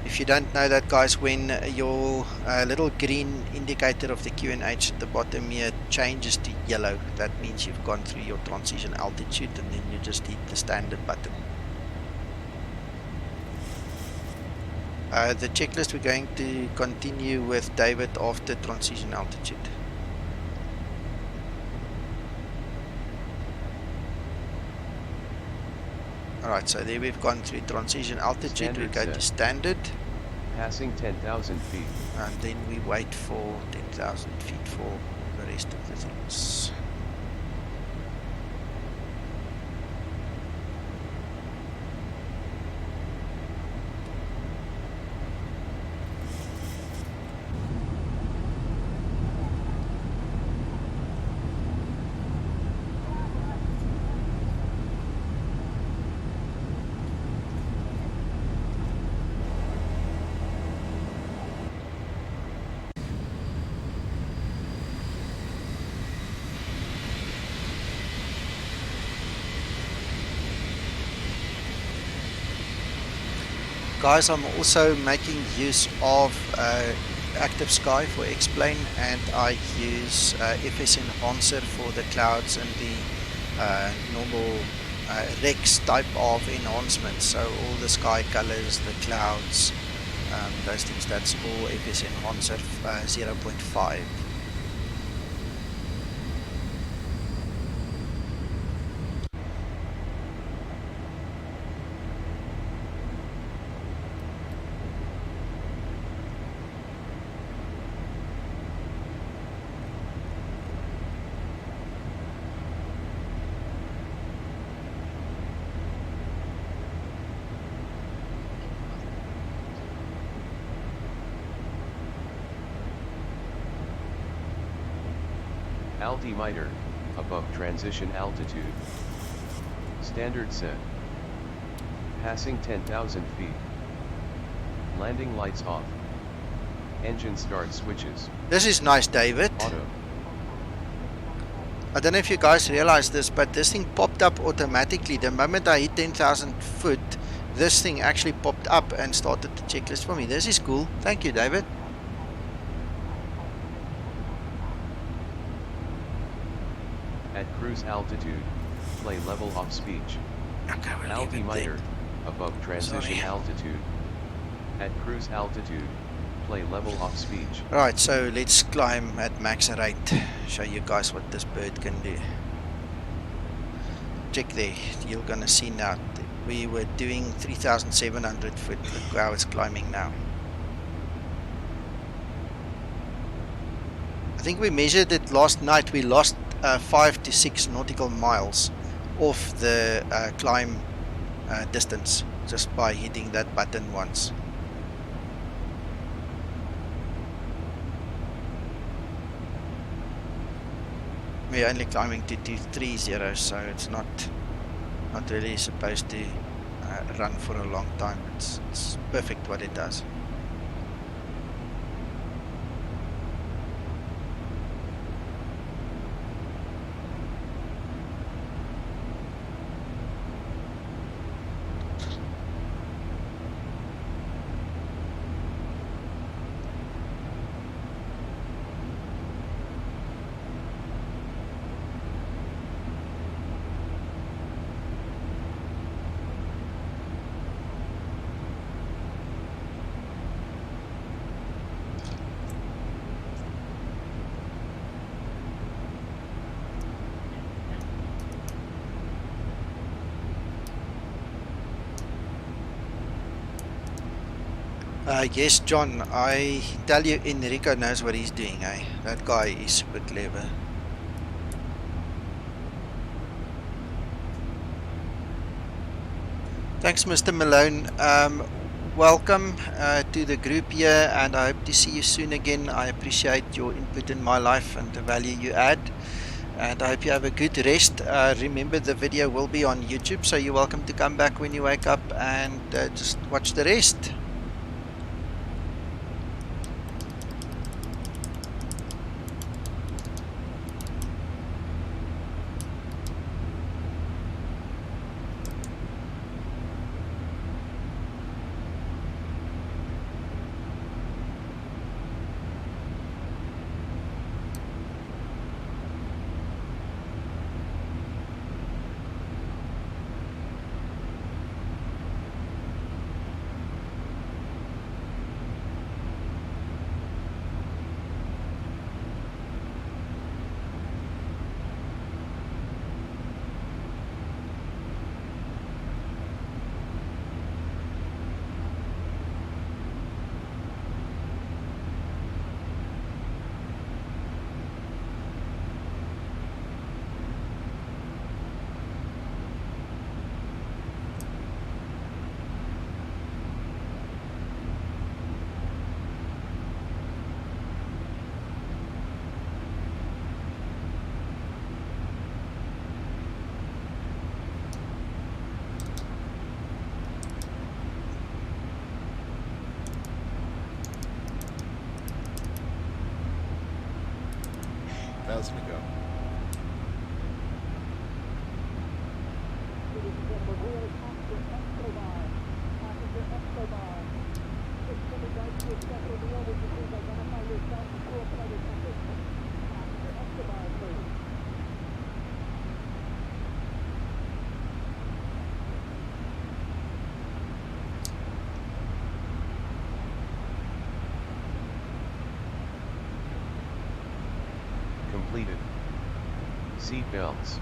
If you don't know that, guys, when your little green indicator of the QNH at the bottom here changes to yellow, that means you've gone through your transition altitude, and then you just hit the standard button. The checklist, we're going to continue with David after transition altitude. Alright, so there we've gone through transition altitude. We Standard go to set. standard, Passing 10,000 feet. and then we wait for 10,000 feet for the rest of the things. Guys, I'm also making use of Active Sky for X-Plane, and I use FS Enhancer for the clouds and the normal Rex type of enhancements. So all the sky colors, the clouds, those things, that's all FS Enhancer 0.5. Altimeter, above transition altitude. Standard set. Passing 10,000 feet. Landing lights off. Engine start switches. This is nice, David. Auto. I don't know if you guys realize this, but this thing popped up automatically. The moment I hit 10,000 foot, this thing actually popped up and started the checklist for me. This is cool. Thank you, David. At cruise altitude, play level off speech. Okay, we'll leave it Altimeter, there. above transition Sorry. altitude. At cruise altitude, play level off speech. Right, so let's climb at max rate. Show you guys what this bird can do. Check there. You're gonna see now. We were doing 3,700 foot. Look how it's climbing now. I think we measured it last night. We lost 5 to 6 nautical miles off the climb distance just by hitting that button once. We're only climbing to 230, so it's not really supposed to run for a long time. It's perfect what it does. Yes, John, I tell you, Enrico knows what he's doing, eh? That guy is super clever. Thanks, Mr. Malone. Welcome to the group here, and I hope to see you soon again. I appreciate your input in my life and the value you add, and I hope you have a good rest. Remember, the video will be on YouTube, so you're welcome to come back when you wake up and just watch the rest. as we go. Completed. Seat belts.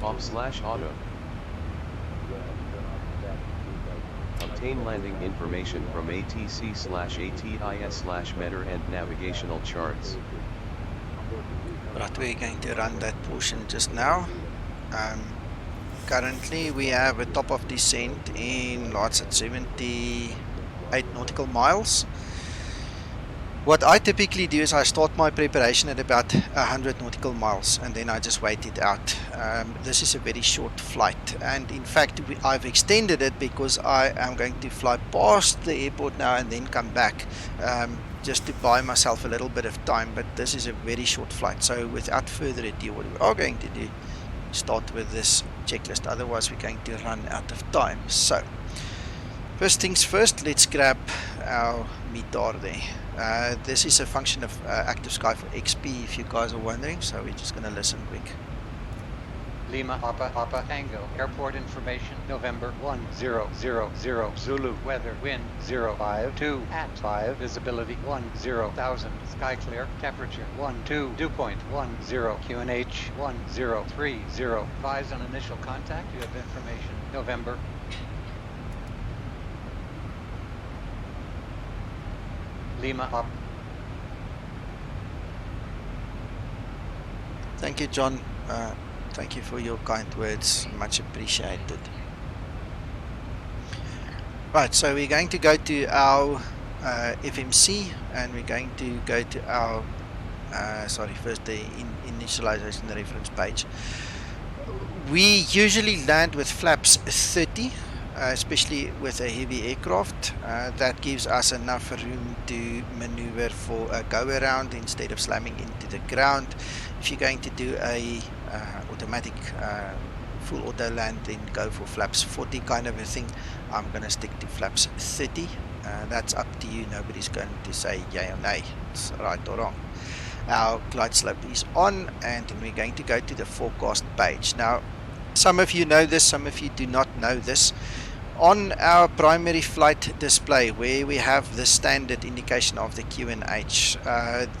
Off/auto. Obtain landing information from ATC/ATIS/meter and navigational charts. Right, we're going to run that portion just now. Currently we have a top of descent in lots at 78 nautical miles. What I typically do is I start my preparation at about 100 nautical miles and then I just wait it out. This is a very short flight, and in fact I've extended it because I am going to fly past the airport now and then come back, just to buy myself a little bit of time. But this is a very short flight, so without further ado, what we are going to do, start with this checklist, otherwise we're going to run out of time. So first things first, let's grab our METAR there. This is a function of Active Sky for XP, if you guys are wondering, so we're just going to listen quick. Lima, Papa, Tango, airport information, November 1000, Zulu, weather, wind, 052, at 5, visibility, 10,000, sky clear, temperature, 12, dew point, 10, QNH, 1030, advise on initial contact, you have information, November. Lima, Papa. Thank you, John. Thank you for your kind words, much appreciated. Right, so we're going to go to our FMC, and we're going to go to our first the initialization, the reference page. We usually land with flaps 30, especially with a heavy aircraft. That gives us enough room to maneuver for a go around instead of slamming into the ground. If you're going to do a automatic full auto land, then go for flaps 40 kind of a thing. I'm going to stick to flaps 30. That's up to you. Nobody's going to say yay or nay, it's right or wrong. Our glide slope is on, and then we're going to go to the forecast page. Now, some of you know this, some of you do not know this. On our primary flight display, where we have the standard indication of the QNH,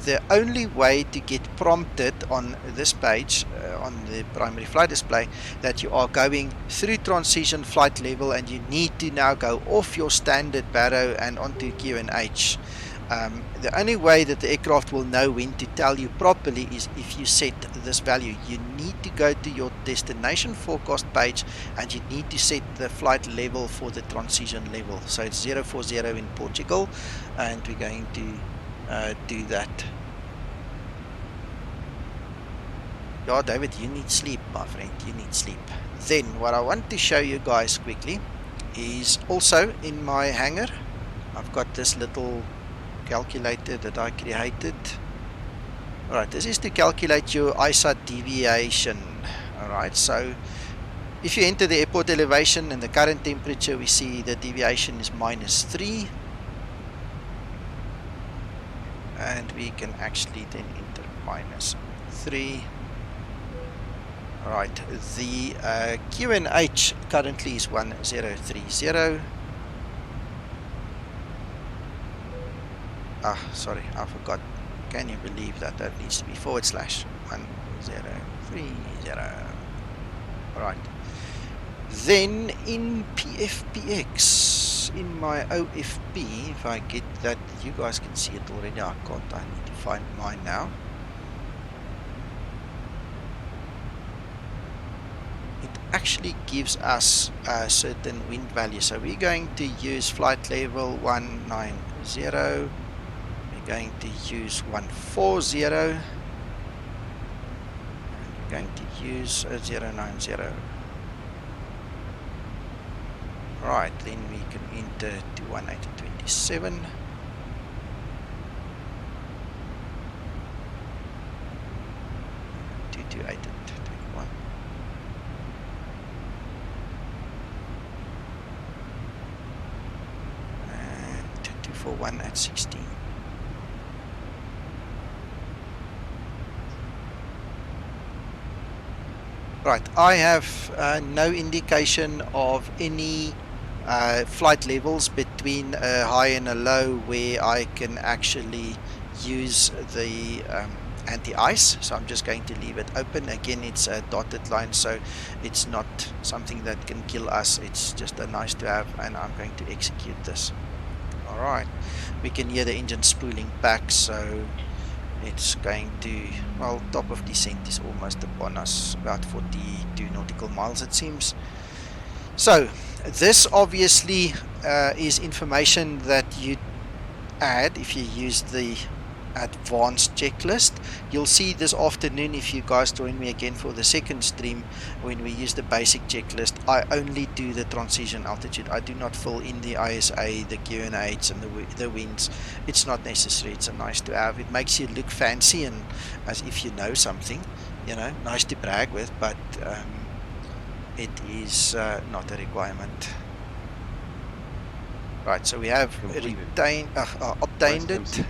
the only way to get prompted on this page, on the primary flight display, that you are going through transition flight level and you need to now go off your standard barrow and onto QNH. The only way that the aircraft will know when to tell you properly is if you set this value. You need to go to your destination forecast page and you need to set the flight level for the transition level. So it's 040 in Portugal, and we're going to do that. Yeah, David, you need sleep, my friend, you need sleep. Then what I want to show you guys quickly is also in my hangar. I've got this little calculator that I created. Alright, this is to calculate your ISA deviation. Alright, so if you enter the airport elevation and the current temperature, we see the deviation is -3, and we can actually then enter -3. Alright, the QNH currently is 1030. Ah, sorry, I forgot. Can you believe that? That needs to be / 1030. Alright. Then in PFPX, in my OFP, if I get that, you guys can see it already. I can't, I need to find mine now. It actually gives us a certain wind value. So we're going to use flight level 190. Going to use 140, and we're going to use 090. Right, then we can enter to 1827. 228 at 21. And 241 at 16. Right, I have no indication of any flight levels between a high and a low where I can actually use the anti-ice, so I'm just going to leave it open. Again, it's a dotted line, so it's not something that can kill us, it's just a nice to have, and I'm going to execute this. Alright, we can hear the engine spooling back, so it's going to, well, top of descent is almost upon us, about 42 nautical miles it seems. So this obviously is information that you add if you use the advanced checklist. You'll see this afternoon, if you guys join me again for the second stream, when we use the basic checklist, I only do the transition altitude. I do not fill in the ISA, the QNH and the winds. It's not necessary. It's a nice to have. It makes you look fancy and as if you know something, you know, nice to brag with, but it is not a requirement. Right, so we have obtained it.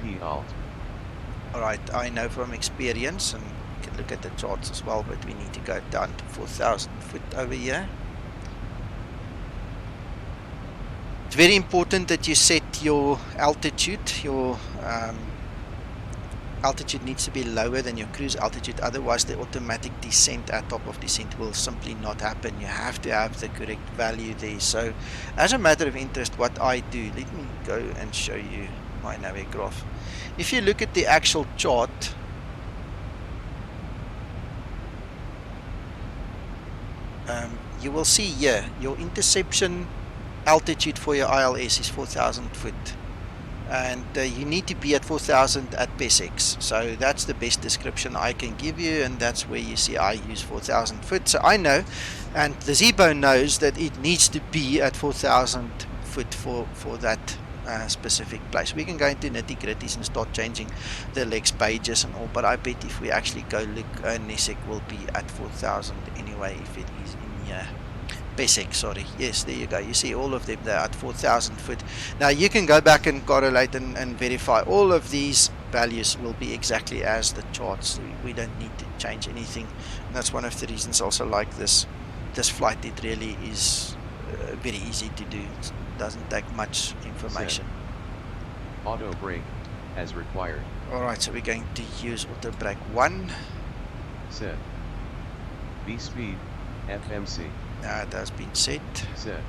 Alright, I know from experience, and you can look at the charts as well, but we need to go down to 4,000 foot over here. It's very important that you set your altitude. Your altitude needs to be lower than your cruise altitude, otherwise the automatic descent at top of descent will simply not happen. You have to have the correct value there. So as a matter of interest, what I do, let me go and show you my Navigraph. If you look at the actual chart, you will see here your interception altitude for your ILS is 4,000 foot, and you need to be at 4,000 at PSX. So that's the best description I can give you, and that's where you see I use 4,000 foot. So I know, and the Zibo knows, that it needs to be at 4,000 foot for that specific place. We can go into nitty-gritties and start changing the legs pages and all, but I bet if we actually go look, Nesek will be at 4,000 anyway if it is in here. PSX, sorry. Yes, there you go. You see all of them there at 4,000 foot. Now you can go back and correlate and verify. All of these values will be exactly as the charts. We don't need to change anything. And that's one of the reasons I also like this flight. It really is very easy to do. It doesn't take much information. Set. Auto brake as required. Alright, so we're going to use auto brake 1. Set. B speed, FMC. That has been set. Set.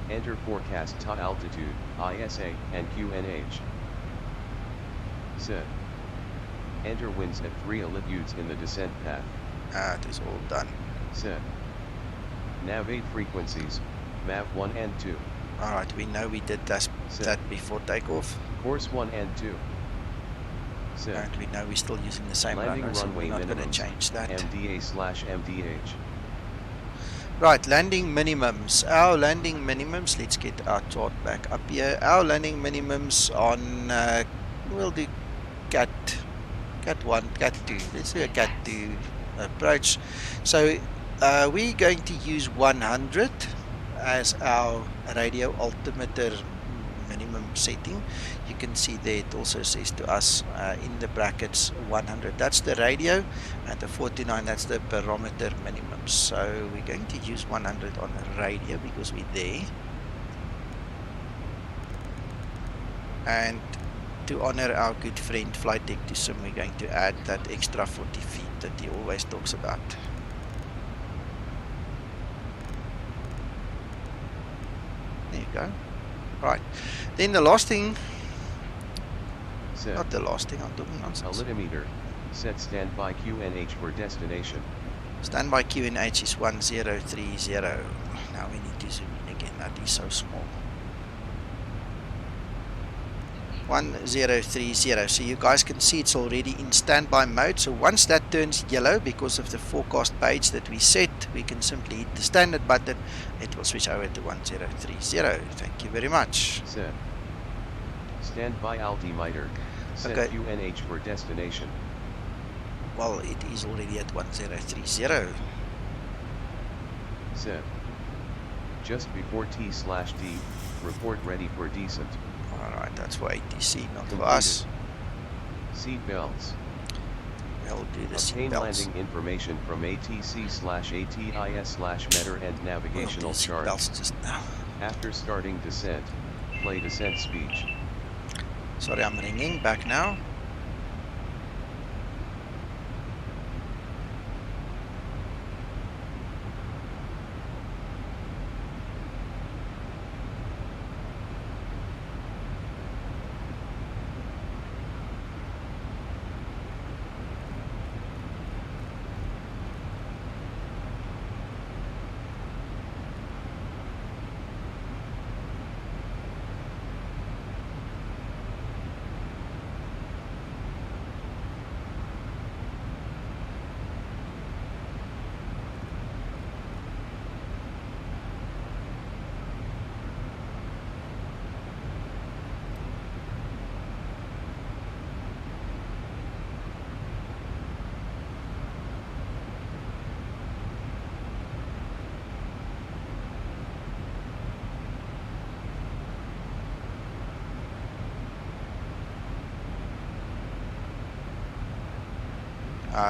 Enter forecast top altitude, ISA, and QNH. Set. Enter winds at 3 altitudes in the descent path. That is all done. Set. Nav 8 frequencies, MAV 1 and 2. Alright, we know we did that before takeoff. Course 1 and 2. Set. And we know we're still using the same Landing runway, so runway we're not going to minimums, change that. MDA/MDH. Right, landing minimums. Our landing minimums, let's get our chart back up here. Our landing minimums on, we'll do Cat 1, Cat 2. Let's do a Cat 2 approach. So we're going to use 100 as our radio altimeter minimum setting. You can see there it also says to us in the brackets 100, that's the radio, and the 49, that's the barometer minimum. So we're going to use 100 on the radio because we're there. And to honor our good friend Flight Deck to Sim, we're going to add that extra 40 feet that he always talks about. There you go. Right, then the last thing, Set. not the last thing, I'm talking nonsense. Altimeter, set standby QNH for destination. Standby QNH is 1030. Now we need to zoom in again, that is so small. 1030, so you guys can see it's already in standby mode. So once that turns yellow because of the forecast page that we set, we can simply hit the standard button. It will switch over to 1030. Thank you very much. Set. Standby altimeter, set Okay. QNH for destination. Well, it is already at 1030. Set. Just before T/D, report ready for descent. Alright, that's for ATC, not for Completed. us. Seat belts. We'll do the seat Obtain belts. landing information from ATC/ATIS/meter and navigational We'll do seat chart. belts just now. After starting descent, play descent speech. Sorry, I'm ringing back now.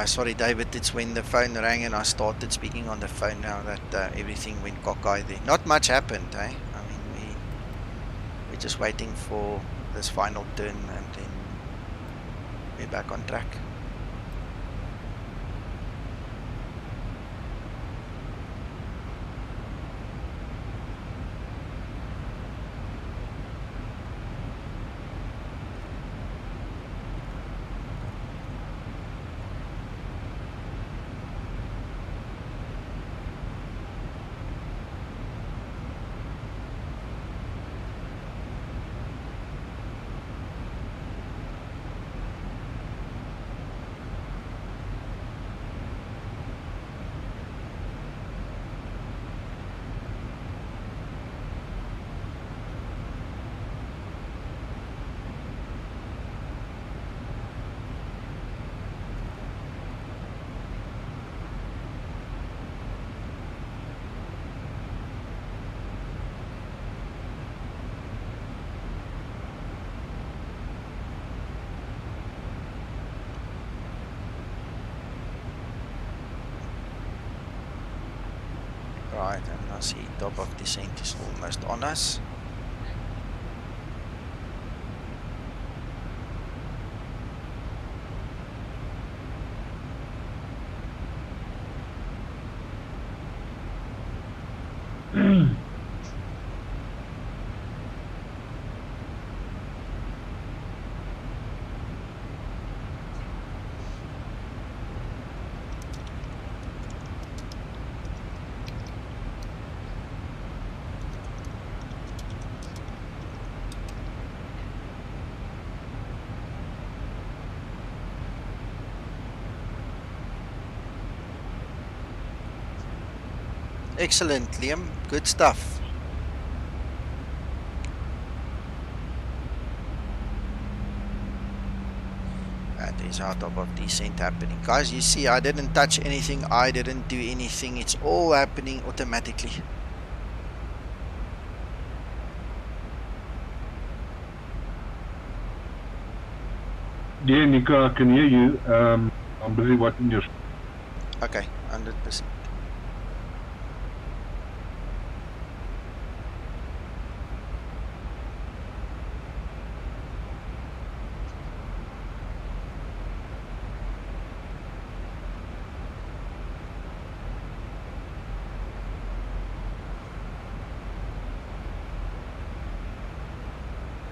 Sorry, David, it's when the phone rang and I started speaking on the phone now that everything went cockeye there. Not much happened, eh? I mean, we're just waiting for this final turn and then we're back on track. Right, and I see top of descent is almost on us. Excellent, Liam. Good stuff. That is our top of descent happening. Guys, you see, I didn't touch anything. I didn't do anything. It's all happening automatically. Yeah, Nico, I can hear you. I'm busy watching your... Okay, 100%.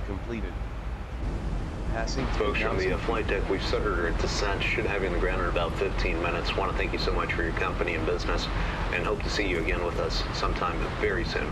Completed. Passing Folks from the flight deck, we've started our descent. Should have you on the ground in about 15 minutes. Want to thank you so much for your company and business, and hope to see you again with us sometime very soon.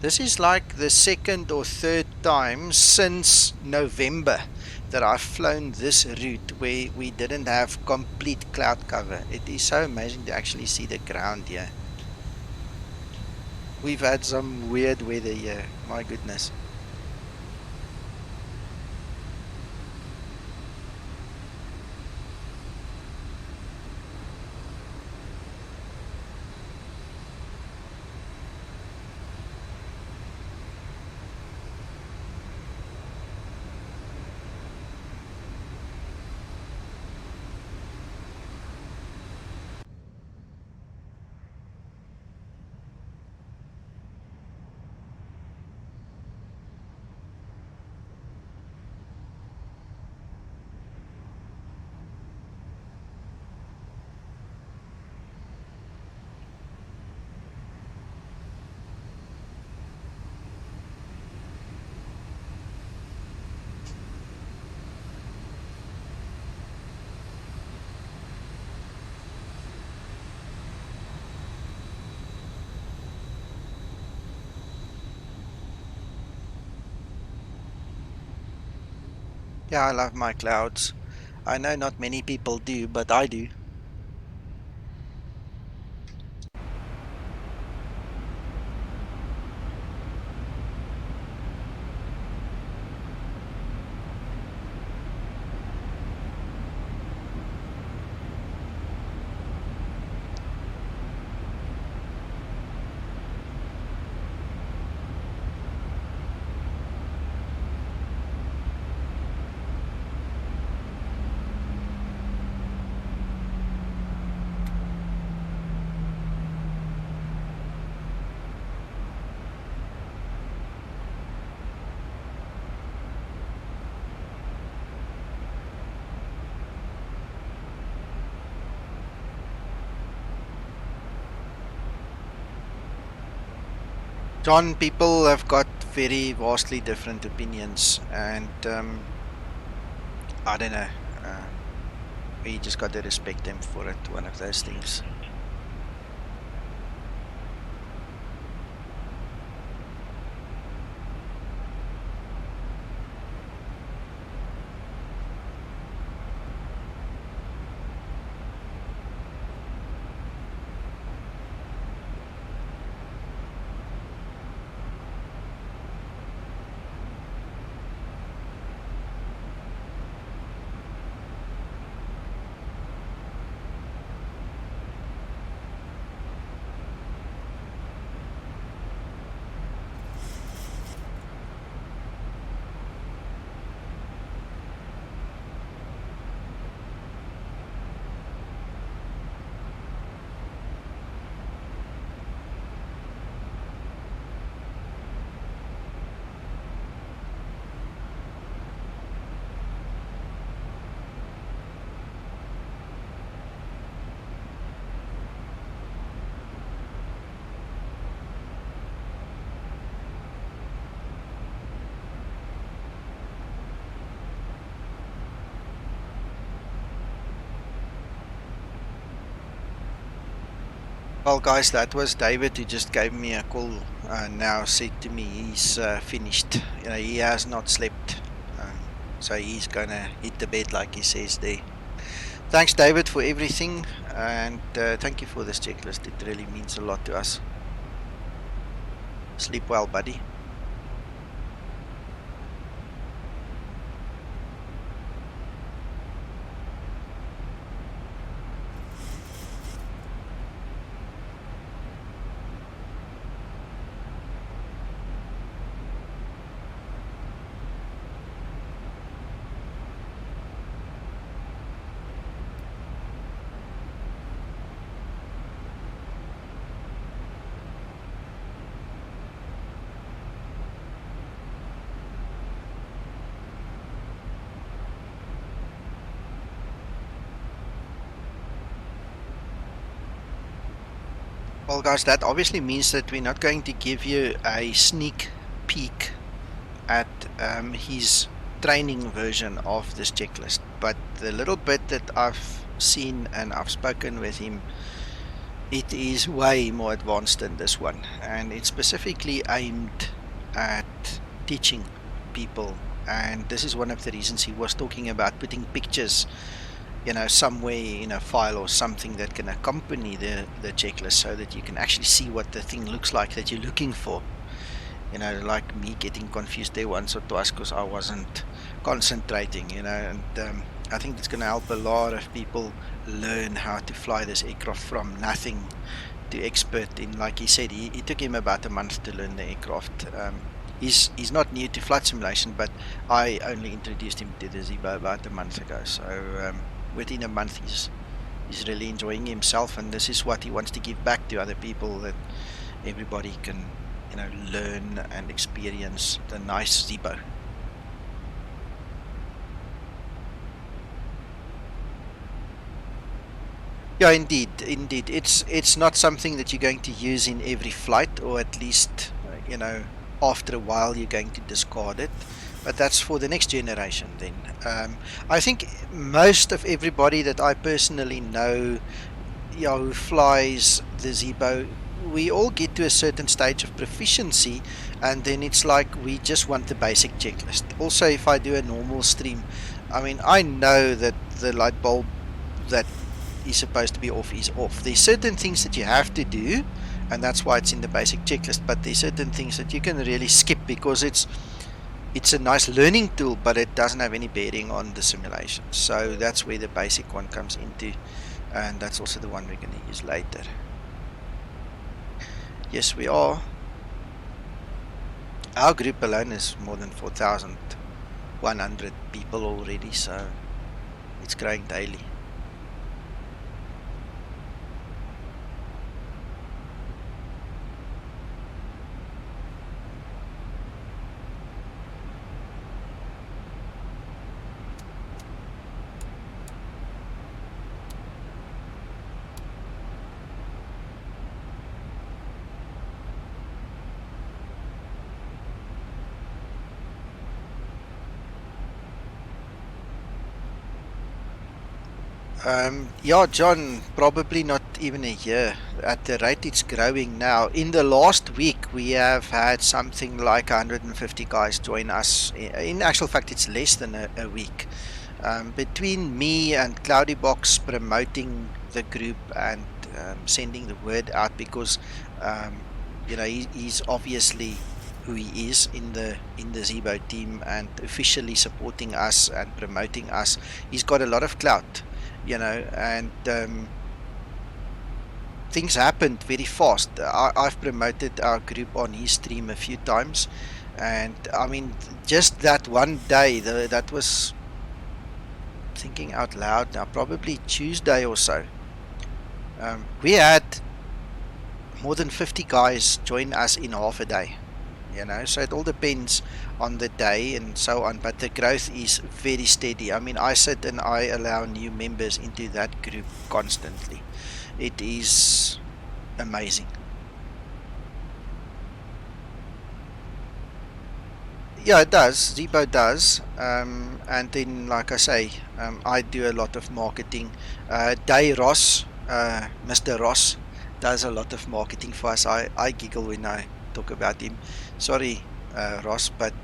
This is like the second or third time since November that I've flown this route where we didn't have complete cloud cover. It is so amazing to actually see the ground here. We've had some weird weather here, my goodness. Yeah, I love my clouds. I know not many people do, but I do. John, people have got very vastly different opinions, and I don't know. We just got to respect them for it. One of those things. Well, guys, that was David who just gave me a call. Now said to me he's finished. You know, he has not slept, so he's gonna hit the bed like he says there. Thanks, David, for everything, and thank you for this checklist. It really means a lot to us. Sleep well, buddy. Well, guys, that obviously means that we're not going to give you a sneak peek at his training version of this checklist, but the little bit that I've seen and I've spoken with him, It is way more advanced than this one, and it's specifically aimed at teaching people. And this is one of the reasons he was talking about putting pictures, somewhere in a file or something that can accompany the checklist, so that you can actually see what the thing looks like that you're looking for. Like me getting confused there once or twice because I wasn't concentrating, and I think it's going to help a lot of people learn how to fly this aircraft from nothing to expert. In, like he said, it took him about a month to learn the aircraft. He's not new to flight simulation, but I only introduced him to the Zibo about a month ago. So within a month, he's really enjoying himself, and this is what he wants to give back to other people, that everybody can learn and experience the nice Zibo. Yeah, indeed. It's not something that you're going to use in every flight, or at least after a while you're going to discard it. But that's for the next generation then. I think most of everybody that I personally know, who flies the Zibo, we all get to a certain stage of proficiency, and then it's like we just want the basic checklist. Also, if I do a normal stream, I know that the light bulb that is supposed to be off is off. There's certain things that you have to do, and that's why it's in the basic checklist, but there's certain things that you can really skip because it's a nice learning tool, but it doesn't have any bearing on the simulation. So that's where the basic one comes into, and that's also the one we're going to use later. Yes, we are. Our group alone is more than 4,100 people already, so it's growing daily. Yeah, John, probably not even a year. At the rate it's growing now. In the last week, we have had something like 150 guys join us. In actual fact, it's less than a week. Between me and Cloudybox promoting the group and sending the word out, because he's obviously who he is in the Zibo team, and officially supporting us and promoting us. He's got a lot of clout. And things happened very fast. I've promoted our group on his stream a few times, and just that one day, that was, thinking out loud now, probably Tuesday or so, we had more than 50 guys join us in half a day. So it all depends on the day and so on, but the growth is very steady. I sit and I allow new members into that group constantly. It is amazing. Yeah, it does. Zibo does. And then, like I say, I do a lot of marketing. Day Ross, Mr. Ross, does a lot of marketing for us. I giggle when I talk about him. Sorry, Ross, but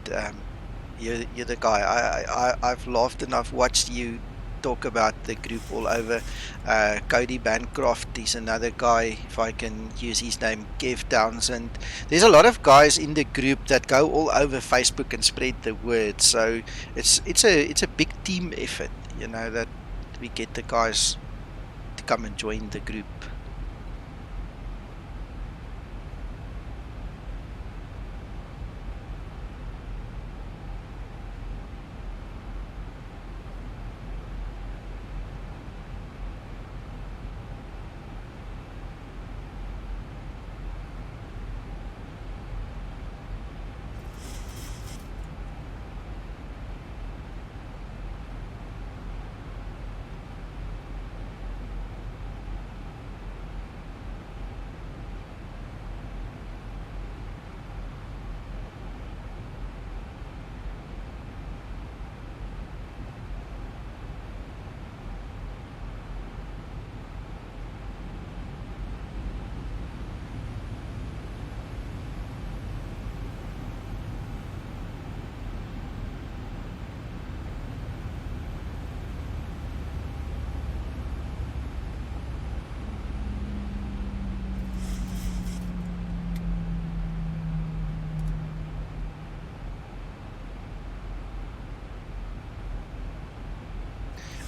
you're the guy. I've laughed and I've watched you talk about the group all over. Cody Bancroft is another guy, if I can use his name, Kev Townsend. There's a lot of guys in the group that go all over Facebook and spread the word. So it's a big team effort, that we get the guys to come and join the group.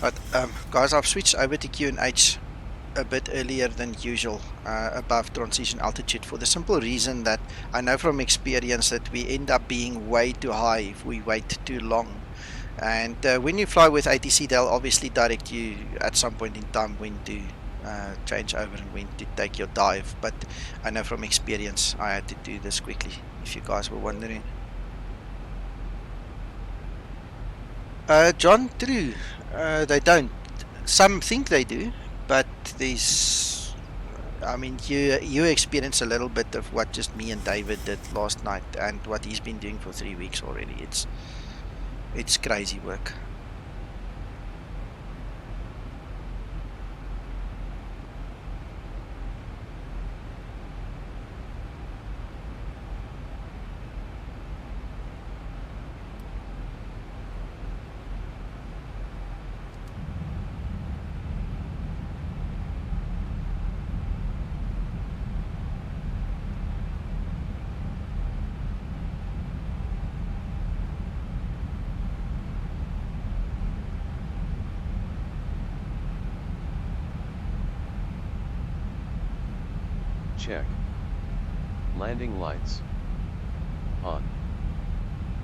But guys, I've switched over to QNH a bit earlier than usual, above transition altitude, for the simple reason that I know from experience that we end up being way too high if we wait too long. And when you fly with ATC, they'll obviously direct you at some point in time when to change over and when to take your dive. But I know from experience I had to do this quickly, if you guys were wondering. John, true. They don't. Some think they do, but there's, I mean, you experience a little bit of what just me and David did last night, and what he's been doing for 3 weeks already. It's crazy work. Check. Landing lights. On.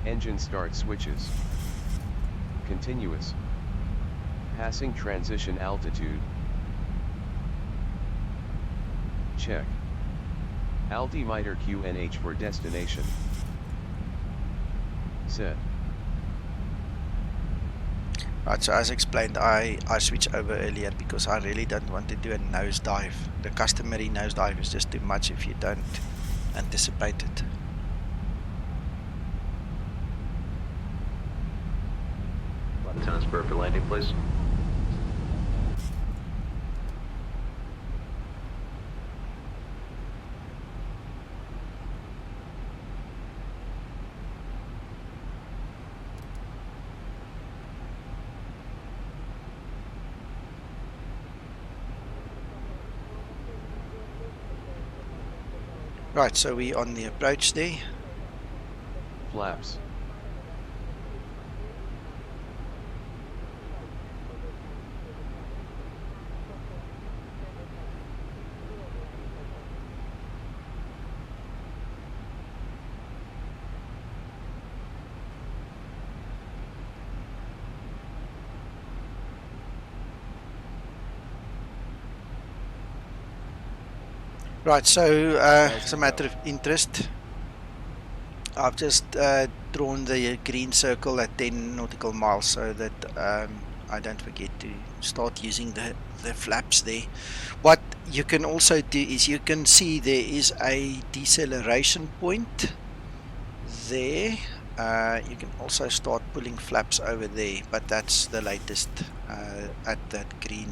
Engine start switches. Continuous. Passing transition altitude. Check. Altimeter QNH for destination. Set. Right, so as explained, I switched over earlier because I really don't want to do a nosedive. The customary nosedive is just too much if you don't anticipate it. Lieutenant Spur for landing, please. Right, so we're on the approach there. Flaps. Right, so as a matter of interest, I've just drawn the green circle at 10 nautical miles so that I don't forget to start using the flaps there. What you can also do is you can see there is a deceleration point there. You can also start pulling flaps over there, but that's the latest at that green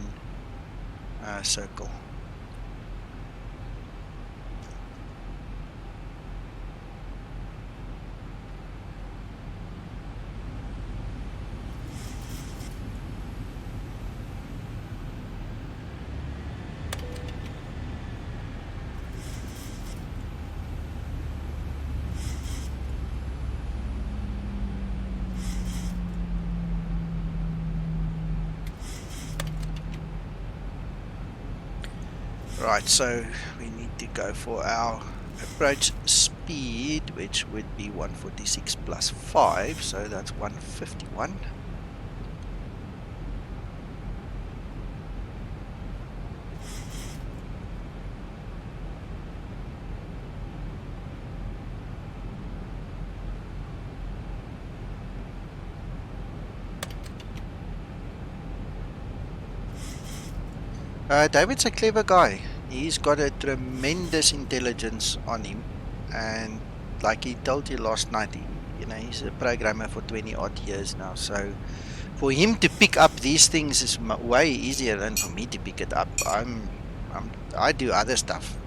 circle. Right, so we need to go for our approach speed, which would be 146 plus 5, so that's 151. David's a clever guy. He's got a tremendous intelligence on him, and like he told you last night, he's a programmer for 20 odd years now, so for him to pick up these things is way easier than for me to pick it up. I do other stuff.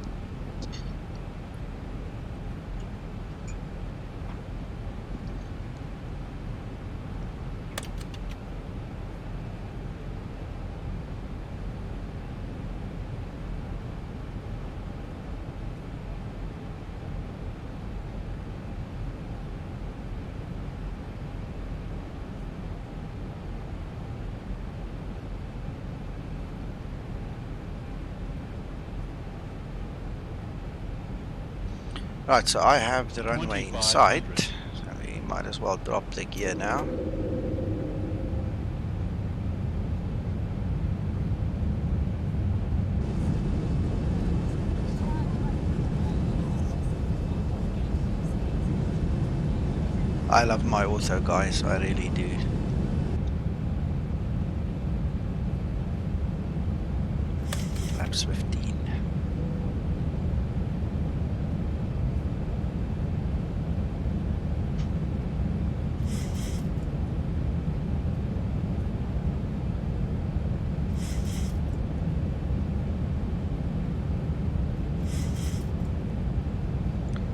Right, so I have the runway in sight, so we might as well drop the gear now. I love my auto, guys, I really do. Flaps 15.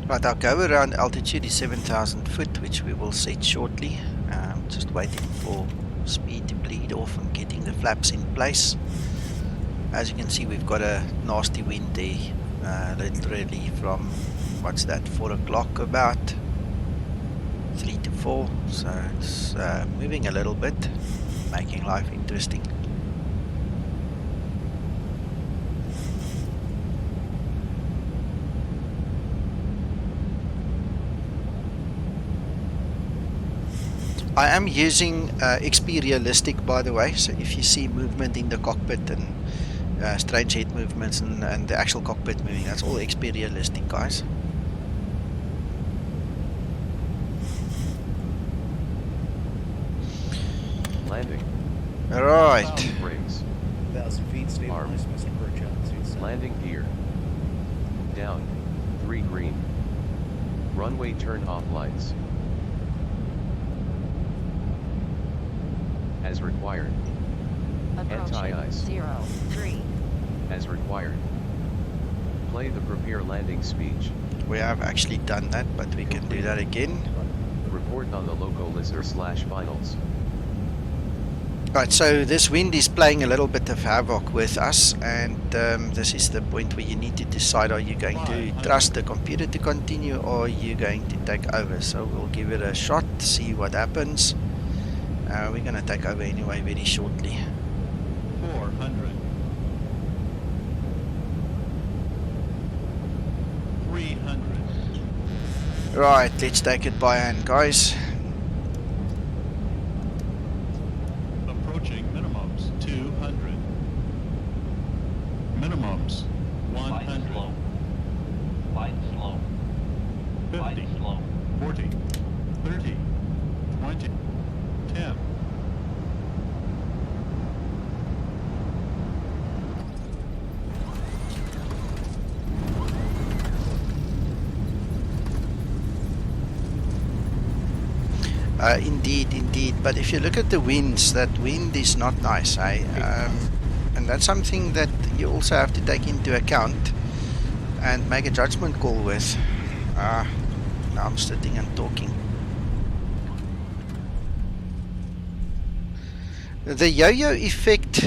Right, our go around altitude is 7,000 foot, which we will set shortly. Just waiting for speed to bleed off and getting the flaps in place. As you can see, we've got a nasty wind there, literally from, what's that, 4 o'clock about, 3 to 4, so it's moving a little bit, making life interesting. I am using XP Realistic, by the way, so if you see movement in the cockpit and strange head movements and the actual cockpit moving, that's all XP Realistic, guys. Landing. Alright. Brakes. 1,000 feet, stabilize, Mr. Burch, altitude 7. Landing gear. Down. 3 green. Runway turn off lights. As required. Anti-ice. 0-3. As required. Play the prepare landing speech. We have actually done that, but we can do that again. Report on the localizer/finals. Right, so this wind is playing a little bit of havoc with us, and this is the point where you need to decide, are you going to trust the computer to continue or are you going to take over? So we'll give it a shot, see what happens. We're going to take over anyway very shortly. 400. 300. Right, let's take it by hand, guys. Approaching minimums 200. Minimums 100. Light slow. 50. 40. 30. 20. 10. Indeed, but if you look at the winds, that wind is not nice, eh? And that's something that you also have to take into account and make a judgment call with. Now I'm sitting and talking. The yo-yo effect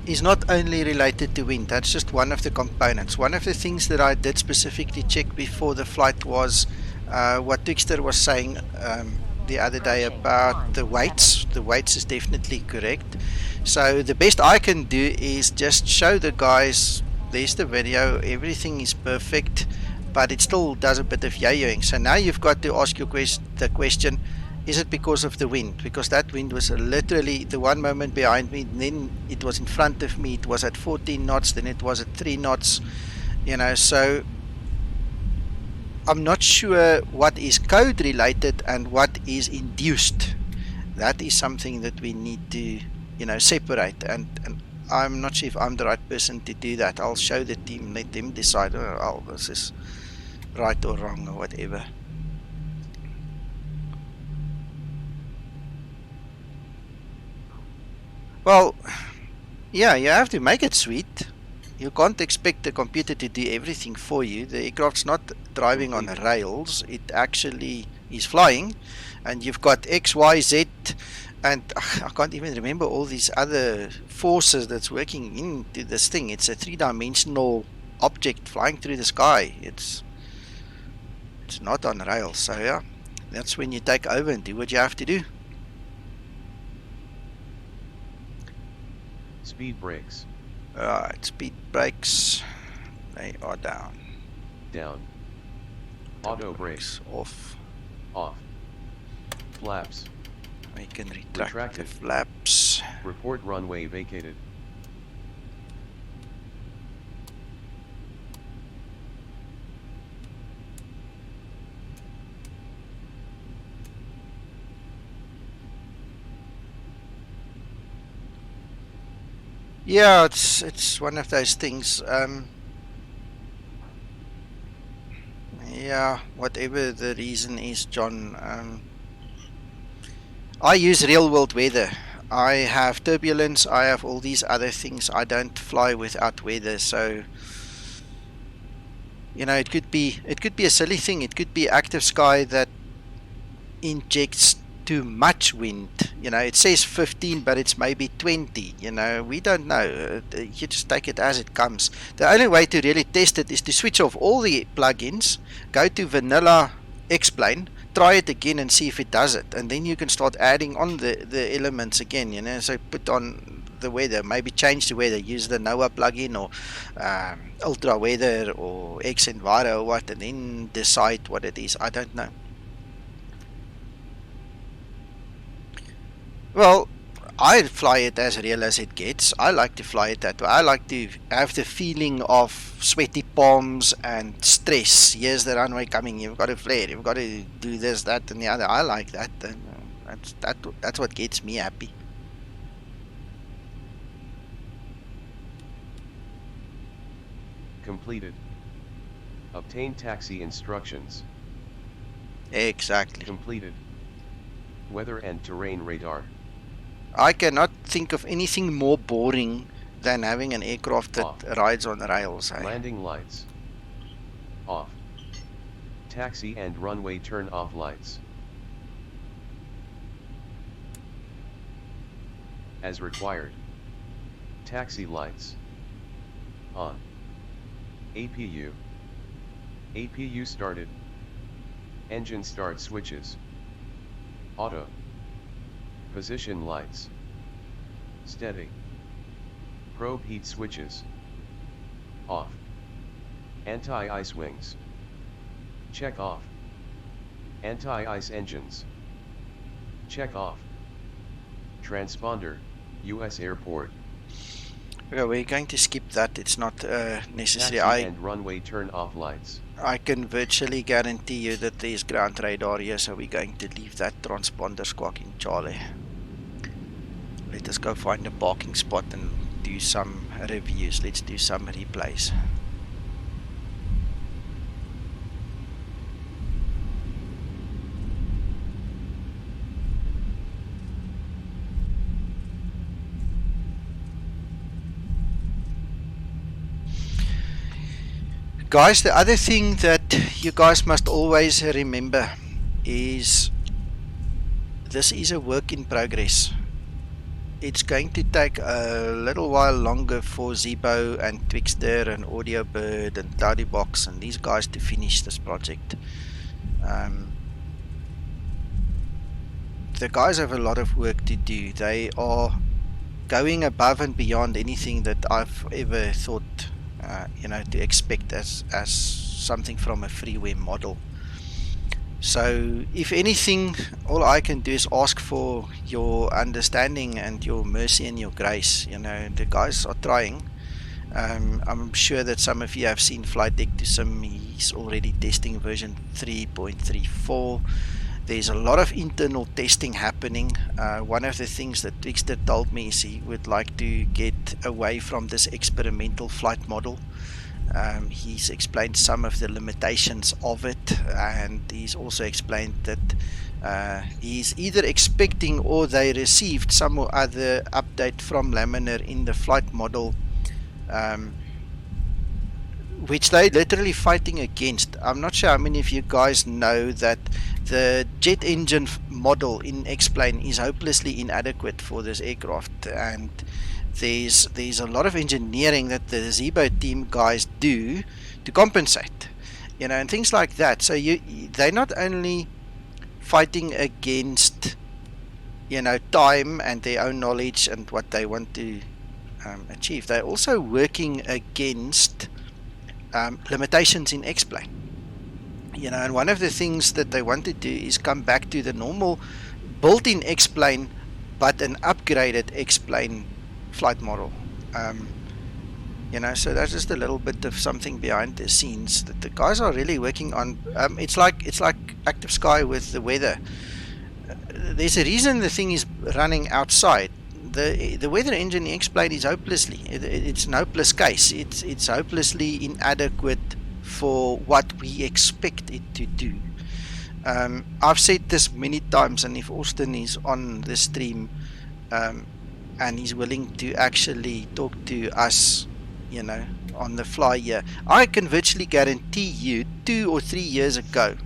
is not only related to wind, that's just one of the components. One of the things that I did specifically check before the flight was what Twixter was saying the other day about the weights. The weights is definitely correct. So the best I can do is just show the guys, there's the video, everything is perfect, but it still does a bit of yo-yoing. So now you've got to ask your the question, is it because of the wind? Because that wind was literally the one moment behind me, then it was in front of me, it was at 14 knots, then it was at 3 knots, you know, so I'm not sure what is code related and what is induced. That is something that we need to, you know, separate, and I'm not sure if I'm the right person to do that. I'll show the team, let them decide, oh, this is right or wrong or whatever. Well, yeah, you have to make it sweet. You can't expect the computer to do everything for you. The aircraft's not driving on rails, it actually is flying, and you've got X, Y, Z, and I can't even remember all these other forces that's working into this thing. It's a 3-dimensional object flying through the sky. It's not on rails, so yeah, that's when you take over and do what you have to do. Speed brakes. Alright, speed brakes, they are down. Down. Auto brake. Off. Off. Flaps. We can retract the Retracted. flaps. Report runway vacated. Yeah, it's one of those things. Yeah, whatever the reason is, John. I use real world weather. I have turbulence. I have all these other things. I don't fly without weather, so you know it could be a silly thing. It could be active sky that injects too much wind. You know, it says 15, but it's maybe 20. You know, we don't know. You just take it as it comes. The only way to really test it is to switch off all the plugins, go to vanilla X-Plane, try it again and see if it does it, and then you can start adding on the elements again. You know, so put on the weather, maybe change the weather, use the NOAA plugin or ultra weather or X Enviro or what, and then decide what it is. I don't know. Well, I fly it as real as it gets. I like to fly it that way. I like to have the feeling of sweaty palms and stress. Here's the runway coming. You've got to flare. You've got to do this, that, and the other. I like that. And that's what gets me happy. Completed. Obtain taxi instructions. Exactly. Completed. Weather and terrain radar. I cannot think of anything more boring than having an aircraft that rides on rails. Landing lights. Off. Taxi and runway turn off lights. As required. Taxi lights. On. APU. APU started. Engine start switches. Auto. Position lights. Steady. Probe heat switches. Off. Anti-ice wings. Check off. Anti-ice engines. Check off. Transponder, US airport. Yeah, we're going to skip that. It's not necessary. Taxi and runway turn off lights. I can virtually guarantee you that there's ground radar here, so we're going to leave that transponder squawking Charlie. Let us go find a parking spot and do some reviews. Let's do some replays. Guys, the other thing that you guys must always remember is this is a work in progress. It's going to take a little while longer for Zibo and Twixter and Audiobird and Cloudybox and these guys to finish this project. The guys have a lot of work to do. They are going above and beyond anything that I've ever thought to expect as something from a freeware model. So if anything, all I can do is ask for your understanding and your mercy and your grace. You know, the guys are trying. I'm sure that some of you have seen Flight Deck to Sim. He's already testing version 3.34. There's a lot of internal testing happening. One of the things that Twixter told me is he would like to get away from this experimental flight model. He's explained some of the limitations of it, and he's also explained that he's either expecting or they received some or other update from Laminar in the flight model, which they're literally fighting against. I'm not sure how many of you guys know that the jet engine model in X-Plane is hopelessly inadequate for this aircraft, and there's a lot of engineering that the Zibo team guys do to compensate, and things like that. So they're not only fighting against time and their own knowledge and what they want to achieve, they're also working against limitations in X-Plane. You know, and one of the things that they want to do is come back to the normal built-in X-plane, but an upgraded X-plane flight model. You know, so that's just a little bit of something behind the scenes that the guys are really working on. It's like Active Sky with the weather. There's a reason the thing is running outside. The weather engine X-plane is hopelessly. It's an hopeless case. It's hopelessly inadequate for what we expect it to do. I've said this many times, and if Austin is on the stream, and he's willing to actually talk to us, you know, on the fly here, I can virtually guarantee you 2 or 3 years ago,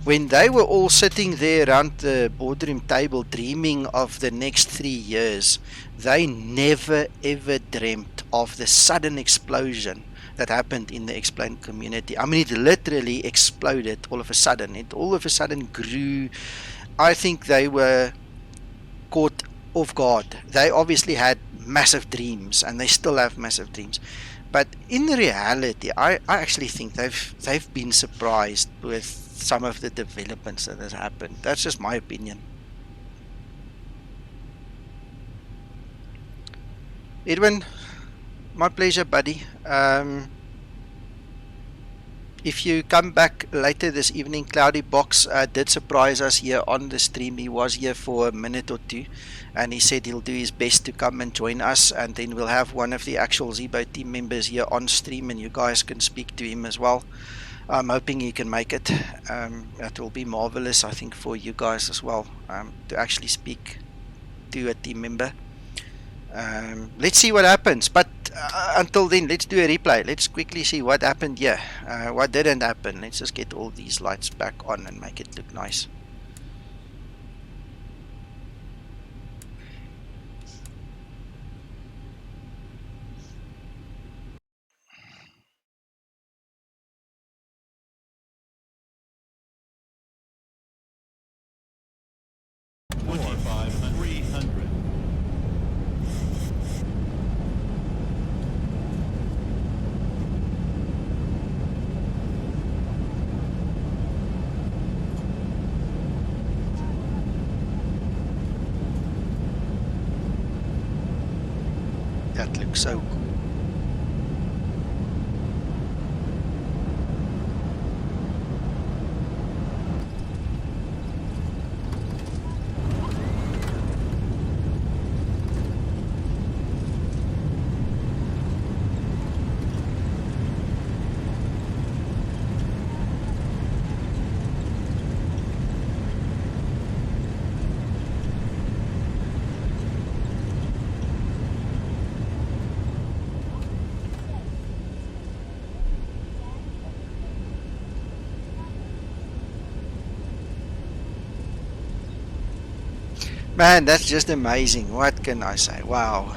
when they were all sitting there around the boardroom table dreaming of the next 3 years, they never ever dreamt of the sudden explosion that happened in the X-plane community. I mean, it literally exploded all of a sudden. It all of a sudden grew. I think they were caught off guard. They obviously had massive dreams, and they still have massive dreams. But in reality, I actually think they've been surprised with some of the developments that has happened. That's just my opinion. Edwin, my pleasure, buddy. If you come back later this evening, Cloudy Box did surprise us here on the stream. He was here for a minute or two, and he said he'll do his best to come and join us, and then we'll have one of the actual Zibo team members here on stream, and you guys can speak to him as well. I'm hoping he can make it. That will be marvelous, I think, for you guys as well, to actually speak to a team member. Let's see what happens, but until then, let's do a replay. Let's quickly see what happened here, what didn't happen. Let's just get all these lights back on and make it look nice. That looks so cool. Man, that's just amazing. What can I say? Wow.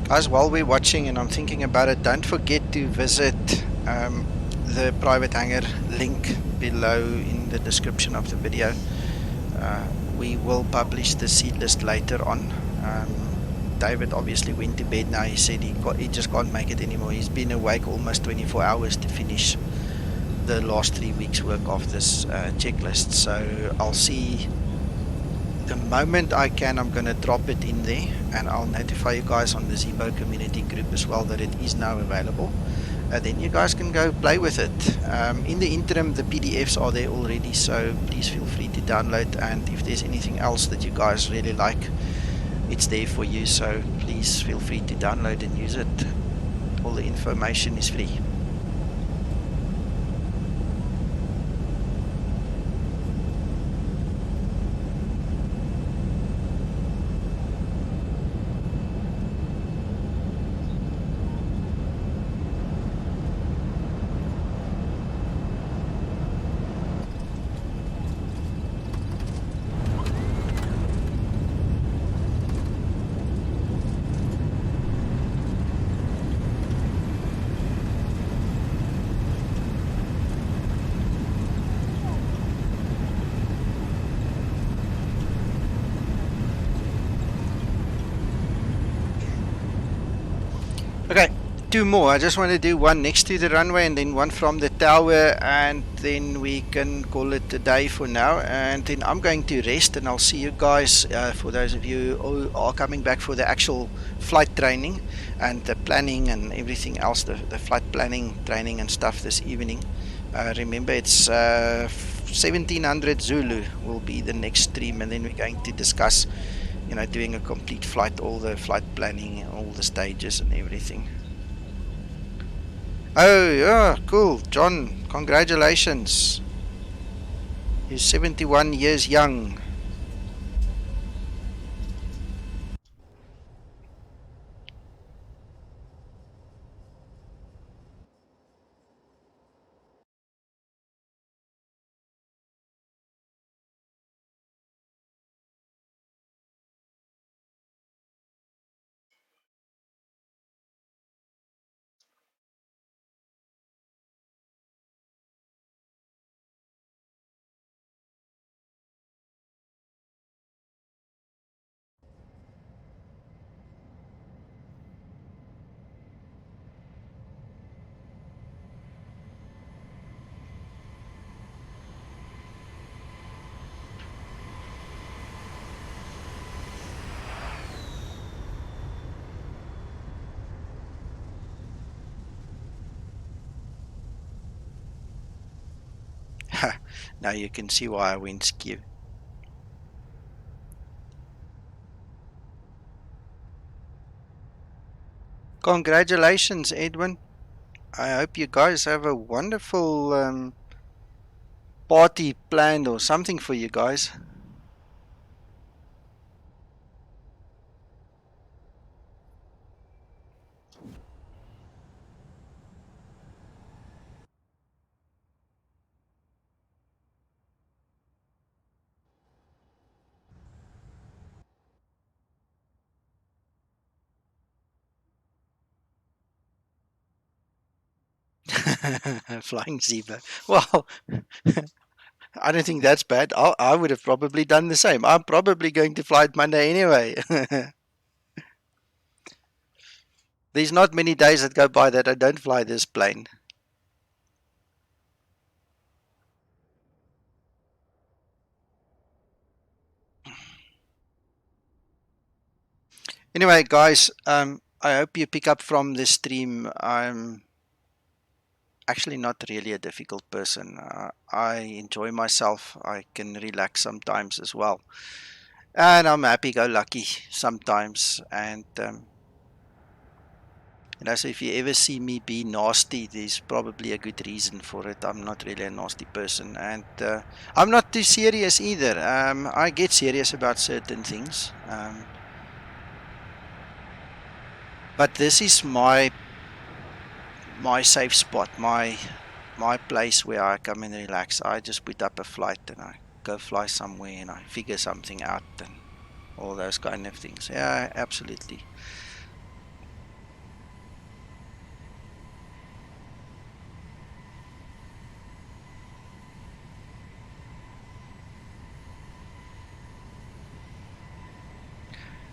Guys, while we're watching and I'm thinking about it, don't forget to visit the private hangar link below in the description of the video. We will publish the seat list later on. David obviously went to bed now. He said he just can't make it anymore. He's been awake almost 24 hours to finish the last 3 weeks work of this checklist. So I'll see. The moment I can, I'm going to drop it in there, and I'll notify you guys on the Zibo community group as well that it is now available. then you guys can go play with it. In the interim, the PDFs are there already, so please feel free to download, and if there's anything else that you guys really like, it's there for you, so please feel free to download and use it. All the information is free. Okay, two more. I just want to do one next to the runway and then one from the tower, and then we can call it a day for now. And then I'm going to rest, and I'll see you guys, for those of you who are coming back for the actual flight training and the planning and everything else, the flight planning training and stuff this evening. Remember, it's 1700 Zulu will be the next stream, and then we're going to discuss, doing a complete flight, all the flight planning, all the stages and everything. Oh, yeah, cool. John, congratulations. You're 71 years young. Now you can see why I went skew. Congratulations, Edwin. I hope you guys have a wonderful party planned or something for you guys. Flying Zibo. Well, I don't think that's bad. I would have probably done the same. I'm probably going to fly it Monday anyway. There's not many days that go by that I don't fly this plane. Anyway, guys, I hope you pick up from this stream. I'm actually not really a difficult person. I enjoy myself. I can relax sometimes as well. And I'm happy-go-lucky sometimes. And, so if you ever see me be nasty, there's probably a good reason for it. I'm not really a nasty person. And I'm not too serious either. I get serious about certain things. But this is my safe spot, my place where I come and relax. I just put up a flight and I go fly somewhere and I figure something out and all those kind of things. Yeah, absolutely.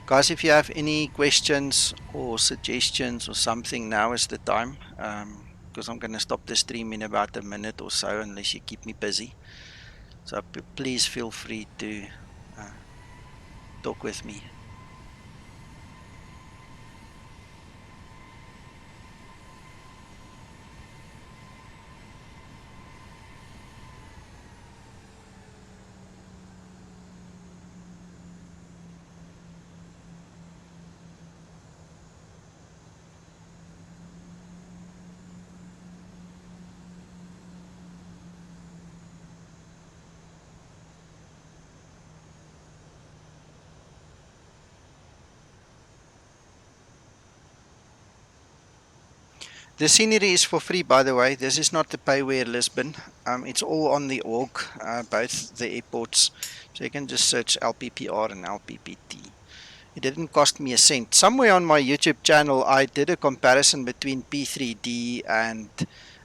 Guys, if you have any questions or suggestions or something, now is the time. Because I'm going to stop the stream in about a minute or so unless you keep me busy. So please feel free to talk with me. The scenery is for free, by the way. This is not the payware Lisbon. It's all on the org, both the airports. So you can just search LPPR and LPPT. It didn't cost me a cent. Somewhere on my YouTube channel, I did a comparison between P3D and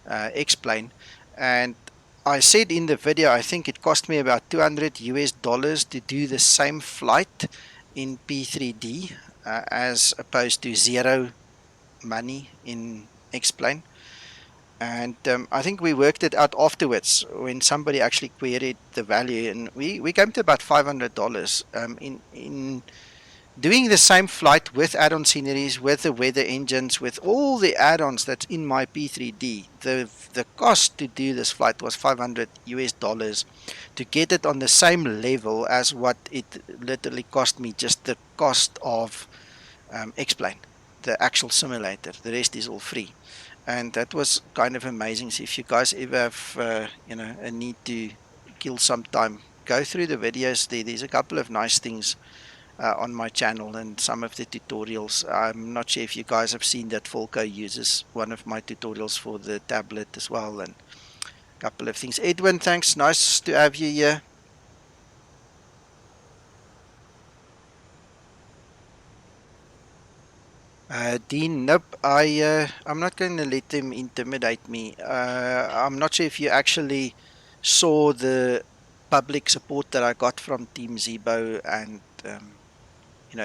X-Plane, and I said in the video, I think it cost me about $200 to do the same flight in P3D as opposed to zero money in X-Plane. And I think we worked it out afterwards when somebody actually queried the value, and we came to about $500 in doing the same flight with add-on sceneries, with the weather engines, with all the add-ons that's in my P3D. The cost to do this flight was $500 to get it on the same level as what it literally cost me, just the cost of X-Plane, the actual simulator. The rest is all free. And that was kind of amazing. So if you guys ever have a need to kill some time, go through the videos there. There's a couple of nice things on my channel and some of the tutorials. I'm not sure if you guys have seen that Volko uses one of my tutorials for the tablet as well, and a couple of things. Edwin, thanks. Nice to have you here. Dean, nope. I'm not going to let them intimidate me. I'm not sure if you actually saw the public support that I got from Team Zibo and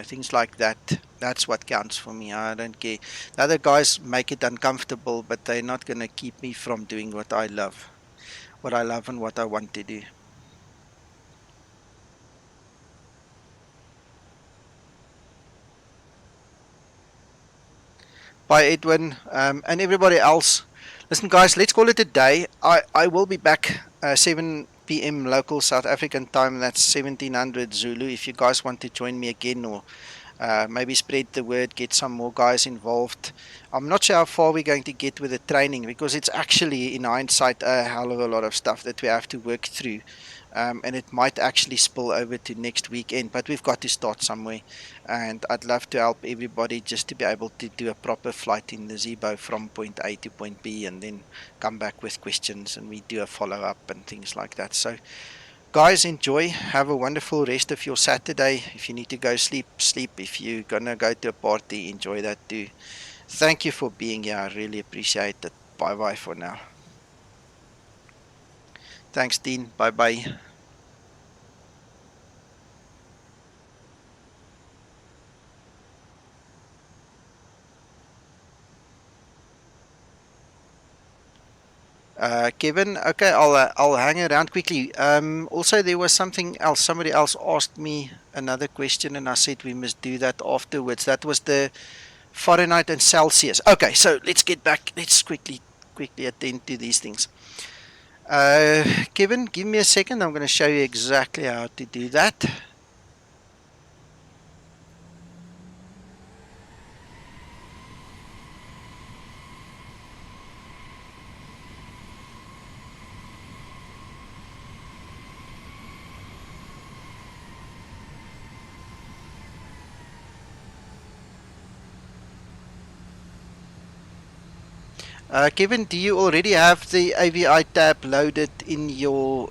things like that. That's what counts for me. I don't care. The other guys make it uncomfortable, but they're not going to keep me from doing what I love and what I want to do. Bye, Edwin, and everybody else. Listen, guys, let's call it a day. I will be back 7 p.m. local South African time. That's 1700 Zulu. If you guys want to join me again, or maybe spread the word, get some more guys involved. I'm not sure how far we're going to get with the training, because it's actually, in hindsight, a hell of a lot of stuff that we have to work through. And it might actually spill over to next weekend, but we've got to start somewhere. And I'd love to help everybody just to be able to do a proper flight in the Zibo from point A to point B, and then come back with questions, and we do a follow-up and things like that. So guys, enjoy. Have a wonderful rest of your Saturday. If you need to go sleep, sleep. If you're gonna go to a party, enjoy that too. Thank you for being here. I really appreciate it. Bye bye for now. Thanks, Dean. Bye bye. Kevin, okay, I'll hang around quickly. Also, there was something else. Somebody else asked me another question, and I said we must do that afterwards. That was the Fahrenheit and Celsius. Okay, so let's get back. Let's quickly attend to these things. Kevin, give me a second. I'm going to show you exactly how to do that. Kevin, do you already have the AVI tab loaded in your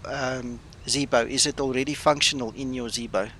Zibo? Is it already functional in your Zibo?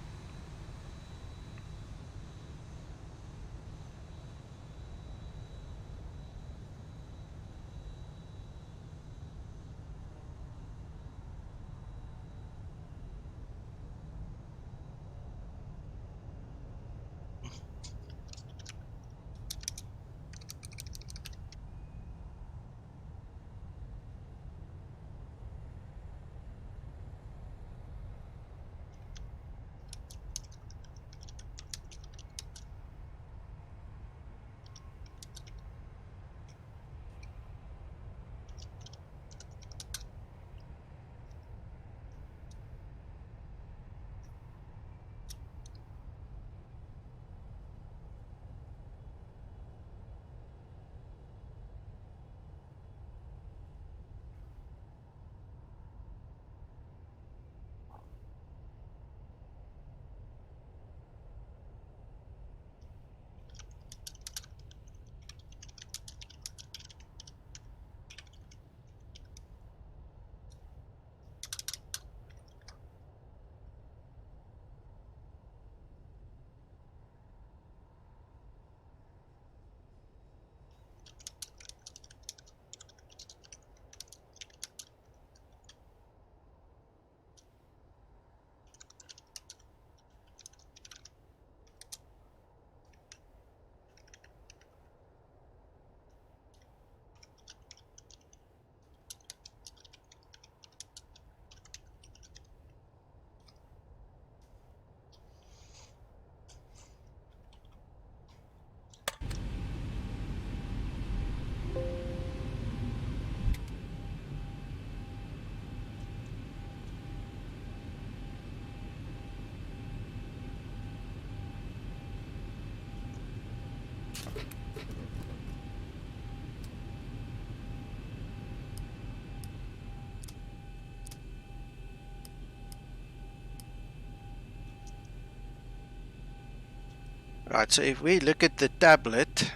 Right, so if we look at the tablet,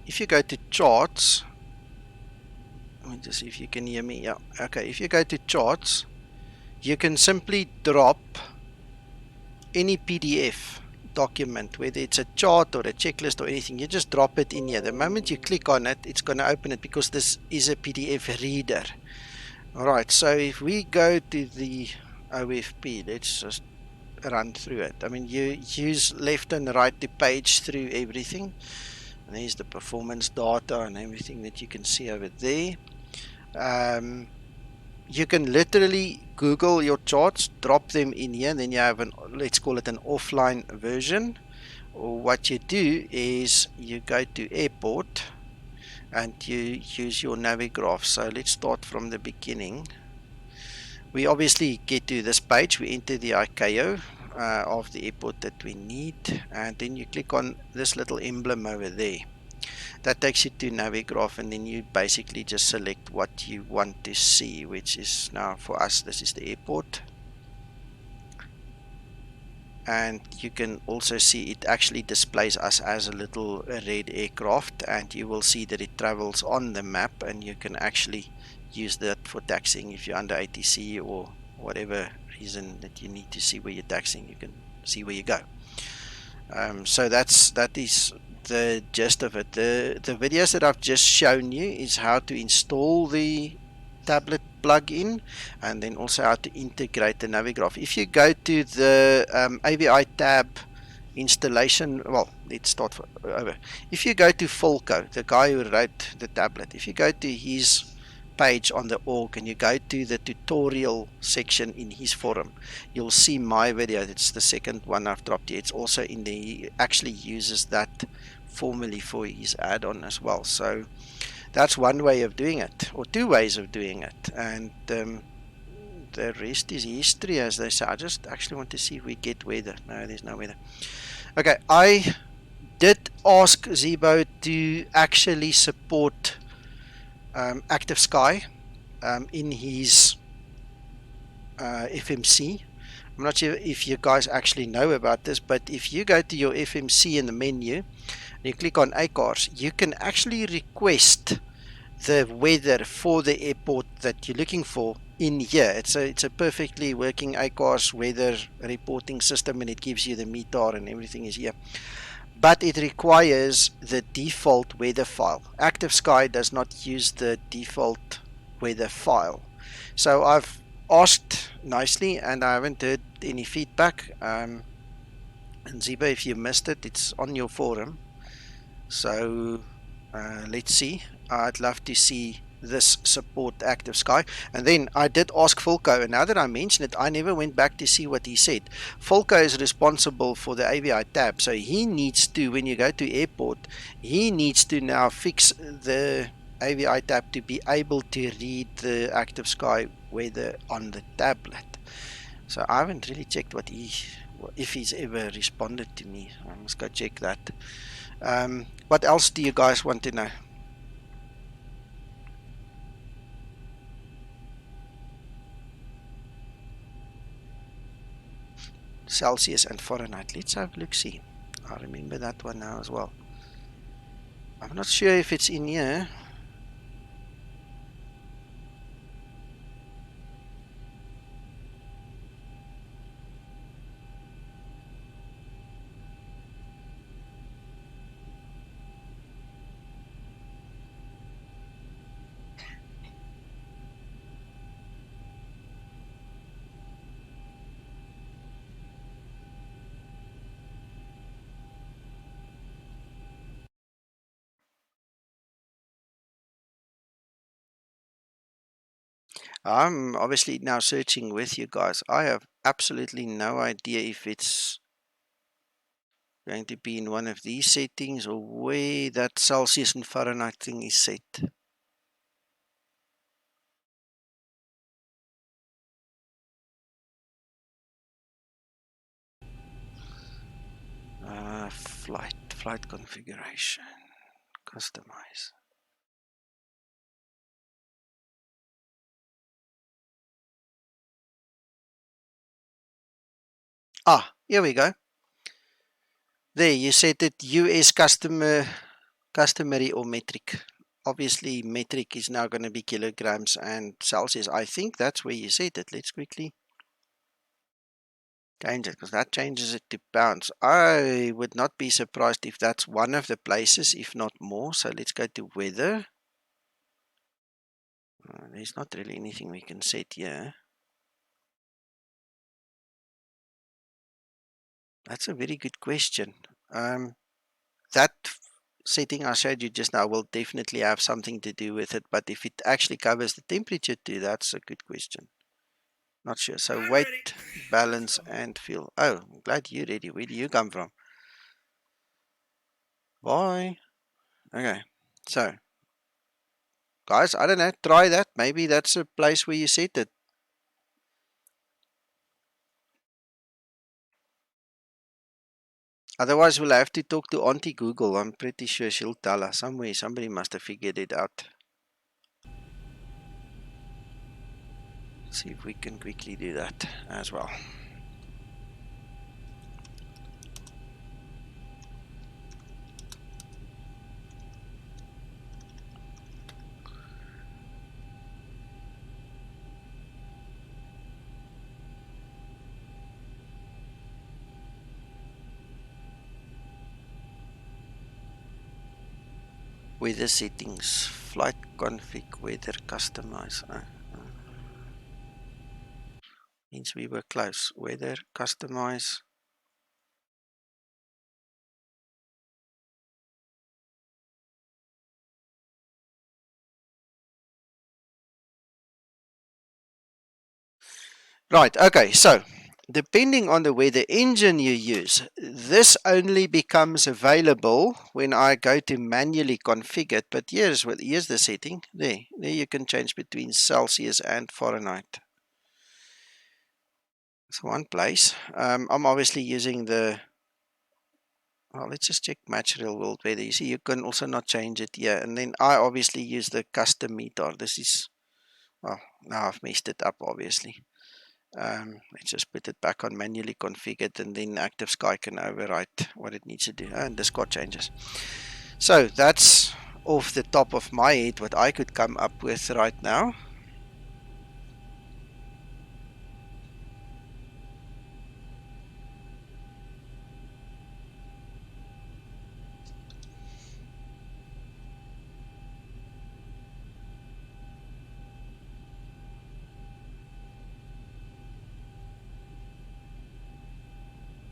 if you go to charts, let me just see if you can hear me. Yeah, okay. If you go to charts, you can simply drop any PDF document, whether it's a chart or a checklist or anything. You just drop it in here. The moment you click on it, it's going to open it because this is a PDF reader. Alright, so if we go to the OFP, let's just run through it. I mean, you use left and right to page through everything. And there's the performance data and everything that you can see over there. You can literally Google your charts, drop them in here, and then you have an, let's call it an offline version. Or what you do is you go to airport and you use your Navigraph. So let's start from the beginning. We obviously get to this page, we enter the ICAO of the airport that we need, and then you click on this little emblem over there. That takes you to Navigraph, and then you basically just select what you want to see, which is now for us, this is the airport. And you can also see it actually displays us as a little red aircraft, and you will see that it travels on the map, and you can actually use that for taxiing if you're under ATC or whatever reason that you need to see where you're taxiing. You can see where you go. So that is the gist of it. The videos that I've just shown you is how to install the tablet plug-in, and then also how to integrate the Navigraph. If you go to the AVI tab installation, well, let's start over. If you go to Volko, the guy who wrote the tablet, if you go to his page on the org and you go to the tutorial section in his forum, you'll see my video. It's the second one I've dropped here. It's also in there. He actually uses that formally for his add-on as well. So that's one way of doing it, or two ways of doing it, and the rest is history, as they say. I just actually want to see if we get weather. No, there's no weather. Okay, I did ask Zibo to actually support Active Sky in his FMC. I'm not sure if you guys actually know about this, but if you go to your FMC in the menu and you click on ACARS, you can actually request the weather for the airport that you're looking for in here. It's a perfectly working ACARS weather reporting system, and it gives you the METAR and everything is here. But it requires the default weather file. Active Sky does not use the default weather file. So I've asked nicely, and I haven't heard any feedback. And Zibo, if you missed it, it's on your forum. So let's see. I'd love to see this support Active Sky. And then I did ask Volko, and now that I mention it, I never went back to see what he said. Volko is responsible for the AVI tab, so he needs to, when you go to airport, he needs to now fix the AVI tab to be able to read the Active Sky weather on the tablet. So I haven't really checked if he's ever responded to me. I must go check that. What else do you guys want to know? Celsius and Fahrenheit. Let's have a look, see. I remember that one now as well. I'm not sure if it's in here. I'm obviously now searching with you guys. I have absolutely no idea if it's going to be in one of these settings or where that Celsius and Fahrenheit thing is set. flight configuration, customize. Ah, here we go. There, you set it US customary or metric. Obviously, metric is now going to be kilograms and Celsius. I think that's where you set it. Let's quickly change it, because that changes it to pounds. I would not be surprised if that's one of the places, if not more. So let's go to weather. There's not really anything we can set here. That's a very good question. That setting I showed you just now will definitely have something to do with it, but if it actually covers the temperature too, that's a good question. Not sure. So weight, balance, and fuel. Oh, I'm glad you're ready. Where do you come from? Bye. Okay. So, guys, I don't know. Try that. Maybe that's a place where you set it. Otherwise, we'll have to talk to Auntie Google. I'm pretty sure she'll tell us. Somebody must have figured it out. Let's see if we can quickly do that as well. Weather settings, flight config, weather customize. Means we were close. Weather customize. Right, okay, so depending on the weather engine you use, this only becomes available when I go to manually configure it. But here's the setting. There you can change between Celsius and Fahrenheit. So one place. I'm obviously using the. Well, let's just check match real world weather. You see, you can also not change it here. And then I obviously use the custom meter. This is. Well, now I've messed it up, obviously. Let's just put it back on manually configured, and then Active Sky can overwrite what it needs to do, and the squad changes. So that's off the top of my head what I could come up with right now.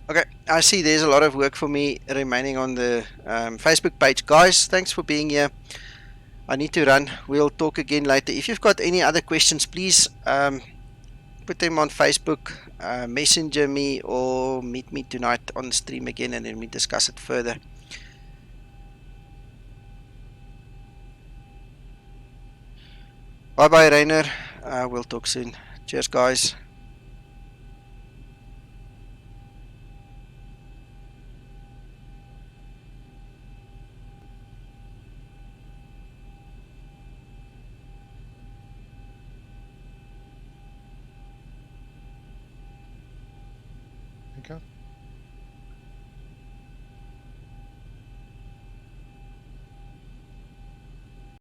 Okay, I see there's a lot of work for me remaining on the Facebook page. Guys, thanks for being here. I need to run. We'll talk again later. If you've got any other questions, please put them on Facebook, messenger me, or meet me tonight on the stream again, and then we discuss it further. Bye bye, Rainer. We'll talk soon. Cheers, guys. Okay.